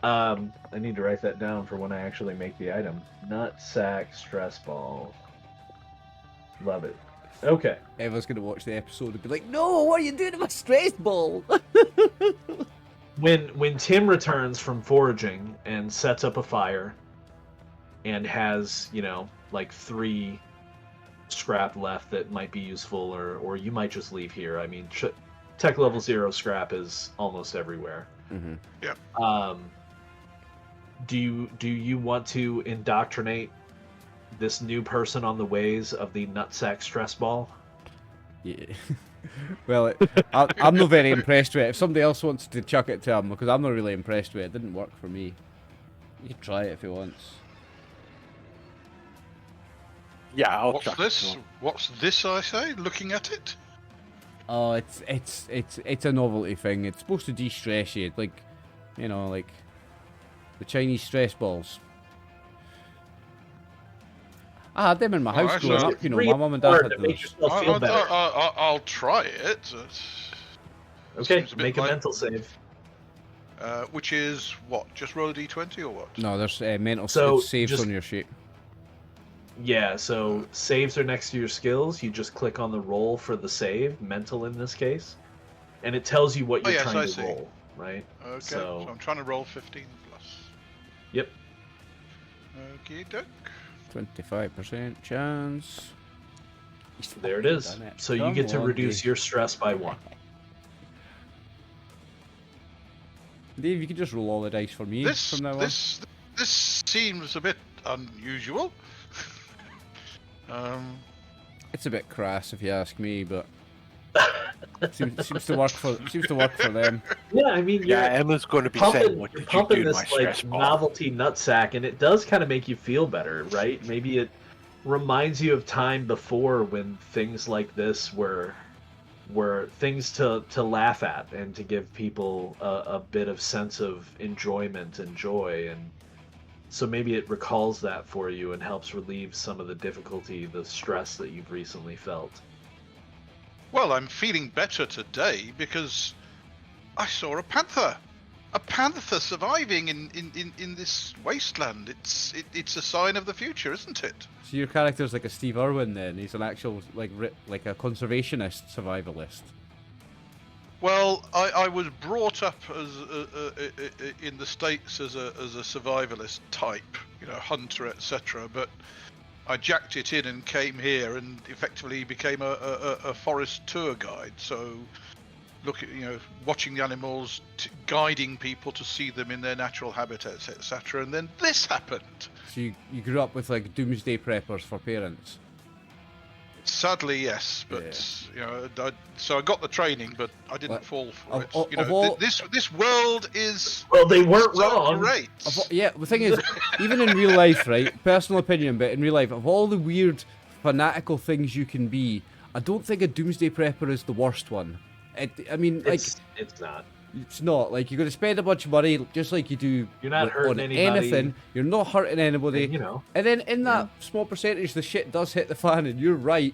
I need to write that down for when I actually make the item. Nutsack stress ball. Love it. Okay. Everyone's going to watch the episode and be like, no, what are you doing to my stress ball? When Tim returns from foraging and sets up a fire and has, like 3 scrap left that might be useful, or you might just leave here. I mean, tech level 0 scrap is almost everywhere. Mm-hmm. Do you want to indoctrinate this new person on the ways of the nutsack stress ball? Yeah. Well, I'm not very impressed with it. If somebody else wants to chuck it to him, because I'm not really impressed with it. It didn't work for me. You can try it if he wants. Yeah, I'll What's chuck it this? to him. What's this? I say, looking at it. Oh, it's a novelty thing. It's supposed to de-stress you, like, like the Chinese stress balls. I had them in my house Alright, growing so- up. My mum and dad had To make those. yourself feel better. I'll try it. Okay, seems a bit make a like- mental save. Which is what? Just roll a d20 or what? No, there's mental So, saves just- on your sheet. Yeah, so saves are next to your skills. You just click on the roll for the save, mental in this case, and it tells you what Oh, you're yes, trying I to see. roll, right? Okay, So- so I'm trying to roll 15 plus. Yep. Okay, doke. 25% chance. There it is. Done it. So you Come get to on, reduce Dave. your stress by 1. Dave, you can just roll all the dice for me This from now on. this seems a bit unusual. It's a bit crass if you ask me, but Seems to work for them. Yeah, I mean, Yeah, you're Emma's going to be saying, pumping, "What you're did you do pumping to my this stress like ball?" novelty nutsack, and it does kind of make you feel better, right? Maybe it reminds you of time before when things like this were things to laugh at and to give people a bit of sense of enjoyment and joy, and so maybe it recalls that for you and helps relieve some of the difficulty, the stress that you've recently felt. Well, I'm feeling better today because I saw a panther. A panther surviving in this wasteland. It's a sign of the future, isn't it? So your character's like a Steve Irwin then. He's an actual like a conservationist survivalist. Well, I was brought up as in the States as a survivalist type, hunter, etc. But I jacked it in and came here and effectively became a forest tour guide. So watching the animals, guiding people to see them in their natural habitats, etc. And then this happened. So you grew up with like doomsday preppers for parents. Sadly, yes, but so I got the training, but I didn't fall for it. This world is They weren't so wrong. great. Yeah, the thing is, even in real life, right? Personal opinion, but in real life, of all the weird, fanatical things you can be, I don't think a doomsday prepper is the worst one. It's not. It's not. Like, you're going to spend a bunch of money, just like you do You're not hurting on anybody. anything. You're not hurting anybody. And, And then in that small percentage, the shit does hit the fan, and you're right.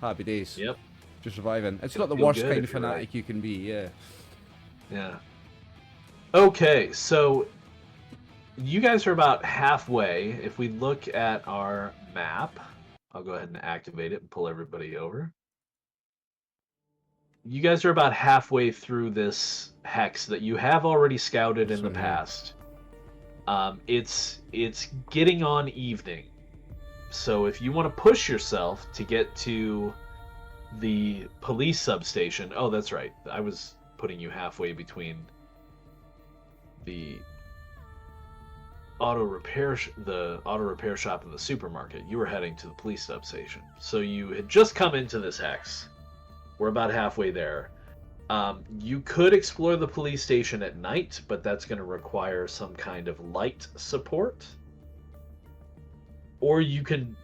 Happy days. Yep. Just surviving. It's not the Feel worst good kind of if you're fanatic right. you can be, yeah. Yeah. Okay, so you guys are about halfway. If we look at our map, I'll go ahead and activate it and pull everybody over. You guys are about halfway through this hex that you have already scouted in the past. It's getting on evening. So if you want to push yourself to get to the police substation, oh, that's right. I was putting you halfway between the auto repair shop and the supermarket. You were heading to the police substation. So you had just come into this hex. We're about halfway there. You could explore the police station at night, but that's going to require some kind of light support. Or you can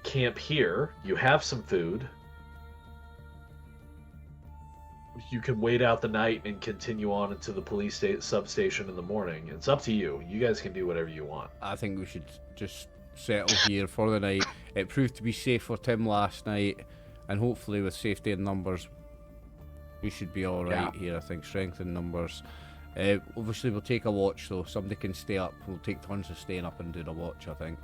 camp here. You have some food. You can wait out the night and continue on into the police substation in the morning. It's up to you. You guys can do whatever you want. I think we should just settle here for the night. It proved to be safe for Tim last night, and hopefully with safety in numbers, we should be alright here. I think strength in numbers. Obviously we'll take a watch, so somebody can stay up. We'll take turns of staying up and doing a watch, I think.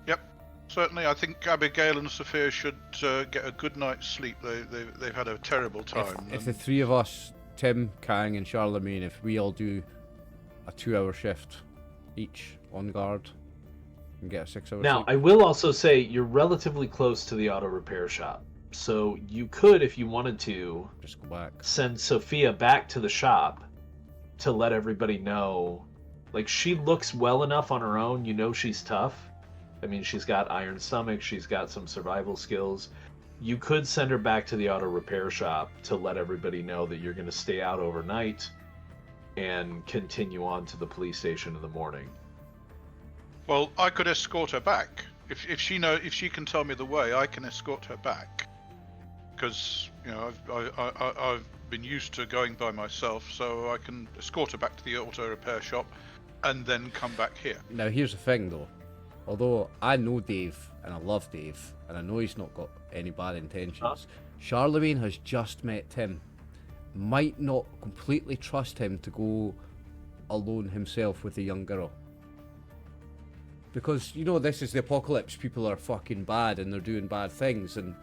Yep, certainly. I think Abigail and Sophia should get a good night's sleep. They've had a terrible time. If the three of us, Tim, Kang, and Charlemagne, if we all do a 2-hour shift each on guard and get a 6-hour Now, sleep. I will also say you're relatively close to the auto repair shop. So you could, if you wanted to, just go back. Send Sophia back to the shop to let everybody know. Like, she looks well enough on her own. You know she's tough. I mean, she's got iron stomach. She's got some survival skills. You could send her back to the auto repair shop to let everybody know that you're going to stay out overnight and continue on to the police station in the morning. Well, I could escort her back. If she can tell me the way, I can escort her back. Because I've been used to going by myself, so I can escort her back to the auto repair shop, and then come back here. Now here's the thing, though. Although I know Dave and I love Dave, and I know he's not got any bad intentions, Charlemagne has just met Tim. Might not completely trust him to go alone himself with the young girl. Because, this is the apocalypse. People are fucking bad and they're doing bad things, and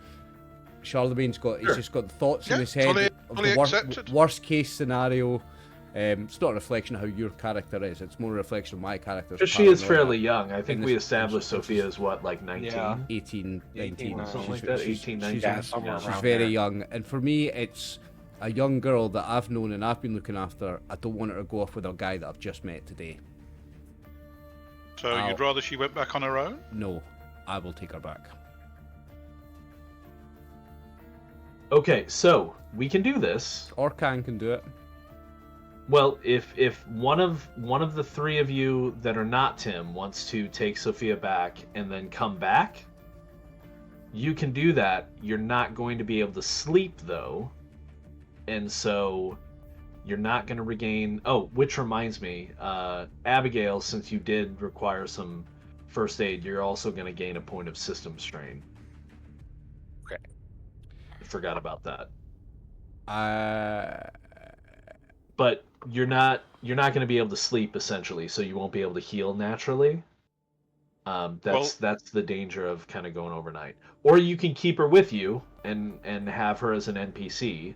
Charlemagne's he's just got thoughts in his head fully of the accepted. worst case scenario. It's not a reflection of how your character is, it's more a reflection of my character's Because she is paranoia. fairly young. I think In we this- established Sophia as what, like 19? Yeah. 18, 19. Something like that, 18, 19. Yeah, somewhere She's around very there. young, and for me, it's a young girl that I've known and I've been looking after. I don't want her to go off with a guy that I've just met today. So you'd rather she went back on her own? No, I will take her back. Okay, so we can do this. Or can do it. Well, if one of the three of you that are not Tim wants to take Sophia back and then come back, you can do that. You're not going to be able to sleep though, and so you're not going to regain. Oh, which reminds me, Abigail, since you did require some first aid, you're also going to gain a point of system strain. Okay. I forgot about that. Uh, But you're not going to be able to sleep essentially, so you won't be able to heal naturally. That's the danger of kind of going overnight. Or you can keep her with you and have her as an NPC.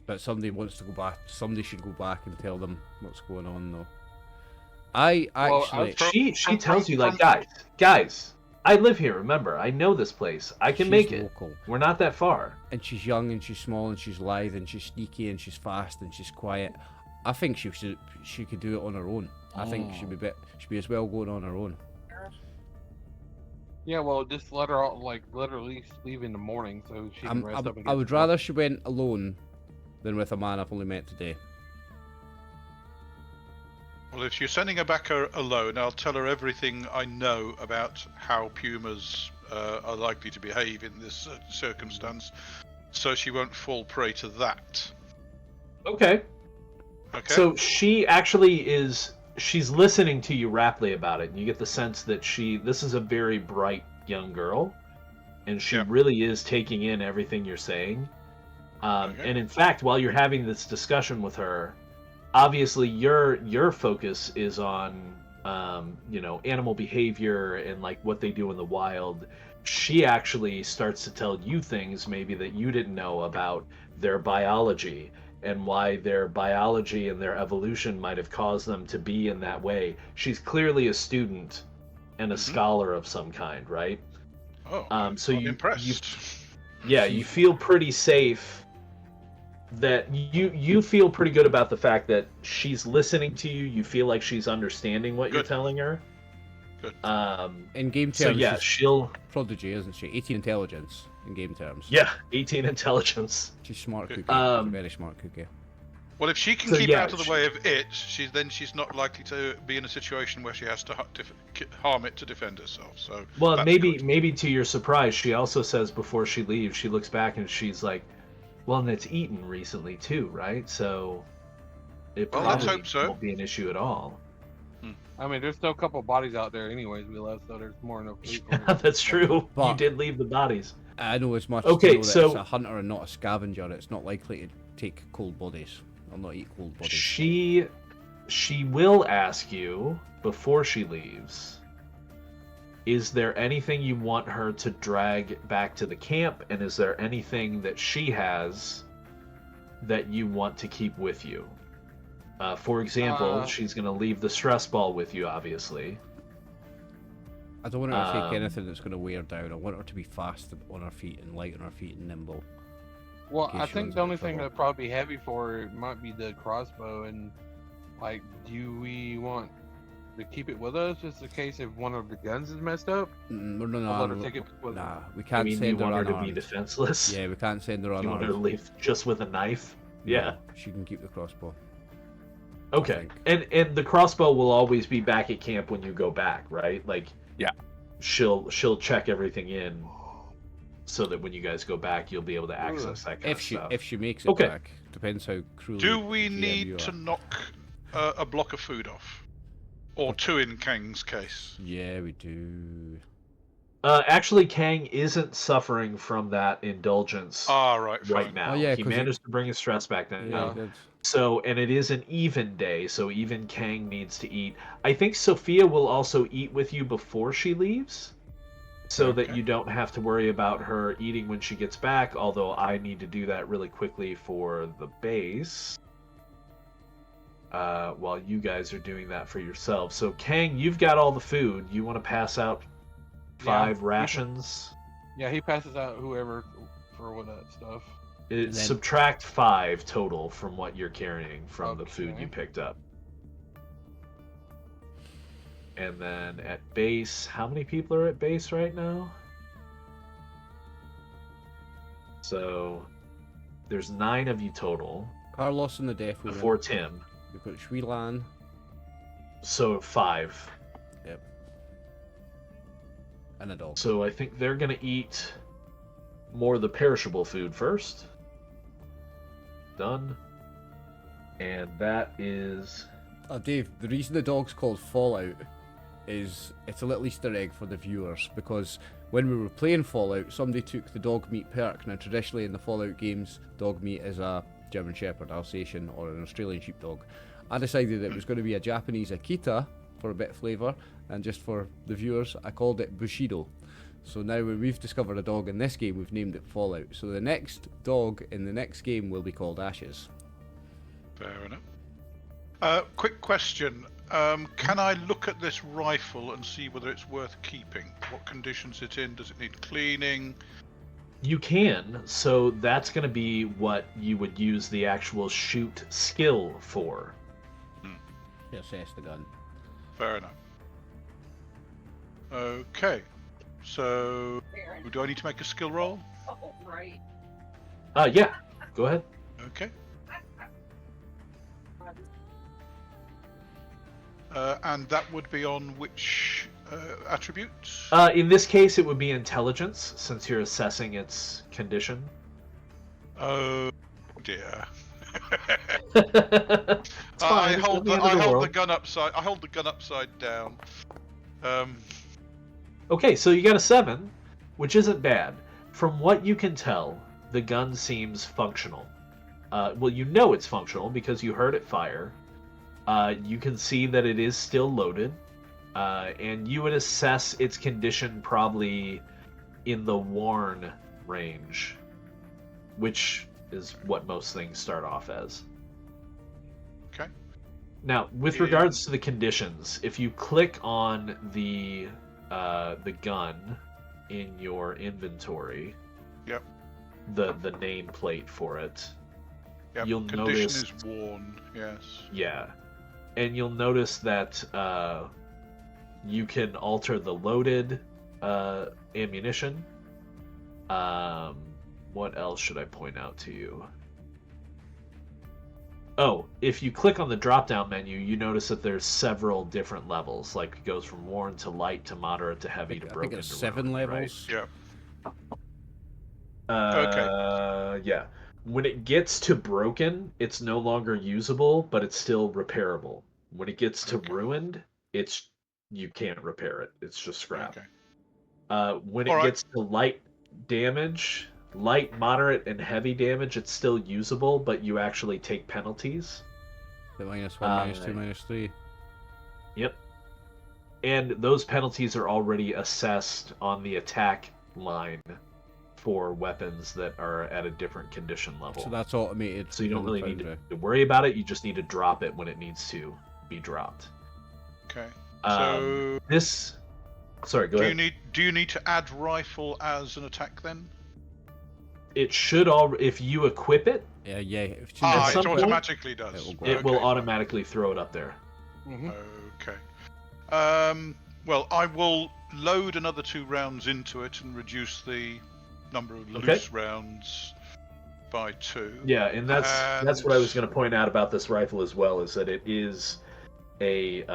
but somebody wants to go back. Somebody should go back and tell them what's going on, though. I actually. She tells you like, guys, I live here. Remember, I know this place. I can She's make it. local. We're not that far. And she's young and she's small and she's lithe and she's sneaky and she's fast and she's quiet. I think she could do it on her own. I think she'd be as well going on her own. Yeah, well, just let her out, like let her at least leave in the morning so she can rest up. And I would rather she went alone than with a man I've only met today. Well, if you're sending her back alone, I'll tell her everything I know about how pumas are likely to behave in this circumstance, so she won't fall prey to that. Okay. Okay. So she actually she's listening to you raptly about it, and you get the sense that this is a very bright young girl, and she really is taking in everything you're saying. Okay. And in fact, while you're having this discussion with her, obviously your focus is on animal behavior and like what they do in the wild. She actually starts to tell you things maybe that you didn't know about their biology and why their biology and their evolution might have caused them to be in that way. She's clearly a student and a scholar of some kind, right? Oh, so I'm impressed. You feel pretty safe. That you feel pretty good about the fact that she's listening to you. You feel like she's understanding what you're telling her. Good. In game terms, So yeah, she'll prodigy, isn't she? 18 intelligence in game terms. Yeah, 18 intelligence. She's smart cookie. Um, She's a very smart cookie. Well, if she can keep out of the way of it, she's not likely to be in a situation where she has to harm it to defend herself. So well, maybe to your surprise, she also says before she leaves, she looks back and she's like, well, and it's eaten recently too, right? So it let's probably hope so. won't be an issue at all. I mean, there's still a couple bodies out there, anyways. We left, so there's more than enough food. That's true. But- you did leave the bodies. I know as much Okay, as to know that so- it's a hunter and not a scavenger. It's not likely to take cold bodies. I'll not eat cold bodies. She will ask you before she leaves, is there anything you want her to drag back to the camp, and is there anything that she has that you want to keep with you? For example, she's going to leave the stress ball with you, obviously. I don't want her to take anything that's going to weigh her down. I want her to be fast on her feet and light on her feet and nimble. Well, in I case she think runs the into only thing trouble. that'd probably be heavy for her might be the crossbow. And like, do we want to keep it with us just in case if one of the guns is messed up? I'll let her take it with her. Nah, we I can't mean, you send her want her to be unarmed. defenseless? Yeah, we can't send her You want her to unarmed. leave just with a knife? Yeah. No, she can keep the crossbow. Okay. And the crossbow will always be back at camp when you go back, right? Like, Yeah. She'll check everything in so that when you guys go back, you'll be able to access that kind of stuff. If she makes it Okay. back, depends how cruel. Do we need to knock a block of food off, or two in Kang's case? Yeah, we do. Actually, Kang isn't suffering from that indulgence Right, fine. right now. Oh, yeah, he 'cause managed to bring his stress back down. Yeah, we did. So, and it is an even day, so even Kang needs to eat. I think Sophia will also eat with you before she leaves, so that you don't have to worry about her eating when she gets back, although I need to do that really quickly for the base. While you guys are doing that for yourselves. So, Kang, you've got all the food. You want to pass out 5 rations? Yeah, he passes out whoever for all that stuff. It, then- subtract 5 total from what you're carrying from the food Okay. you picked up. And then at base, how many people are at base right now? So there's 9 of you total Carlos and the Deaf Woman. before Tim. We've got Shwilan. So 5. Yep. And a dog. So I think they're gonna eat more of the perishable food first. Done. And that is... Dave, the reason the dog's called Fallout is it's a little Easter egg for the viewers, because when we were playing Fallout, somebody took the dog meat perk. Now, traditionally in the Fallout games, dog meat is a German Shepherd, Alsatian, or an Australian sheepdog. I decided it was going to be a Japanese Akita for a bit of flavour, and just for the viewers, I called it Bushido. So now when we've discovered a dog in this game, we've named it Fallout. So the next dog in the next game will be called Ashes. Fair enough. Quick question. Can I look at this rifle and see whether it's worth keeping? What conditions it's in? Does it need cleaning? You can, so that's going to be what you would use the actual shoot skill for. Assess the gun. Fair enough. Okay. So, do I need to make a skill roll? Oh, right. Yeah, go ahead. Okay. And that would be on which attribute? In this case, it would be intelligence, since you're assessing its condition. Oh dear. It's I fine, hold it's the not the end of the gun world. upside. I hold the gun upside down. Okay, so you got a 7, which isn't bad. From what you can tell, the gun seems functional. Well, you know it's functional because you heard it fire. You can see that it is still loaded. And you would assess its condition probably in the worn range, which is what most things start off as. Okay. Now, with regards to the conditions, if you click on the gun in your inventory, Yep. the nameplate for it, Yep. you'll Condition notice. is worn. Yes. Yeah, and you'll notice that you can alter the loaded ammunition. What else should I point out to you? Oh, if you click on the drop-down menu, you notice that there's several different levels. Like it goes from worn to light to moderate to heavy to I broken think it's to 7 ruined, levels. Yeah. Right? Yeah. When it gets to broken, it's no longer usable, but it's still repairable. When it gets to Okay. ruined, you can't repair it. It's just scrap. Okay. When it All right. gets to light damage, light, moderate, and heavy damage, it's still usable, but you actually take penalties. The -1, -2, -3. Yep. And those penalties are already assessed on the attack line for weapons that are at a different condition level. So that's automated. So you don't from the really need foundry. to worry about it. You just need to drop it when it needs to be dropped. Okay. Um, this. Sorry, go do ahead. you need to add rifle as an attack then? It should if you equip it, Yeah. If it's At It some point, automatically does. it will go it will Okay. automatically throw it up there. Mm-hmm. Okay. Well, I will load another 2 rounds into it and reduce the number of Okay. loose rounds by 2. Yeah, and that's And- what I was going to point out about this rifle as well, is that it is a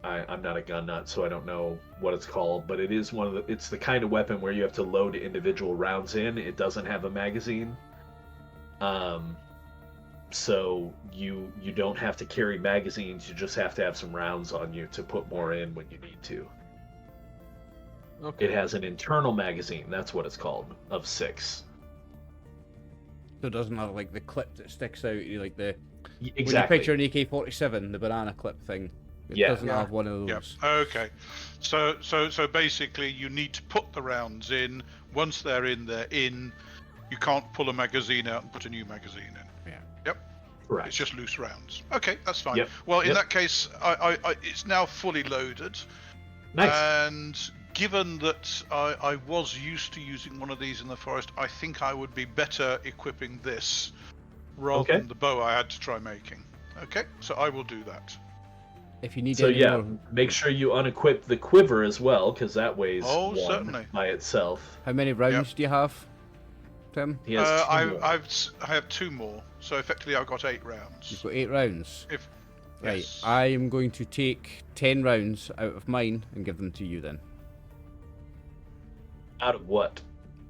I'm not a gun nut, so I don't know what it's called, but it is it's the kind of weapon where you have to load individual rounds in. It doesn't have a magazine. So you don't have to carry magazines, you just have to have some rounds on you to put more in when you need to. Okay. It has an internal magazine, that's what it's called, of 6. So it doesn't have like the clip that sticks out, like the when you Exactly. picture an AK-47, the banana clip thing. It Yeah. doesn't Yeah. have one of Yep. those. Okay. So basically, you need to put the rounds in. Once they're in, they're in. You can't pull a magazine out and put a new magazine in. Yeah. Yep. Correct. It's just loose rounds. Okay, that's fine. Yep. Well, in Yep. that case, it's now fully loaded. Nice. And given that I was used to using one of these in the forest, I think I would be better equipping this rather Okay. than the bow I had to try making. Okay, so I will do that. If you need So any yeah, more, make sure you unequip the quiver as well, because that weighs Oh, 1 certainly. by itself. how many rounds do you have? Tim? He has two more. I have 2 more, so effectively I've got 8 You've rounds. got 8 rounds. Right, Yes. I am going to take 10 rounds out of mine and give them to you then. Out of what?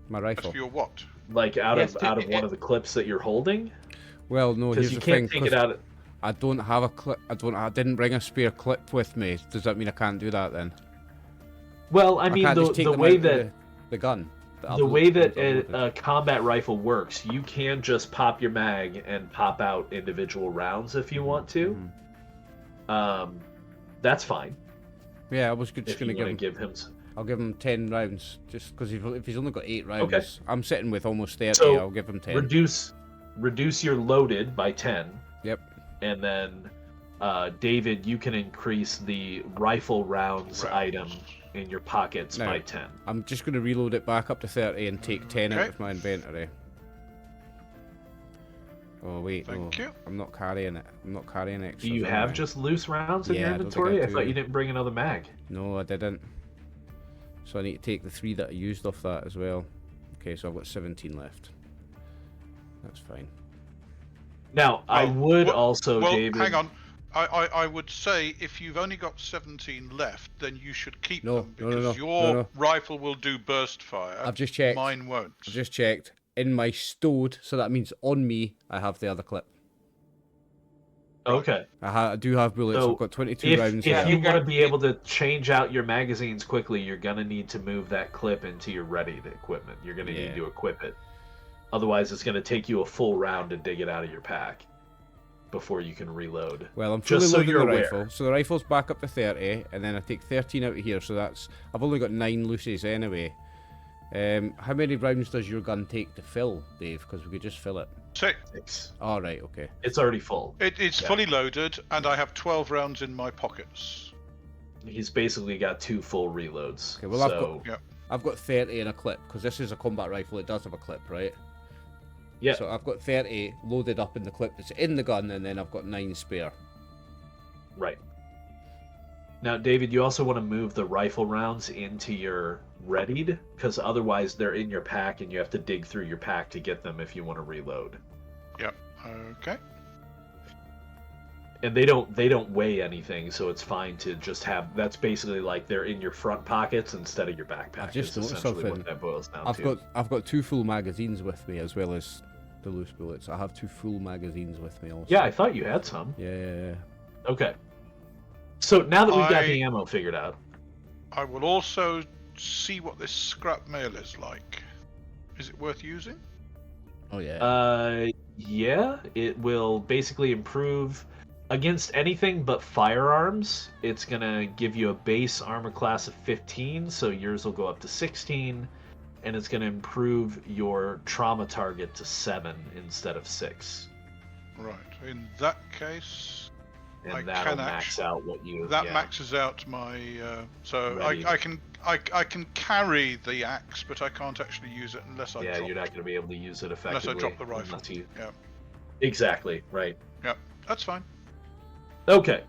My As rifle. for your what? Like out Yes, of one of the clips that you're holding? Well, no, Because here's you the thing. can't take it 'cause out. I don't have a clip. I didn't bring a spare clip with me. Does that mean I can't do that then? Well, I mean, can't just take the them way out of that the gun. the way that unloaded. a combat rifle works, you can just pop your mag and pop out individual rounds if you want to. That's fine. Yeah, I was just If gonna you want to give him. I'll give him 10 rounds, just because if he's only got 8 rounds, Okay. I'm sitting with almost 30. So, I'll give him 10. Reduce your loaded by 10. Yep. And then, David, you can increase the rifle rounds item in your pockets Now, by 10. I'm just gonna reload it back up to 30 and take 10 out Okay. of my inventory. Oh wait, Thank no, you. I'm not carrying it. I'm not carrying extras. Do you am have I? just loose rounds in Yeah, your I don't think inventory? I I thought do. you didn't bring another mag. No, I didn't. So I need to take the 3 that I used off that as well. Okay, so I've got 17 left. That's fine. Now, I would also, Well, David. hang on. I would say if you've only got 17 left, then you should keep No, them no, because no, your no. rifle will do burst fire. I've just checked. Mine won't. I've just checked. In my stowed, so that means on me, I have the other clip. Okay. I do have bullets. So I've got 22 If rounds you left. want to be able to change out your magazines quickly, you're going to need to move that clip into your readied equipment. You're going to Yeah. need to equip it. Otherwise, it's going to take you a full round to dig it out of your pack before you can reload. Well, I'm fully Just so loading you're the aware. rifle. So the rifle's back up to 30, and then I take 13 out of here. So that's I've only got 9 looses anyway. How many rounds does your gun take to fill, Dave? Because we could just fill it. 6. All right, okay. It's already full. It's Yeah. fully loaded, and I have 12 rounds in my pockets. He's basically got 2 full reloads. Okay, well, so, I've got 30 in a clip because this is a combat rifle. It does have a clip, right? yeah. So I've got 30 loaded up in the clip that's in the gun, and then I've got 9 spare. Right. Now, David, you also want to move the rifle rounds into your readied, because otherwise they're in your pack and you have to dig through your pack to get them if you want to reload. Yep. Okay. And they don't weigh anything, so it's fine to just have. That's basically like they're in your front pockets instead of your backpack. I've just is noticed essentially something. what that boils down I've to. got 2 full magazines with me as well as the loose bullets. I have 2 full magazines with me also. Yeah, I thought you had some. Yeah. Okay. So now that we've got I- the ammo figured out, I will also see what this scrap mail is like. Is it worth using? Oh yeah. it will basically improve against anything but firearms. It's gonna give you a base armor class of 15, so yours will go up to 16, and it's gonna improve your trauma target to 7 instead of 6, Right. In that case, and I that'll can max out what you. that yeah. maxes out my. So Ready. I can carry the axe, but I can't actually use it unless I Yeah, drop. you're not gonna be able to use it Unless effectively. I drop the rifle. unless you- Yeah. Exactly. Right. Yeah. That's fine. Okay.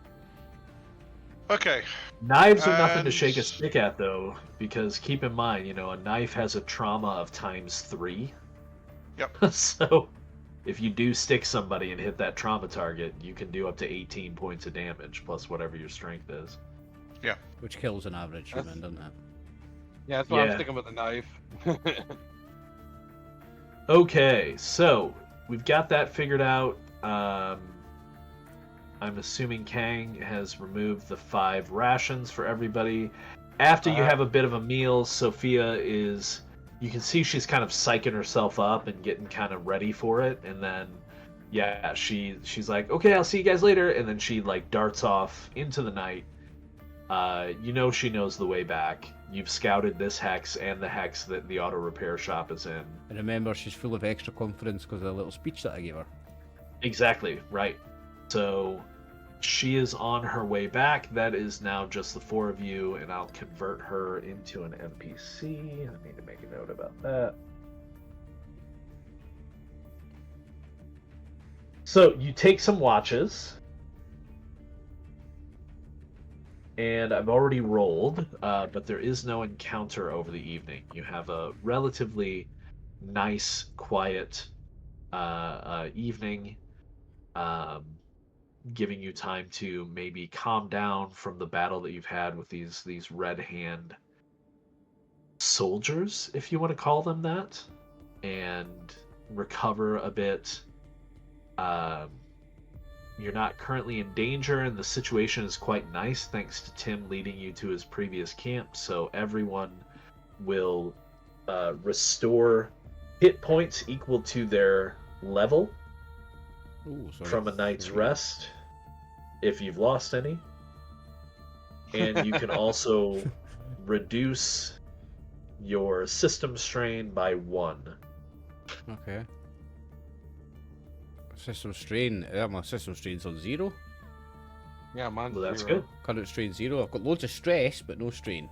Okay. Knives are nothing to shake a And- stick at, though, because keep in mind, a knife has a trauma of ×3. Yep. So, if you do stick somebody and hit that trauma target, you can do up to 18 points of damage, plus whatever your strength is. Which kills an average That's- human, doesn't it? Yeah. That's why I'm sticking with a knife. Okay, so we've got that figured out. I'm assuming Kang has removed the 5 rations for everybody. After you have a bit of a meal, Sophia is... You can see she's kind of psyching herself up and getting kind of ready for it. And then, yeah, she's like, okay, I'll see you guys later. And then she, darts off into the night. She knows the way back. You've scouted this hex and the hex that the auto repair shop is in. And remember, she's full of extra confidence because of the little speech that I gave her. Exactly, right. So she is on her way back. That is now just the 4 of you, and I'll convert her into an NPC. I need to make a note about that. So you take some watches, and I've already rolled, but there is no encounter over the evening. You have a relatively nice, quiet evening, giving you time to maybe calm down from the battle that you've had with these red hand soldiers, if you want to call them that, and recover a bit. You're not currently in danger, and the situation is quite nice thanks to Tim leading you to his previous camp, so everyone will restore hit points equal to their level Ooh, so from a night's rest if you've lost any. And you can also reduce your system strain by 1. Okay. System strain. Yeah, my system strain's on 0. Yeah, mine's Well, that's 0. good. Current strain 0. I've got loads of stress, but no strain.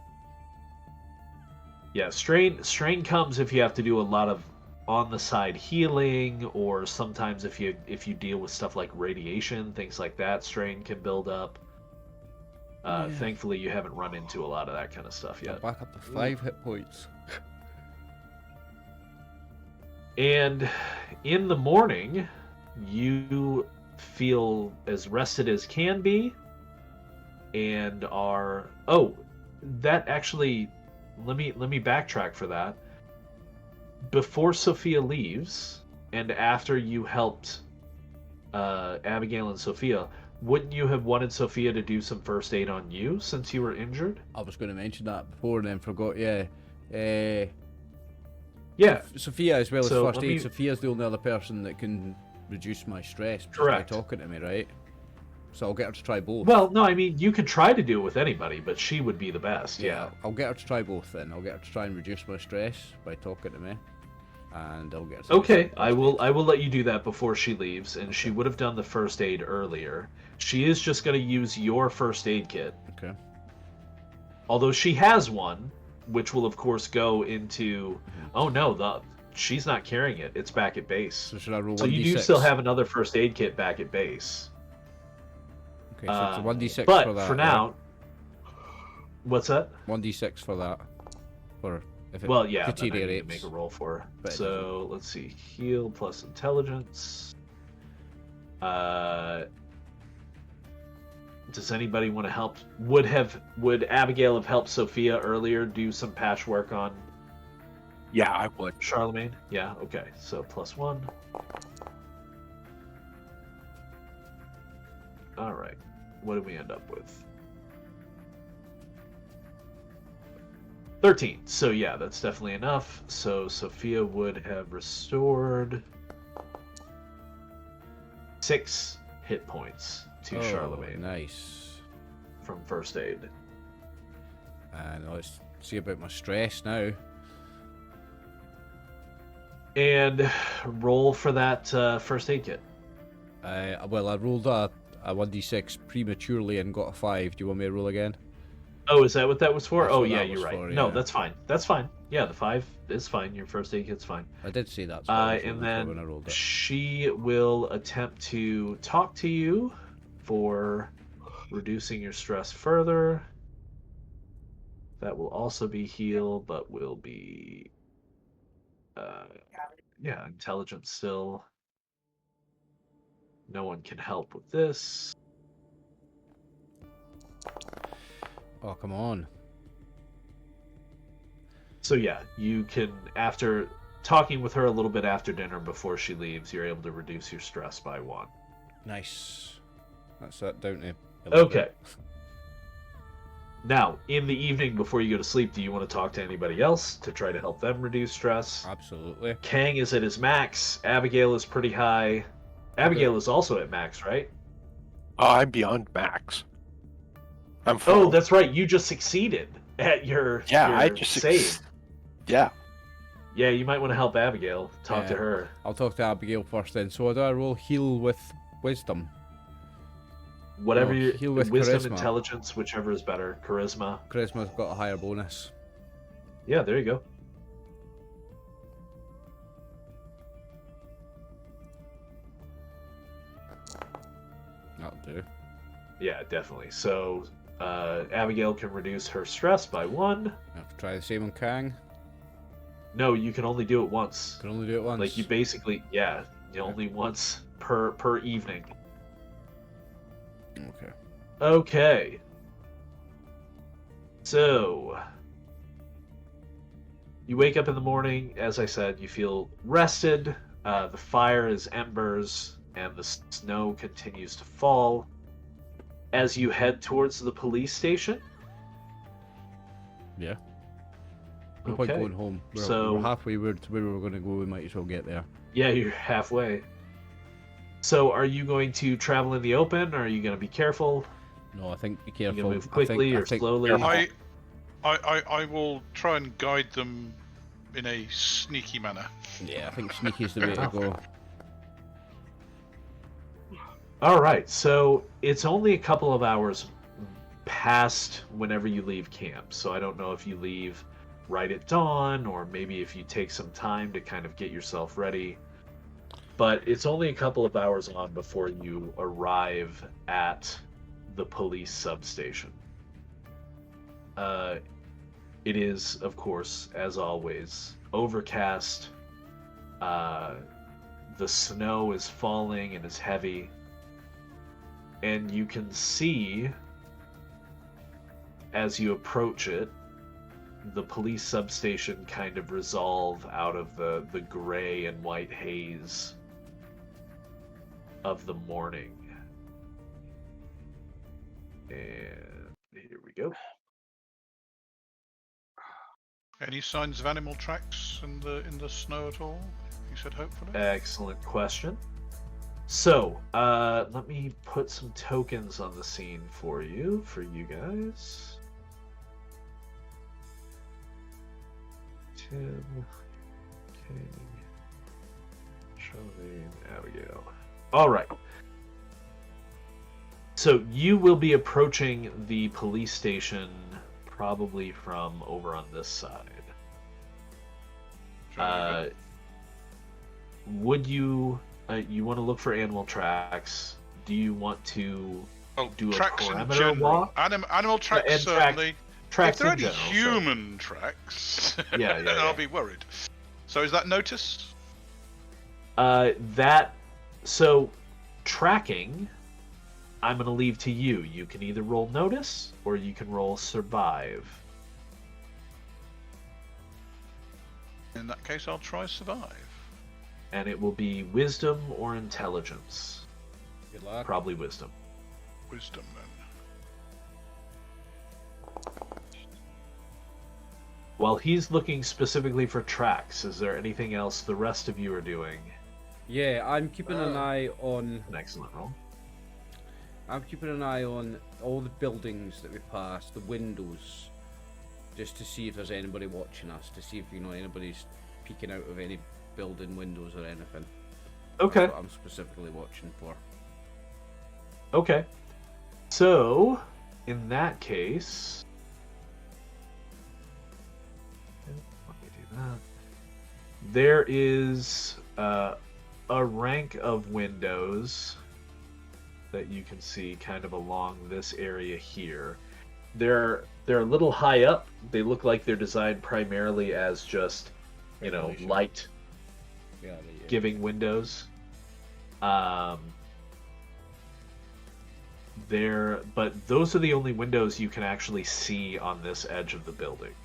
Yeah, strain comes if you have to do a lot of on the side healing, or sometimes if you deal with stuff like radiation, things like that, strain can build up. Thankfully, you haven't run into a lot of that kind of stuff I'm yet. back up to 5 hit points. And in the morning, you feel as rested as can be, and are that actually, let me backtrack for that. Before Sophia leaves, and after you helped Abigail and Sophia, wouldn't you have wanted Sophia to do some first aid on you since you were injured? I was going to mention that before and then forgot, yeah. Yeah. Sophia, as well as So, first let aid, me- Sophia's the only other person that can reduce my stress just Correct. by talking to me, right? So I'll get her to try both. Well, no, I mean, you could try to do it with anybody, but she would be the best, yeah. I'll get her to try both then. I'll get her to try and reduce my stress by talking to me. And I'll get her to do Okay, some I first will aid. I will let you do that before she leaves, and she would have done the first aid earlier. She is just going to use your first aid kit. Okay. Although she has one, which will of course go into oh no, she's not carrying it. It's back at base. So should I roll 1d6? So you do still have another first aid kit back at base. Okay, so it's a 1d6 but for that. for now, what's that? 1d6 for that. For if it Well, yeah, then I need to deteriorates. make a roll for her. But it So let's see, heal plus intelligence. Does anybody want to help? Would Abigail have helped Sophia earlier do some patchwork on Yeah, I would. Charlemagne? Yeah, okay. So +1. All right. What did we end up with? 13. So yeah, that's definitely enough. So Sophia would have restored 6 hit points to Charlemagne Nice. from first aid. And let's see about my stress now. And roll for that first aid kit. Well, I rolled a 1d6 prematurely and got a 5. Do you want me to roll again? Oh, is that what that was for? That's Oh, what yeah, that you're was right. for, No, yeah. that's fine. That's fine. Yeah, the 5 is fine. Your first aid kit's fine. I did say that. So I was And rolling for when I then rolled it. she will attempt to talk to you for reducing your stress further. That will also be heal, but will be intelligence still. No one can help with this. Oh, come on. So yeah, you can, after talking with her a little bit after dinner before she leaves, you're able to reduce your stress by 1. Nice. That's that down to 11. Okay. Now, in the evening before you go to sleep, do you want to talk to anybody else to try to help them reduce stress? Absolutely. Kang is at his max. Abigail is pretty high. Abigail is also at max, right? Oh, I'm beyond max. I'm full. Oh, that's right. You just succeeded at your I your just save. Yeah. Yeah, you might want to help Abigail. Talk to Yeah. her. I'll talk to Abigail first then. So do I roll heal with wisdom? Whatever No, your heal with wisdom, charisma. intelligence, whichever is better. Charisma. Charisma's got a higher bonus. Yeah, there you go. That'll do. Yeah, definitely. So Abigail can reduce her stress by 1. I have to try the same on Kang. No, you can only do it once. Can only do it once. Like you basically, yeah, only once per evening. Okay. Okay. So you wake up in the morning. As I said, you feel rested. The fire is embers, and the snow continues to fall. As you head towards the police station. Yeah. No point going home. We're halfway to where we were going to go. We might as well get there. Yeah, you're halfway. So, are you going to travel in the open, or are you going to be careful? No, I think be You careful. going to move quickly or slowly? I will try and guide them in a sneaky manner. Yeah, I think sneaky is the way to go. All right, so it's only a couple of hours past whenever you leave camp. So I don't know if you leave right at dawn, or maybe if you take some time to kind of get yourself ready. But it's only a couple of hours on before you arrive at the police substation. It is, of course, as always, overcast. The snow is falling and is heavy. And you can see, as you approach it, the police substation kind of resolve out of the gray and white haze of the morning. And here we go. Any signs of animal tracks in the snow at all? You said hopefully. Excellent question. So, let me put some tokens on the scene for you guys. Tim, King, Charlene, Abigail. All right. So you will be approaching the police station probably from over on this side. Would you want to look for animal tracks? Do you want to do tracks a in perimeter general? walk? Animal tracks And certainly. Tracks if there are in any general, human tracks, Yeah, I'll be worried. So is that notice? So tracking, I'm going to leave to you. You can either roll notice or you can roll survive. In that case, I'll try survive. And it will be wisdom or intelligence. Good luck. Probably wisdom. Wisdom then. While he's looking specifically for tracks, is there anything else the rest of you are doing? Yeah, I'm keeping an eye on. An excellent roll. I'm keeping an eye on all the buildings that we pass, the windows, just to see if there's anybody watching us, to see if anybody's peeking out of any building windows or anything. Okay. That's what I'm specifically watching for. Okay. So, in that case, let me do that. There is a rank of windows that you can see kind of along this area here. They're a little high up. They look like they're designed primarily as just, light giving windows. But those are the only windows you can actually see on this edge of the building.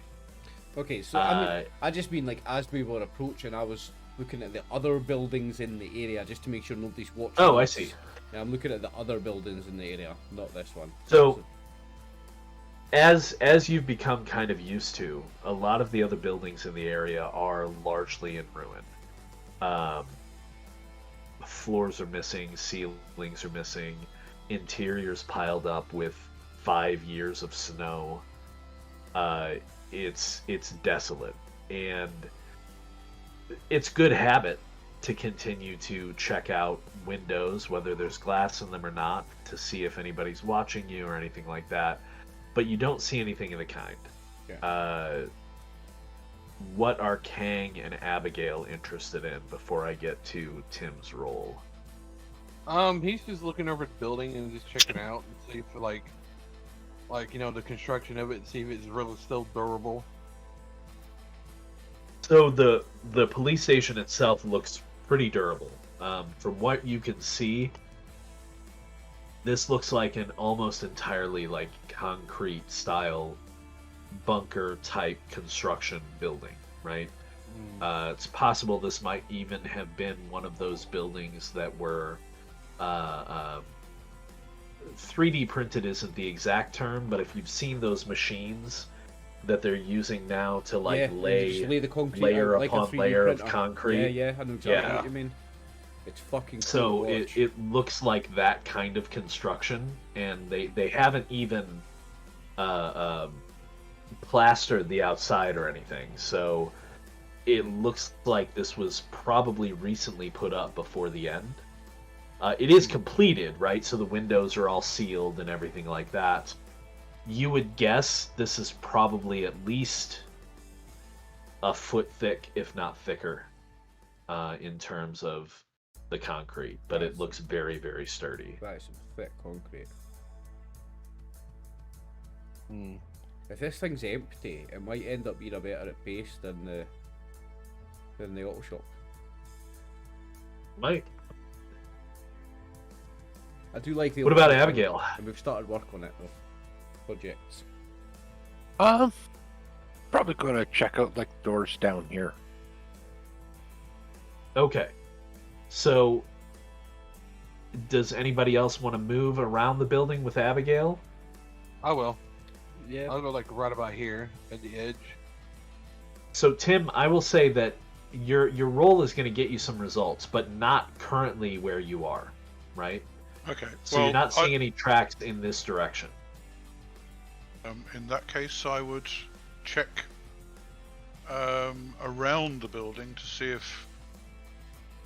Okay, so I just mean like as we were approaching, I was looking at the other buildings in the area just to make sure nobody's watching. Oh, I us. see. Yeah, I'm looking at the other buildings in the area, not this one. So, as you've become kind of used to, a lot of the other buildings in the area are largely in ruin. Floors are missing, ceilings are missing, interiors piled up with 5 years of snow. It's desolate, and it's good habit to continue to check out windows, whether there's glass in them or not, to see if anybody's watching you or anything like that. But you don't see anything of the kind. Okay. What are Kang and Abigail interested in before I get to Tim's role? He's just looking over the building and just checking out and see if the construction of it, and see if it's really still durable. So the police station itself looks pretty durable. From what you can see, this looks like an almost entirely like concrete style bunker type construction building, right? It's possible this might even have been one of those buildings that were 3D printed isn't the exact term, but if you've seen those machines that they're using now to like yeah, lay the concrete layer out like upon 3D layer of printer. concrete. Yeah, I know exactly what you mean. It's fucking cool So to watch. it looks like that kind of construction, and they haven't even plastered the outside or anything. So it looks like this was probably recently put up before the end. It is completed, right? So the windows are all sealed and everything like that. You would guess this is probably at least a foot thick, if not thicker, in terms of the concrete. But it looks very, very sturdy. That is some thick concrete. Hmm. If this thing's empty, it might end up being a better at pace than the auto shop. Mike, I do like the. what about Abigail? And we've started work on it though. Projects. Probably going to check out like doors down here. Okay. So, does anybody else want to move around the building with Abigail? I will. Yeah. I'll go like right about here at the edge. So, Tim, I will say that your role is going to get you some results, but not currently where you are, right? Okay. So you're not seeing any tracks in this direction. In that case, I would check around the building to see if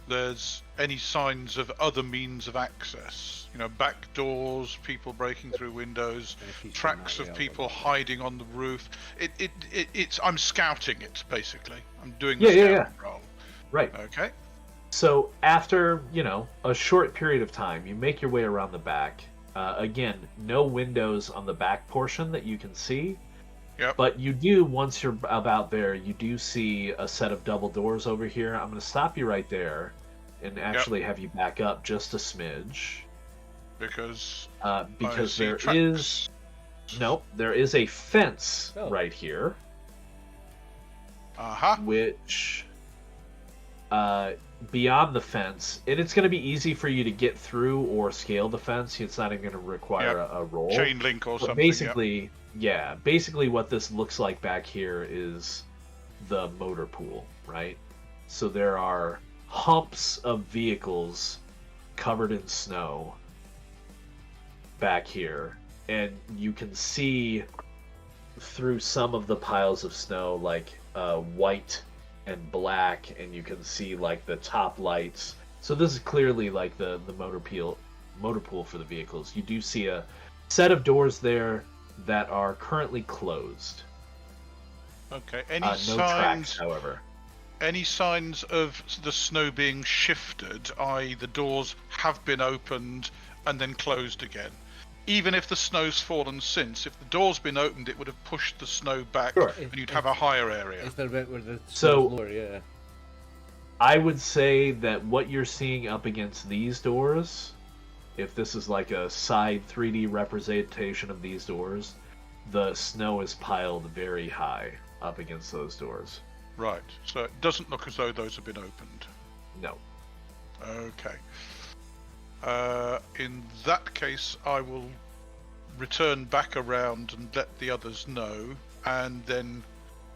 there's any signs of other means of access. You know, back doors, people breaking through windows, tracks of people hiding on the roof. It's I'm scouting it basically. I'm doing the scouting role. Right. Okay. So after, a short period of time, you make your way around the back. Again, no windows on the back portion that you can see. Yep. But you do, once you're about there, you do see a set of double doors over here. I'm going to stop you right there and actually have you back up just a smidge. Because there is a fence right here. Which beyond the fence, and it's going to be easy for you to get through or scale the fence. It's not even going to require a roll. Chain link or something. Basically what this looks like back here is the motor pool, right? So there are humps of vehicles covered in snow back here, and you can see through some of the piles of snow like white and black, and you can see like the top lights. So this is clearly like the motor pool for the vehicles. You do see a set of doors there that are currently closed. Okay. No tracks, however. Any signs of the snow being shifted, i.e. the doors have been opened and then closed again? Even if the snow's fallen since, if the door's been opened, it would have pushed the snow back, and you'd have a higher area. Is there a bit where the So, lower, yeah. I would say that what you're seeing up against these doors, if this is like a side 3D representation of these doors, the snow is piled very high up against those doors. Right. So it doesn't look as though those have been opened. No. Okay. In that case, I will return back around and let the others know, and then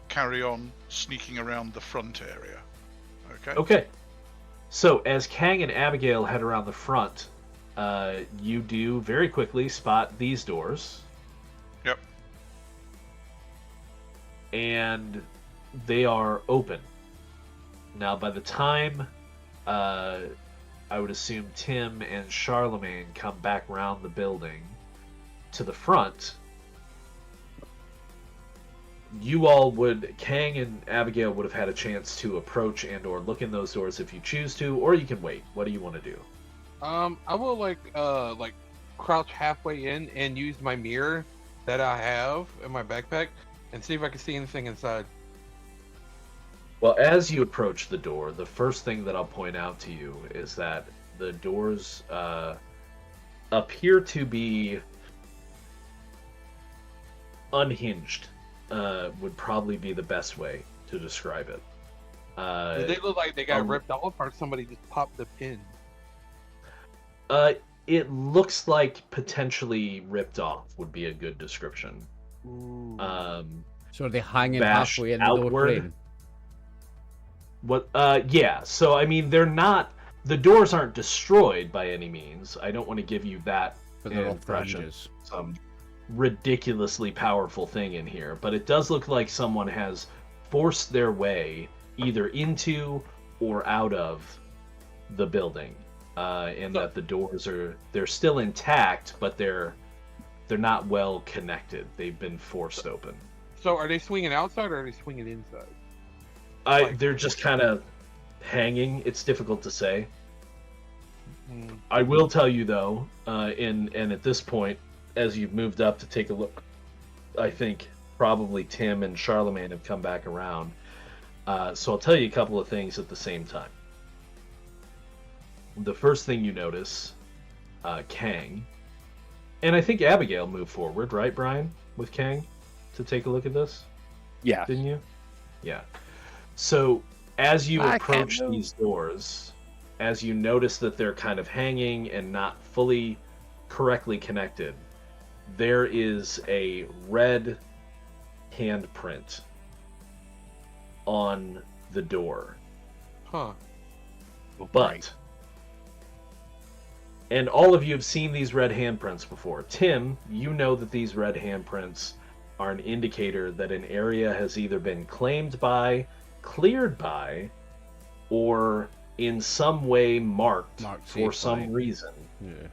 carry on sneaking around the front area. Okay? Okay. So, as Kang and Abigail head around the front, you do very quickly spot these doors. Yep. And they are open. Now, by the time I would assume Tim and Charlemagne come back round the building to the front, you all would, Kang and Abigail would have had a chance to approach and or look in those doors if you choose to, or you can wait. What do you want to do? I will like crouch halfway in and use my mirror that I have in my backpack and see if I can see anything inside. Well, as you approach the door, the first thing that I'll point out to you is that the doors appear to be unhinged. Would probably be the best way to describe it. Do they look like they got ripped off, or somebody just popped the pin? It looks like potentially ripped off would be a good description. Ooh. So are they hanging Bashed halfway in the door outward. frame? What? Yeah. So I mean, they're not. The doors aren't destroyed by any means. I don't want to give you that But they're off the impression. hinges. Some ridiculously powerful thing in here, but it does look like someone has forced their way either into or out of the building, and that the doors they're still intact, but they're not well connected. They've been forced open. So are they swinging outside or are they swinging inside? They're just kind of hanging. It's difficult to say. Hmm. I will tell you though, and at this point, as you've moved up to take a look, I think probably Tim and Charlemagne have come back around. So I'll tell you a couple of things at the same time. The first thing you notice, Kang, and I think Abigail moved forward, right, Brian, with Kang, to take a look at this? Yeah. Didn't you? Yeah. So as you I approach can't move. these doors, as you notice that they're kind of hanging and not fully correctly connected, there is a red handprint on the door. Huh. But, and all of you have seen these red handprints before. Tim, you know that these red handprints are an indicator that an area has either been claimed by, cleared by, or in some way marked Marked for safe some by. reason Yeah.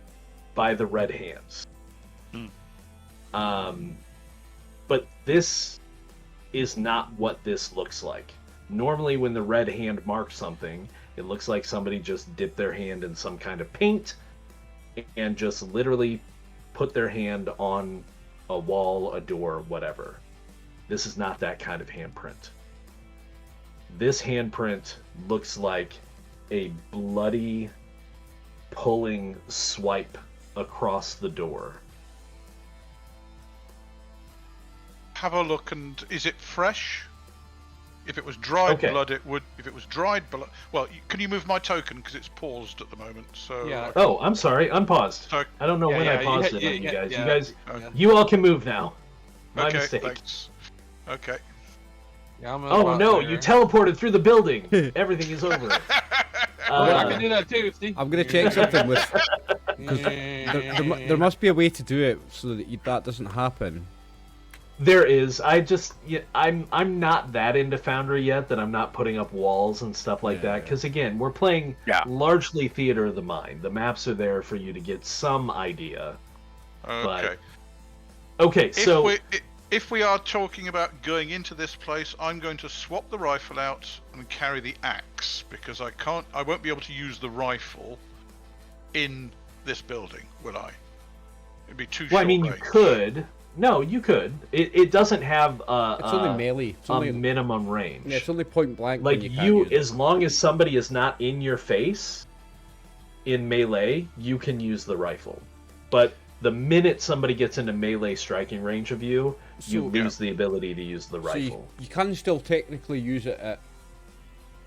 by the red hands. But this is not what this looks like. Normally when the red hand marks something, it looks like somebody just dipped their hand in some kind of paint and just literally put their hand on a wall, a door, whatever. This is not that kind of handprint. This handprint looks like a bloody pulling swipe across the door. Have a look, and is it fresh? If it was dried Okay. blood, it would. If it was dried blood, well, can you move my token because it's paused at the moment? So Yeah. Oh, I'm sorry, unpaused. So, I don't know Yeah, when yeah, I paused yeah, it on yeah, you guys. yeah. You guys, Okay. you all can move now. My okay, mistake. thanks. Okay. Yeah, I'm Oh no, you teleported through the building. Everything is over. I can do that too. See? I'm gonna check something with. There must be a way to do it so that that doesn't happen. There is. I'm not that into Foundry yet that I'm not putting up walls and stuff like that. Because again, we're playing largely Theater of the Mind. The maps are there for you to get some idea. Okay. Okay, so If we are talking about going into this place, I'm going to swap the rifle out and carry the axe because I won't be able to use the rifle in this building, will I? It'd be too short I mean, you range. could. No, you could. It doesn't have It's only melee. It's a only minimum range. Yeah, it's only point blank. Like when you, can't use it. as long as somebody is not in your face in melee, you can use the rifle. But the minute somebody gets into melee striking range of you, you lose the ability to use the So rifle. you can still technically use it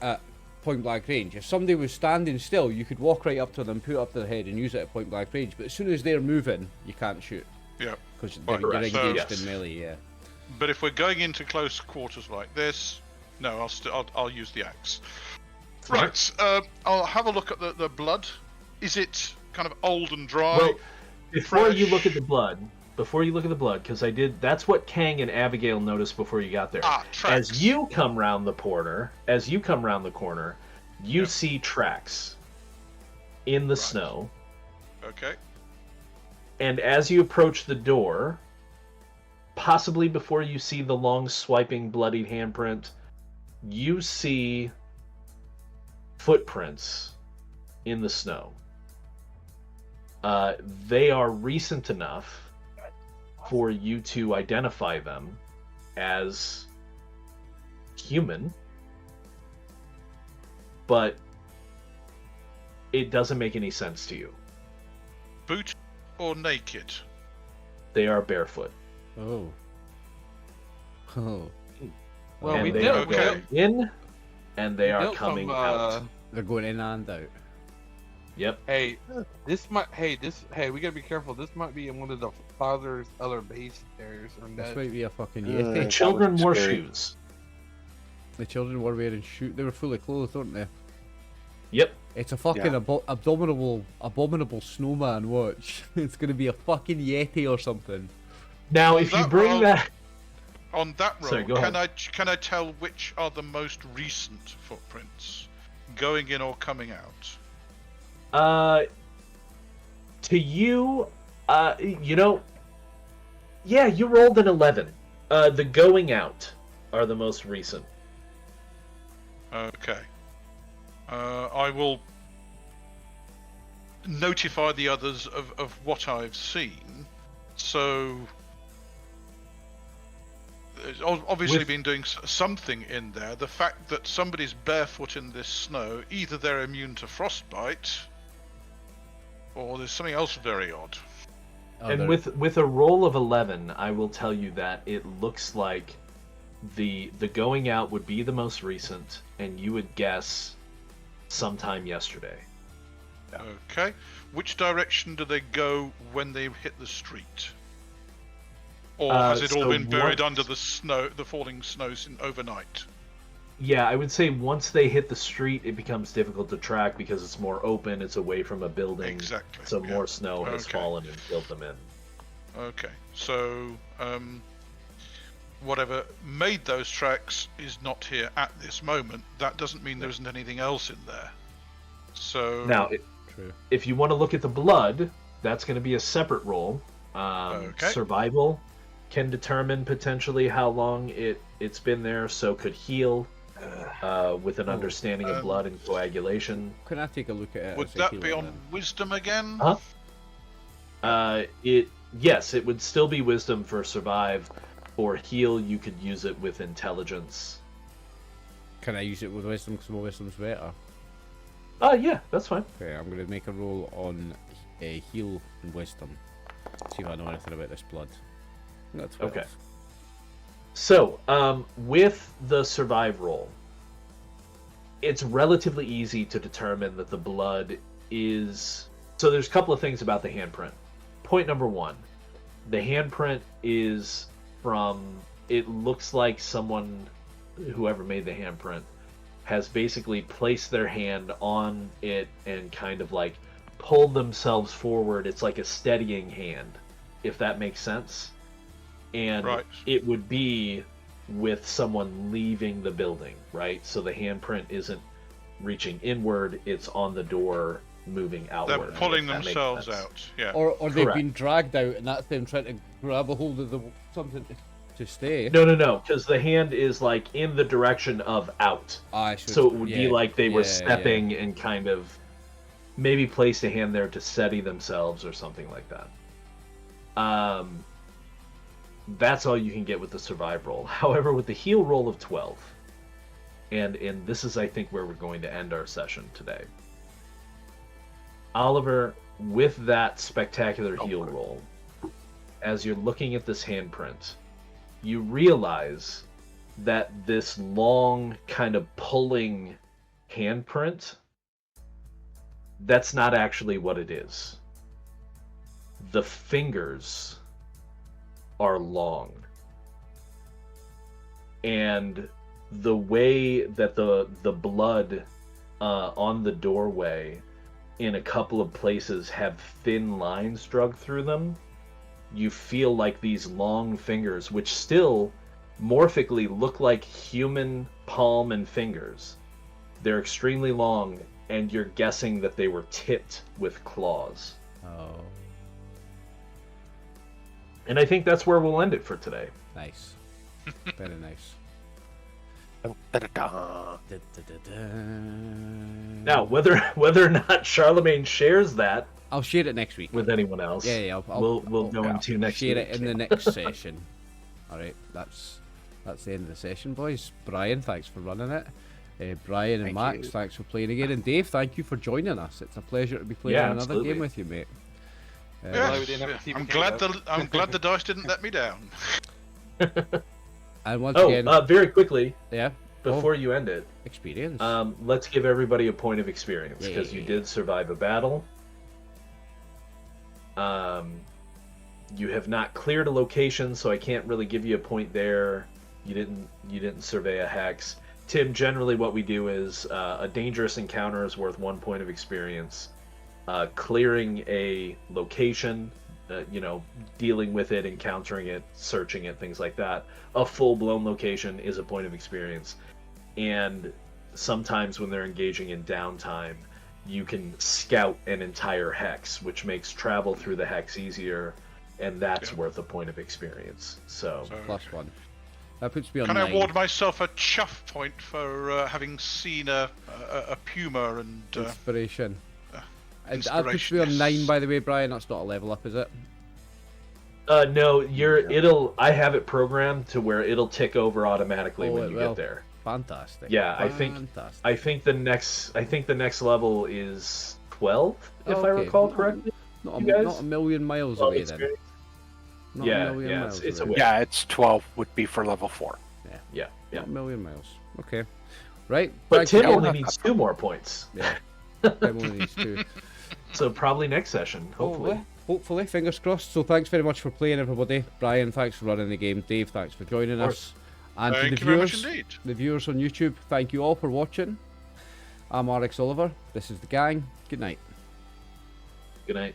at point blank range. If somebody was standing still, you could walk right up to them, put it up to their head, and use it at point blank range. But as soon as they're moving, you can't shoot Yeah. because Right, you're correct. engaged So- in melee. Yeah. But if we're going into close quarters like this, no, I'll use the axe. Right. I'll have a look at the blood. Is it kind of old and dry? Well, before you fresh? look at the blood, because that's what Kang and Abigail noticed before you got there. Tracks. As you come round the corner, you see tracks in the snow. Okay. And as you approach the door, possibly before you see the long swiping bloodied handprint, you see footprints in the snow. They are recent enough for you to identify them as human, but it doesn't make any sense to you. Boot or naked? They are barefoot. Oh. Oh. Well, and we they did. are okay. going in, and they are built coming from, out. They're going in and out. Yep. Hey, this might. Hey, we gotta be careful. This might be in one of the father's other base areas or This not. might be a fucking Uh, Yeti. The children wore scary. shoes. The children were wearing shoes. They were fully clothed, weren't they? Yep. It's a fucking Yeah. abominable snowman. Watch. It's gonna be a fucking Yeti or something. Now, On if you that bring roll- that, On that roll, Sorry, go can I tell which are the most recent footprints, going in or coming out? to you, yeah, you rolled an 11. The going out are the most recent. Okay. I will notify the others of what I've seen. So, there's obviously With- been doing something in there. The fact that somebody's barefoot in this snow, either they're immune to frostbite, or there's something else very odd. And with a roll of 11, I will tell you that it looks like the going out would be the most recent, and you would guess sometime yesterday. Okay. Which direction do they go when they hit the street? Or has it all so been buried once- under the snow, the falling snow overnight? Yeah, I would say once they hit the street, it becomes difficult to track because it's more open, it's away from a building, Exactly. so yeah. more snow has Okay. fallen and filled them in. Okay. So, whatever made those tracks is not here at this moment. That doesn't mean there isn't anything else in there. So Now, True. if you want to look at the blood, that's going to be a separate roll. Okay. Survival can determine potentially how long it's been there, so could heal with an understanding of blood and coagulation. Can I take a look at it? would as a that healer be on then? wisdom again? Huh? Yes, it would still be wisdom for survive. For heal, you could use it with intelligence. Can I use it with wisdom because my wisdom's better? Yeah, that's fine. Okay, I'm gonna make a roll on a heal and wisdom. See if I know anything about this blood. I got 12. Okay. So, with the survive roll, it's relatively easy to determine that the blood is... So there's a couple of things about the handprint. Point number one, the handprint is from... It looks like someone, whoever made the handprint, has basically placed their hand on it and kind of like pulled themselves forward. It's like a steadying hand, if that makes sense. And Right. it would be with someone leaving the building, right? So the handprint isn't reaching inward, it's on the door moving outward. They're pulling if that makes themselves sense. out. Yeah. Or they've Correct. been dragged out and that's them trying to grab a hold of the something to stay. No, because the hand is like in the direction of out. So it would be like they were stepping and kind of maybe placed a hand there to steady themselves or something like that. That's all you can get with the survive roll. However, with the heal roll of 12, and this is, I think, where we're going to end our session today. Oliver, with that spectacular heal roll, as you're looking at this handprint, you realize that this long kind of pulling handprint, that's not actually what it is. The fingers are long. And the way that the blood on the doorway in a couple of places have thin lines drug through them, you feel like these long fingers, which still morphically look like human palm and fingers. They're extremely long, and you're guessing that they were tipped with claws. Oh, And I think that's where we'll end it for today. nice. Very nice. Da-da-da. Now, whether or not Charlemagne shares that I'll share it next week. with anyone else, Yeah, we'll go into next share week. it in the next session. All right, that's the end of the session, boys. Brian, thanks for running it. Brian and Thank Max, you. thanks for playing again. And Dave, thank you for joining us. It's a pleasure to be playing Yeah, another absolutely. game with you, mate. Glad we didn't have to I'm TPK, glad though. I'm glad the dice didn't let me down. And once again, Very quickly, yeah, before you end it, experience. let's give everybody a point of experience, because you Yeah. did survive a battle. You have not cleared a location, so I can't really give you a point there. You didn't survey a hex. Tim, generally what we do is a dangerous encounter is worth 1 point of experience. Clearing a location, dealing with it, encountering it, searching it, things like that. A full-blown location is a point of experience. And sometimes when they're engaging in downtime, you can scout an entire hex, which makes travel through the hex easier, and that's Yeah. worth a point of experience. So +1. That puts me on Can 9. I award myself a chuff point for having seen a puma and Inspiration. And that puts inspiration, me on yes. 9, by the way, Brian. That's not a level up, is it? no, I have it programmed to where it'll tick over automatically Oh, when it you will. get there. Fantastic. Yeah, Fantastic. I think the next level is 12, if I Okay, recall not- correctly. Not you guys? not a million miles 12 away then. experience. Not Yeah, a million yeah, miles it's away. away. Yeah, it's 12 would be for level 4. Yeah. Not a million miles. Okay. Right. But thank Tim you. only needs 2 more points. Yeah. Tim only needs 2. So probably next session, hopefully. Hopefully, fingers crossed. So thanks very much for playing, everybody. Brian, thanks for running the game. Dave, thanks for joining Of us. And Thank to you the very much viewers, indeed. the viewers on YouTube, thank you all for watching. I'm RxOliver. This is the gang. Good night. Good night.